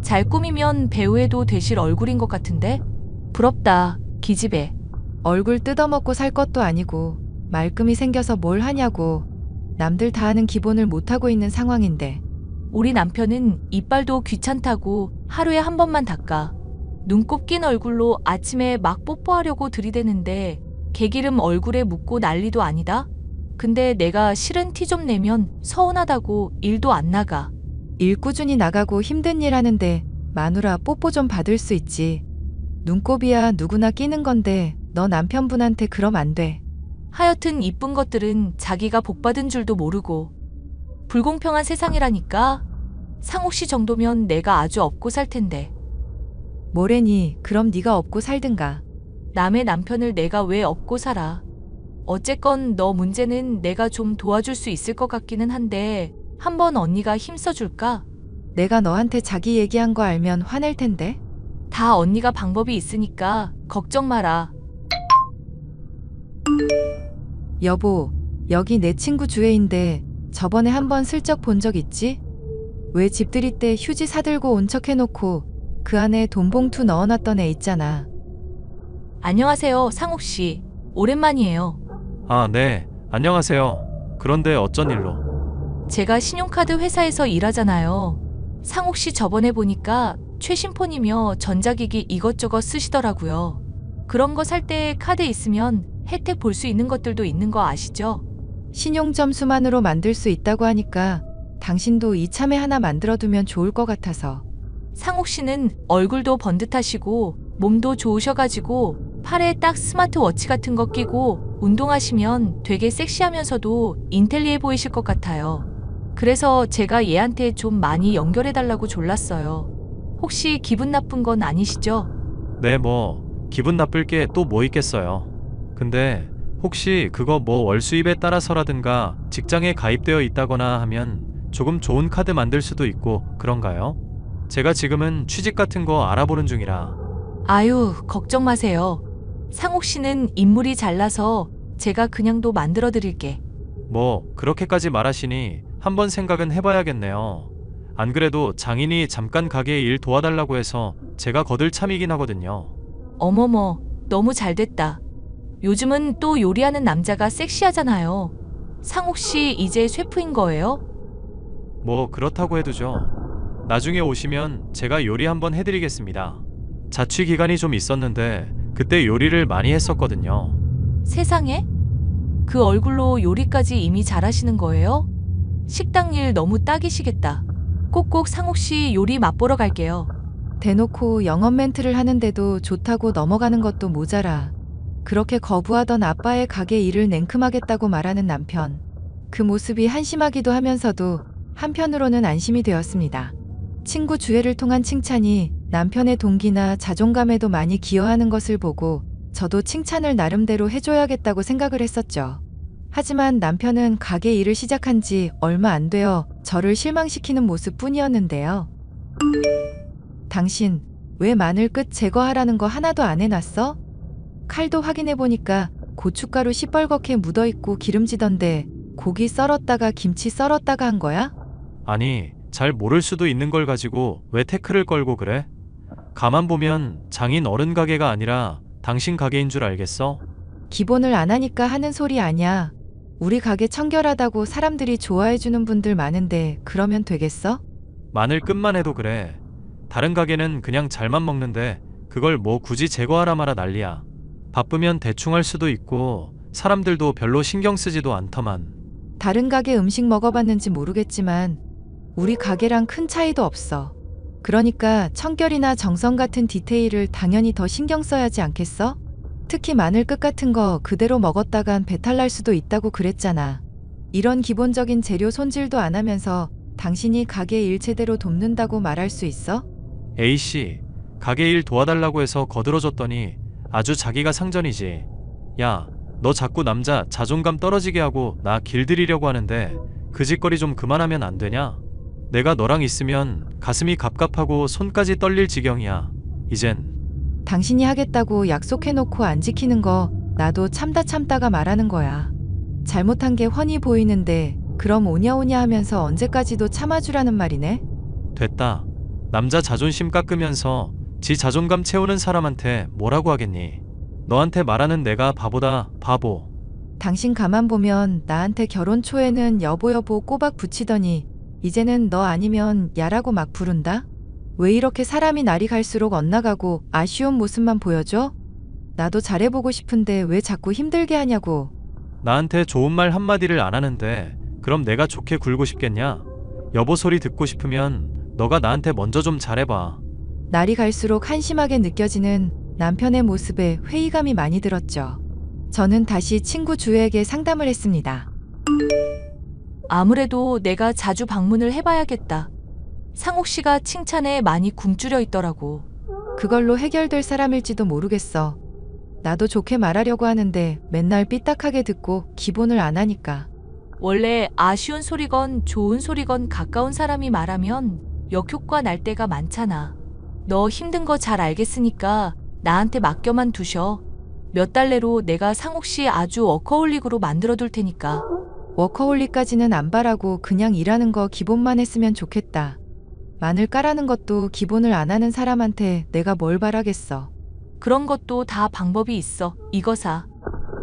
잘 꾸미면 배우해도 되실 얼굴인 것 같은데? 부럽다, 기집애. 얼굴 뜯어먹고 살 것도 아니고 말끔히 생겨서 뭘 하냐고. 남들 다 하는 기본을 못하고 있는 상황인데. 우리 남편은 이빨도 귀찮다고 하루에 한 번만 닦아. 눈곱 낀 얼굴로 아침에 막 뽀뽀하려고 들이대는데 개기름 얼굴에 묻고 난리도 아니다? 근데 내가 싫은 티 좀 내면 서운하다고 일도 안 나가. 일 꾸준히 나가고 힘든 일 하는데 마누라 뽀뽀 좀 받을 수 있지. 눈곱이야 누구나 끼는 건데 너 남편분한테 그럼 안 돼. 하여튼 이쁜 것들은 자기가 복받은 줄도 모르고. 불공평한 세상이라니까. 상욱 씨 정도면 내가 아주 업고 살 텐데. 뭐래니? 그럼 네가 업고 살든가. 남의 남편을 내가 왜 업고 살아. 어쨌건 너 문제는 내가 좀 도와줄 수 있을 것 같기는 한데 한번 언니가 힘써줄까? 내가 너한테 자기 얘기한 거 알면 화낼 텐데. 다 언니가 방법이 있으니까 걱정 마라. 여보, 여기 내 친구 주애인데 저번에 한번 슬쩍 본 적 있지? 왜 집들이 때 휴지 사들고 온 척 해놓고 그 안에 돈 봉투 넣어놨던 애 있잖아. 안녕하세요, 상욱 씨. 오랜만이에요. 아, 네. 안녕하세요. 그런데 어쩐 일로? 제가 신용카드 회사에서 일하잖아요. 상욱 씨 저번에 보니까 최신 폰이며 전자기기 이것저것 쓰시더라고요. 그런 거 살 때 카드 있으면 혜택 볼 수 있는 것들도 있는 거 아시죠? 신용점수만으로 만들 수 있다고 하니까 당신도 이참에 하나 만들어두면 좋을 것 같아서. 상욱 씨는 얼굴도 번듯하시고 몸도 좋으셔가지고 팔에 딱 스마트워치 같은 거 끼고 운동하시면 되게 섹시하면서도 인텔리해 보이실 것 같아요. 그래서 제가 얘한테 좀 많이 연결해달라고 졸랐어요. 혹시 기분 나쁜 건 아니시죠? 네, 뭐 기분 나쁠 게 또 뭐 있겠어요. 근데 혹시 그거 뭐 월수입에 따라서라든가 직장에 가입되어 있다거나 하면 조금 좋은 카드 만들 수도 있고 그런가요? 제가 지금은 취직 같은 거 알아보는 중이라. 아유, 걱정 마세요. 상욱 씨는 인물이 잘나서 제가 그냥도 만들어 드릴게. 뭐 그렇게까지 말하시니 한번 생각은 해봐야겠네요. 안 그래도 장인이 잠깐 가게 일 도와달라고 해서 제가 거들 참이긴 하거든요. 어머머, 너무 잘 됐다. 요즘은 또 요리하는 남자가 섹시하잖아요. 상욱 씨 이제 셰프인 거예요? 뭐 그렇다고 해도죠. 나중에 오시면 제가 요리 한번 해드리겠습니다. 자취 기간이 좀 있었는데 그때 요리를 많이 했었거든요. 세상에? 그 얼굴로 요리까지 이미 잘하시는 거예요? 식당 일 너무 딱이시겠다. 꼭꼭 상욱 씨 요리 맛보러 갈게요. 대놓고 영업 멘트를 하는데도 좋다고 넘어가는 것도 모자라. 그렇게 거부하던 아빠의 가게 일을 냉큼하겠다고 말하는 남편. 그 모습이 한심하기도 하면서도 한편으로는 안심이 되었습니다. 친구 주애를 통한 칭찬이 남편의 동기나 자존감에도 많이 기여하는 것을 보고 저도 칭찬을 나름대로 해줘야겠다고 생각을 했었죠. 하지만 남편은 가게 일을 시작한 지 얼마 안 되어 저를 실망시키는 모습 뿐이었는데요. 당신, 왜 마늘 끝 제거하라는 거 하나도 안 해놨어? 칼도 확인해보니까 고춧가루 시뻘겋게 묻어있고 기름지던데 고기 썰었다가 김치 썰었다가 한 거야? 아니, 잘 모를 수도 있는 걸 가지고 왜 태클을 걸고 그래? 가만 보면 장인 어른 가게가 아니라 당신 가게인 줄 알겠어? 기본을 안 하니까 하는 소리 아냐. 우리 가게 청결하다고 사람들이 좋아해주는 분들 많은데 그러면 되겠어? 마늘 끝만 해도 그래. 다른 가게는 그냥 잘만 먹는데 그걸 뭐 굳이 제거하라 마라 난리야. 바쁘면 대충 할 수도 있고 사람들도 별로 신경 쓰지도 않더만. 다른 가게 음식 먹어봤는지 모르겠지만 우리 가게랑 큰 차이도 없어. 그러니까 청결이나 정성 같은 디테일을 당연히 더 신경 써야지 않겠어? 특히 마늘 끝 같은 거 그대로 먹었다간 배탈 날 수도 있다고 그랬잖아. 이런 기본적인 재료 손질도 안 하면서 당신이 가게 일 제대로 돕는다고 말할 수 있어? A씨, 가게 일 도와달라고 해서 거들어줬더니 아주 자기가 상전이지. 야, 너 자꾸 남자 자존감 떨어지게 하고 나 길들이려고 하는데 그 짓거리 좀 그만하면 안 되냐? 내가 너랑 있으면 가슴이 갑갑하고 손까지 떨릴 지경이야. 이젠. 당신이 하겠다고 약속해놓고 안 지키는 거 나도 참다가 말하는 거야. 잘못한 게 훤히 보이는데 그럼 오냐오냐 하면서 언제까지도 참아주라는 말이네? 됐다. 남자 자존심 깎으면서 지 자존감 채우는 사람한테 뭐라고 하겠니? 너한테 말하는 내가 바보다, 바보. 당신 가만 보면 나한테 결혼 초에는 여보 꼬박 붙이더니 이제는 너 아니면 야라고 막 부른다? 왜 이렇게 사람이 날이 갈수록 엇나가고 아쉬운 모습만 보여줘? 나도 잘해보고 싶은데 왜 자꾸 힘들게 하냐고. 나한테 좋은 말 한마디를 안 하는데 그럼 내가 좋게 굴고 싶겠냐? 여보 소리 듣고 싶으면 너가 나한테 먼저 좀 잘해봐. 날이 갈수록 한심하게 느껴지는 남편의 모습에 회의감이 많이 들었죠. 저는 다시 친구 주애에게 상담을 했습니다. 아무래도 내가 자주 방문을 해봐야겠다. 상욱 씨가 칭찬에 많이 굶주려 있더라고. 그걸로 해결될 사람일지도 모르겠어. 나도 좋게 말하려고 하는데 맨날 삐딱하게 듣고 기본을 안 하니까. 원래 아쉬운 소리건 좋은 소리건 가까운 사람이 말하면 역효과 날 때가 많잖아. 너 힘든 거 잘 알겠으니까 나한테 맡겨만 두셔. 몇 달 내로 내가 상욱 씨 아주 워커홀릭으로 만들어둘 테니까. 워커홀릭까지는 안 바라고 그냥 일하는 거 기본만 했으면 좋겠다. 마늘 까라는 것도 기본을 안 하는 사람한테 내가 뭘 바라겠어. 그런 것도 다 방법이 있어. 이거 사.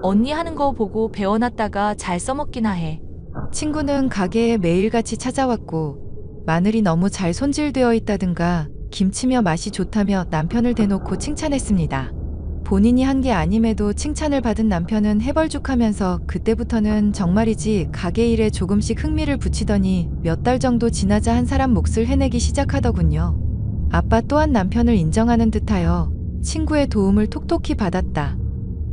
언니 하는 거 보고 배워놨다가 잘 써먹기나 해. 친구는 가게에 매일같이 찾아왔고 마늘이 너무 잘 손질되어 있다든가 김치며 맛이 좋다며 남편을 대놓고 칭찬했습니다. 본인이 한 게 아님에도 칭찬을 받은 남편은 해벌죽하면서 그때부터는 정말이지 가게 일에 조금씩 흥미를 붙이더니 몇 달 정도 지나자 한 사람 몫을 해내기 시작하더군요. 아빠 또한 남편을 인정하는 듯하여 친구의 도움을 톡톡히 받았다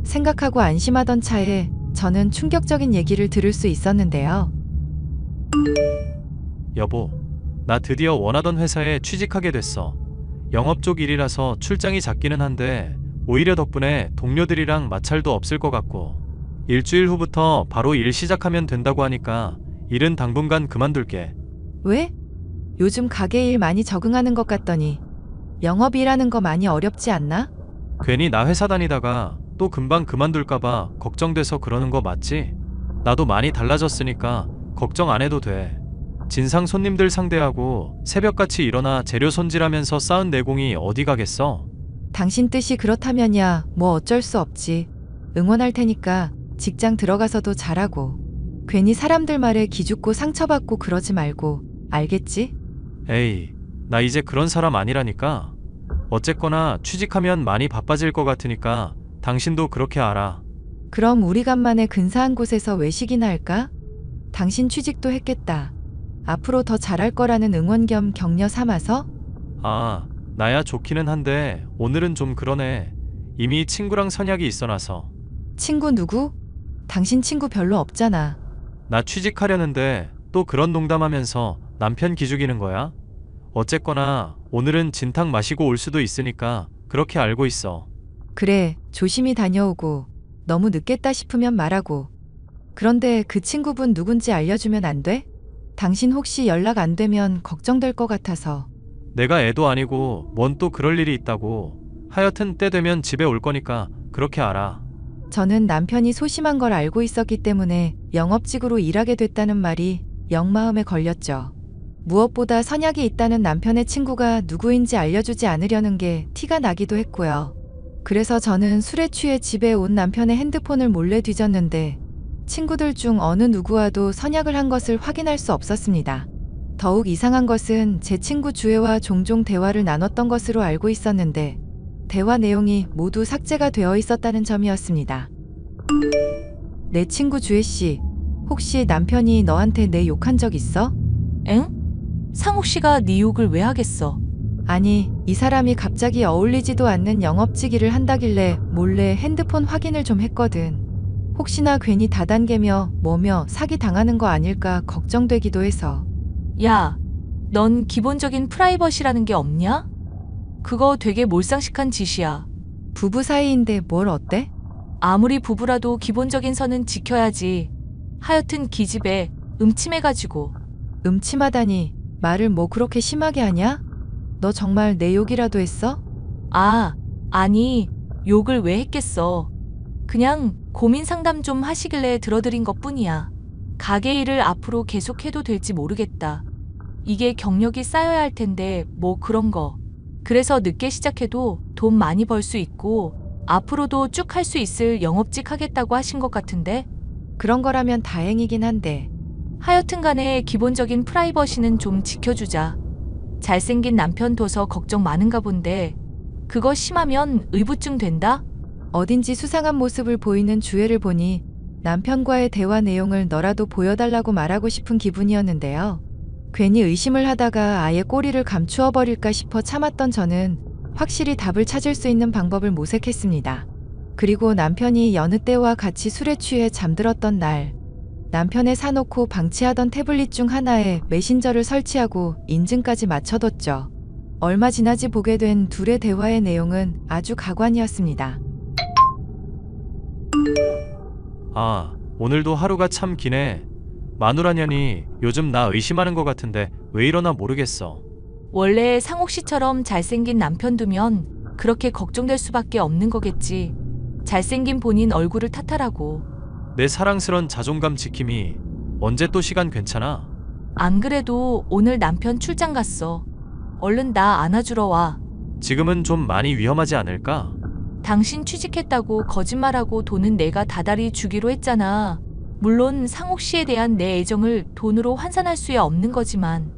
생각하고 안심하던 차에 저는 충격적인 얘기를 들을 수 있었는데요. 여보, 나 드디어 원하던 회사에 취직하게 됐어. 영업 쪽 일이라서 출장이 잦기는 한데 오히려 덕분에 동료들이랑 마찰도 없을 것 같고 일주일 후부터 바로 일 시작하면 된다고 하니까 일은 당분간 그만둘게. 왜? 요즘 가게 일 많이 적응하는 것 같더니 영업이라는 거 많이 어렵지 않나? 괜히 나 회사 다니다가 또 금방 그만둘까봐 걱정돼서 그러는 거 맞지? 나도 많이 달라졌으니까 걱정 안 해도 돼. 진상 손님들 상대하고 새벽같이 일어나 재료 손질하면서 쌓은 내공이 어디 가겠어? 당신 뜻이 그렇다면야 뭐 어쩔 수 없지. 응원할 테니까 직장 들어가서도 잘하고. 괜히 사람들 말에 기죽고 상처받고 그러지 말고. 알겠지? 에이, 나 이제 그런 사람 아니라니까. 어쨌거나 취직하면 많이 바빠질 것 같으니까 당신도 그렇게 알아. 그럼 우리 간만에 근사한 곳에서 외식이나 할까? 당신 취직도 했겠다. 앞으로 더 잘할 거라는 응원 겸 격려 삼아서? 아, 나야 좋기는 한데 오늘은 좀 그러네. 이미 친구랑 선약이 있어놔서. 친구 누구? 당신 친구 별로 없잖아. 나 취직하려는데 또 그런 농담하면서 남편 기죽이는 거야? 어쨌거나 오늘은 진탕 마시고 올 수도 있으니까 그렇게 알고 있어. 그래, 조심히 다녀오고. 너무 늦겠다 싶으면 말하고. 그런데 그 친구분 누군지 알려주면 안 돼? 당신 혹시 연락 안 되면 걱정될 것 같아서. 내가 애도 아니고 뭔 또 그럴 일이 있다고. 하여튼 때 되면 집에 올 거니까 그렇게 알아. 저는 남편이 소심한 걸 알고 있었기 때문에 영업직으로 일하게 됐다는 말이 영 마음에 걸렸죠. 무엇보다 선약이 있다는 남편의 친구가 누구인지 알려주지 않으려는 게 티가 나기도 했고요. 그래서 저는 술에 취해 집에 온 남편의 핸드폰을 몰래 뒤졌는데 친구들 중 어느 누구와도 선약을 한 것을 확인할 수 없었습니다. 더욱 이상한 것은 제 친구 주혜와 종종 대화를 나눴던 것으로 알고 있었는데 대화 내용이 모두 삭제가 되어 있었다는 점이었습니다. 내 친구 주혜 씨, 혹시 남편이 너한테 내 욕한 적 있어? 엥? 상욱 씨가 네 욕을 왜 하겠어? 아니, 이 사람이 갑자기 어울리지도 않는 영업직일을 한다길래 몰래 핸드폰 확인을 좀 했거든. 혹시나 괜히 다단계며 뭐며 사기 당하는 거 아닐까 걱정되기도 해서. 야, 넌 기본적인 프라이버시라는 게 없냐? 그거 되게 몰상식한 짓이야. 부부 사이인데 뭘 어때? 아무리 부부라도 기본적인 선은 지켜야지. 하여튼 기집애 음침해가지고. 음침하다니, 말을 뭐 그렇게 심하게 하냐? 너 정말 내 욕이라도 했어? 아, 아니, 욕을 왜 했겠어. 그냥 고민 상담 좀 하시길래 들어드린 것뿐이야. 가게 일을 앞으로 계속해도 될지 모르겠다. 이게 경력이 쌓여야 할 텐데 뭐 그런 거. 그래서 늦게 시작해도 돈 많이 벌 수 있고 앞으로도 쭉 할 수 있을 영업직 하겠다고 하신 것 같은데? 그런 거라면 다행이긴 한데. 하여튼 간에 기본적인 프라이버시는 좀 지켜주자. 잘생긴 남편 둬서 걱정 많은가 본데 그거 심하면 의부증 된다? 어딘지 수상한 모습을 보이는 주혜를 보니 남편과의 대화 내용을 너라도 보여달라고 말하고 싶은 기분이었는데요. 괜히 의심을 하다가 아예 꼬리를 감추어 버릴까 싶어 참았던 저는 확실히 답을 찾을 수 있는 방법을 모색했습니다. 그리고 남편이 여느 때와 같이 술에 취해 잠들었던 날, 남편의 사놓고 방치하던 태블릿 중 하나에 메신저를 설치하고 인증까지 맞춰뒀죠. 얼마 지나지 보게 된 둘의 대화의 내용은 아주 가관이었습니다. 아, 오늘도 하루가 참 기네. 마누라년이 요즘 나 의심하는 것 같은데 왜 이러나 모르겠어. 원래 상욱 씨처럼 잘생긴 남편 두면 그렇게 걱정될 수밖에 없는 거겠지. 잘생긴 본인 얼굴을 탓하라고. 내 사랑스런 자존감 지킴이 언제 또 시간 괜찮아? 안 그래도 오늘 남편 출장 갔어. 얼른 나 안아주러 와. 지금은 좀 많이 위험하지 않을까? 당신 취직했다고 거짓말하고 돈은 내가 다달이 주기로 했잖아. 물론 상욱 씨에 대한 내 애정을 돈으로 환산할 수야 없는 거지만.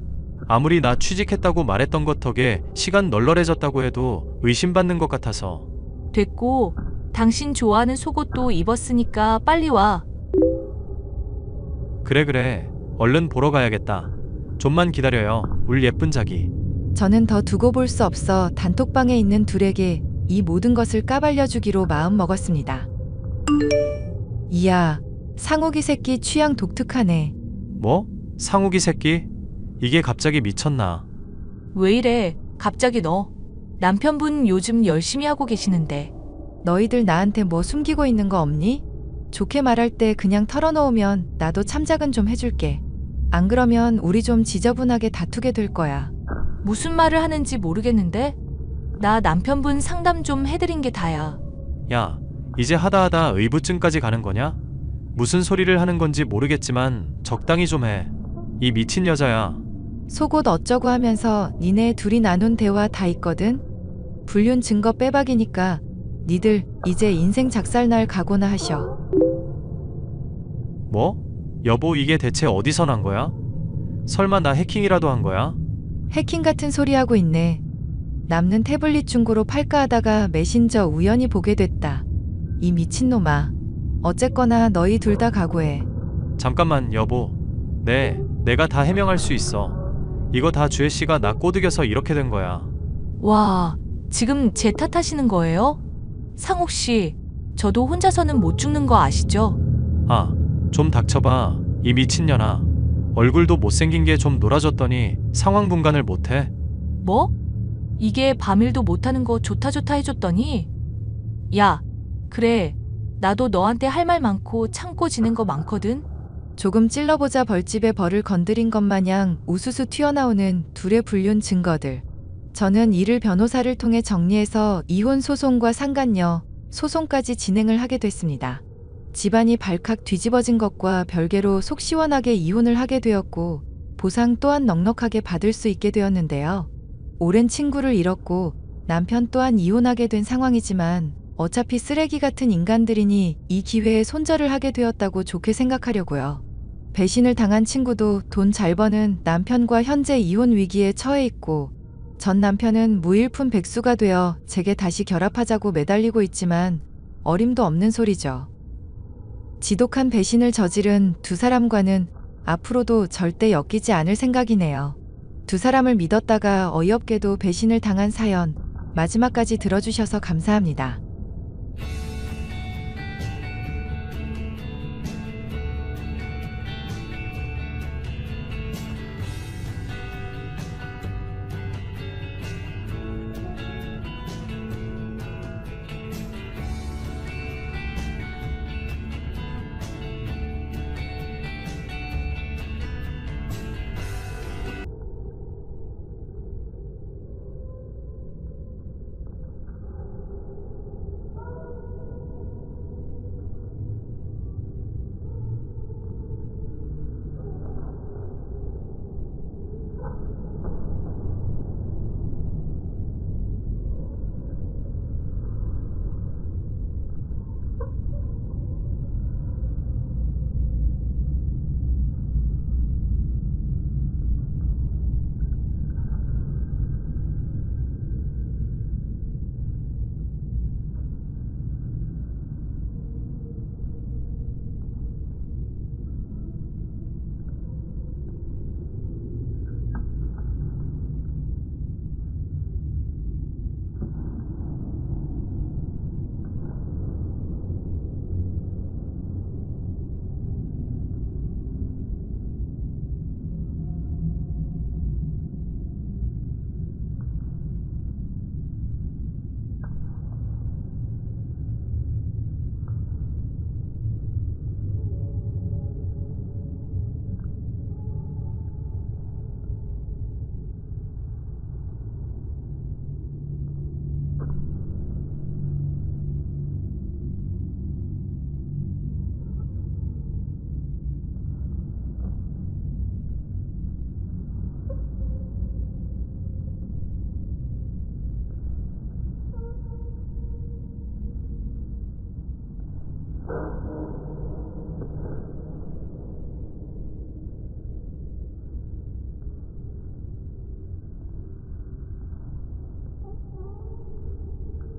아무리 나 취직했다고 말했던 것 덕에 시간 널널해졌다고 해도 의심받는 것 같아서. 됐고, 당신 좋아하는 속옷도 입었으니까 빨리 와. 그래. 얼른 보러 가야겠다. 좀만 기다려요. 울 예쁜 자기. 저는 더 두고 볼 수 없어 단톡방에 있는 둘에게 이 모든 것을 까발려주기로 마음먹었습니다. 이야, 상욱이 새끼 취향 독특하네. 뭐? 상욱이 새끼? 이게 갑자기 미쳤나? 왜 이래? 갑자기 너. 남편분 요즘 열심히 하고 계시는데. 너희들 나한테 뭐 숨기고 있는 거 없니? 좋게 말할 때 그냥 털어놓으면 나도 참작은 좀 해줄게. 안 그러면 우리 좀 지저분하게 다투게 될 거야. 무슨 말을 하는지 모르겠는데? 나 남편분 상담 좀 해드린 게 다야. 야, 이제 하다 의부증까지 가는 거냐? 무슨 소리를 하는 건지 모르겠지만 적당히 좀 해. 이 미친 여자야. 속옷 어쩌고 하면서 니네 둘이 나눈 대화 다 있거든? 불륜 증거 빼박이니까 니들 이제 인생 작살날 각오나 하셔. 뭐? 여보, 이게 대체 어디서 난 거야? 설마 나 해킹이라도 한 거야? 해킹 같은 소리 하고 있네. 남는 태블릿 중고로 팔까 하다가 메신저 우연히 보게 됐다. 이 미친놈아. 어쨌거나 너희 둘 다 각오해. 잠깐만, 여보. 네, 내가 다 해명할 수 있어. 이거 다 주혜 씨가 나 꼬드겨서 이렇게 된 거야. 와, 지금 제 탓하시는 거예요? 상옥 씨, 저도 혼자서는 못 죽는 거 아시죠? 아, 좀 닥쳐봐. 이 미친년아. 얼굴도 못생긴 게 좀 노라졌더니 상황 분간을 못해? 뭐? 이게 밤일도 못하는 거 좋다 해줬더니? 야, 그래. 나도 너한테 할 말 많고 참고 지는 거 많거든? 조금 찔러보자 벌집에 벌을 건드린 것 마냥 우수수 튀어나오는 둘의 불륜 증거들. 저는 이를 변호사를 통해 정리해서 이혼 소송과 상간녀 소송까지 진행을 하게 됐습니다. 집안이 발칵 뒤집어진 것과 별개로 속 시원하게 이혼을 하게 되었고 보상 또한 넉넉하게 받을 수 있게 되었는데요. 오랜 친구를 잃었고 남편 또한 이혼하게 된 상황이지만 어차피 쓰레기 같은 인간들이니 이 기회에 손절을 하게 되었다고 좋게 생각하려고요. 배신을 당한 친구도 돈 잘 버는 남편과 현재 이혼 위기에 처해 있고 전 남편은 무일푼 백수가 되어 제게 다시 결합하자고 매달리고 있지만 어림도 없는 소리죠. 지독한 배신을 저지른 두 사람과는 앞으로도 절대 엮이지 않을 생각이네요. 두 사람을 믿었다가 어이없게도 배신을 당한 사연 마지막까지 들어주셔서 감사합니다.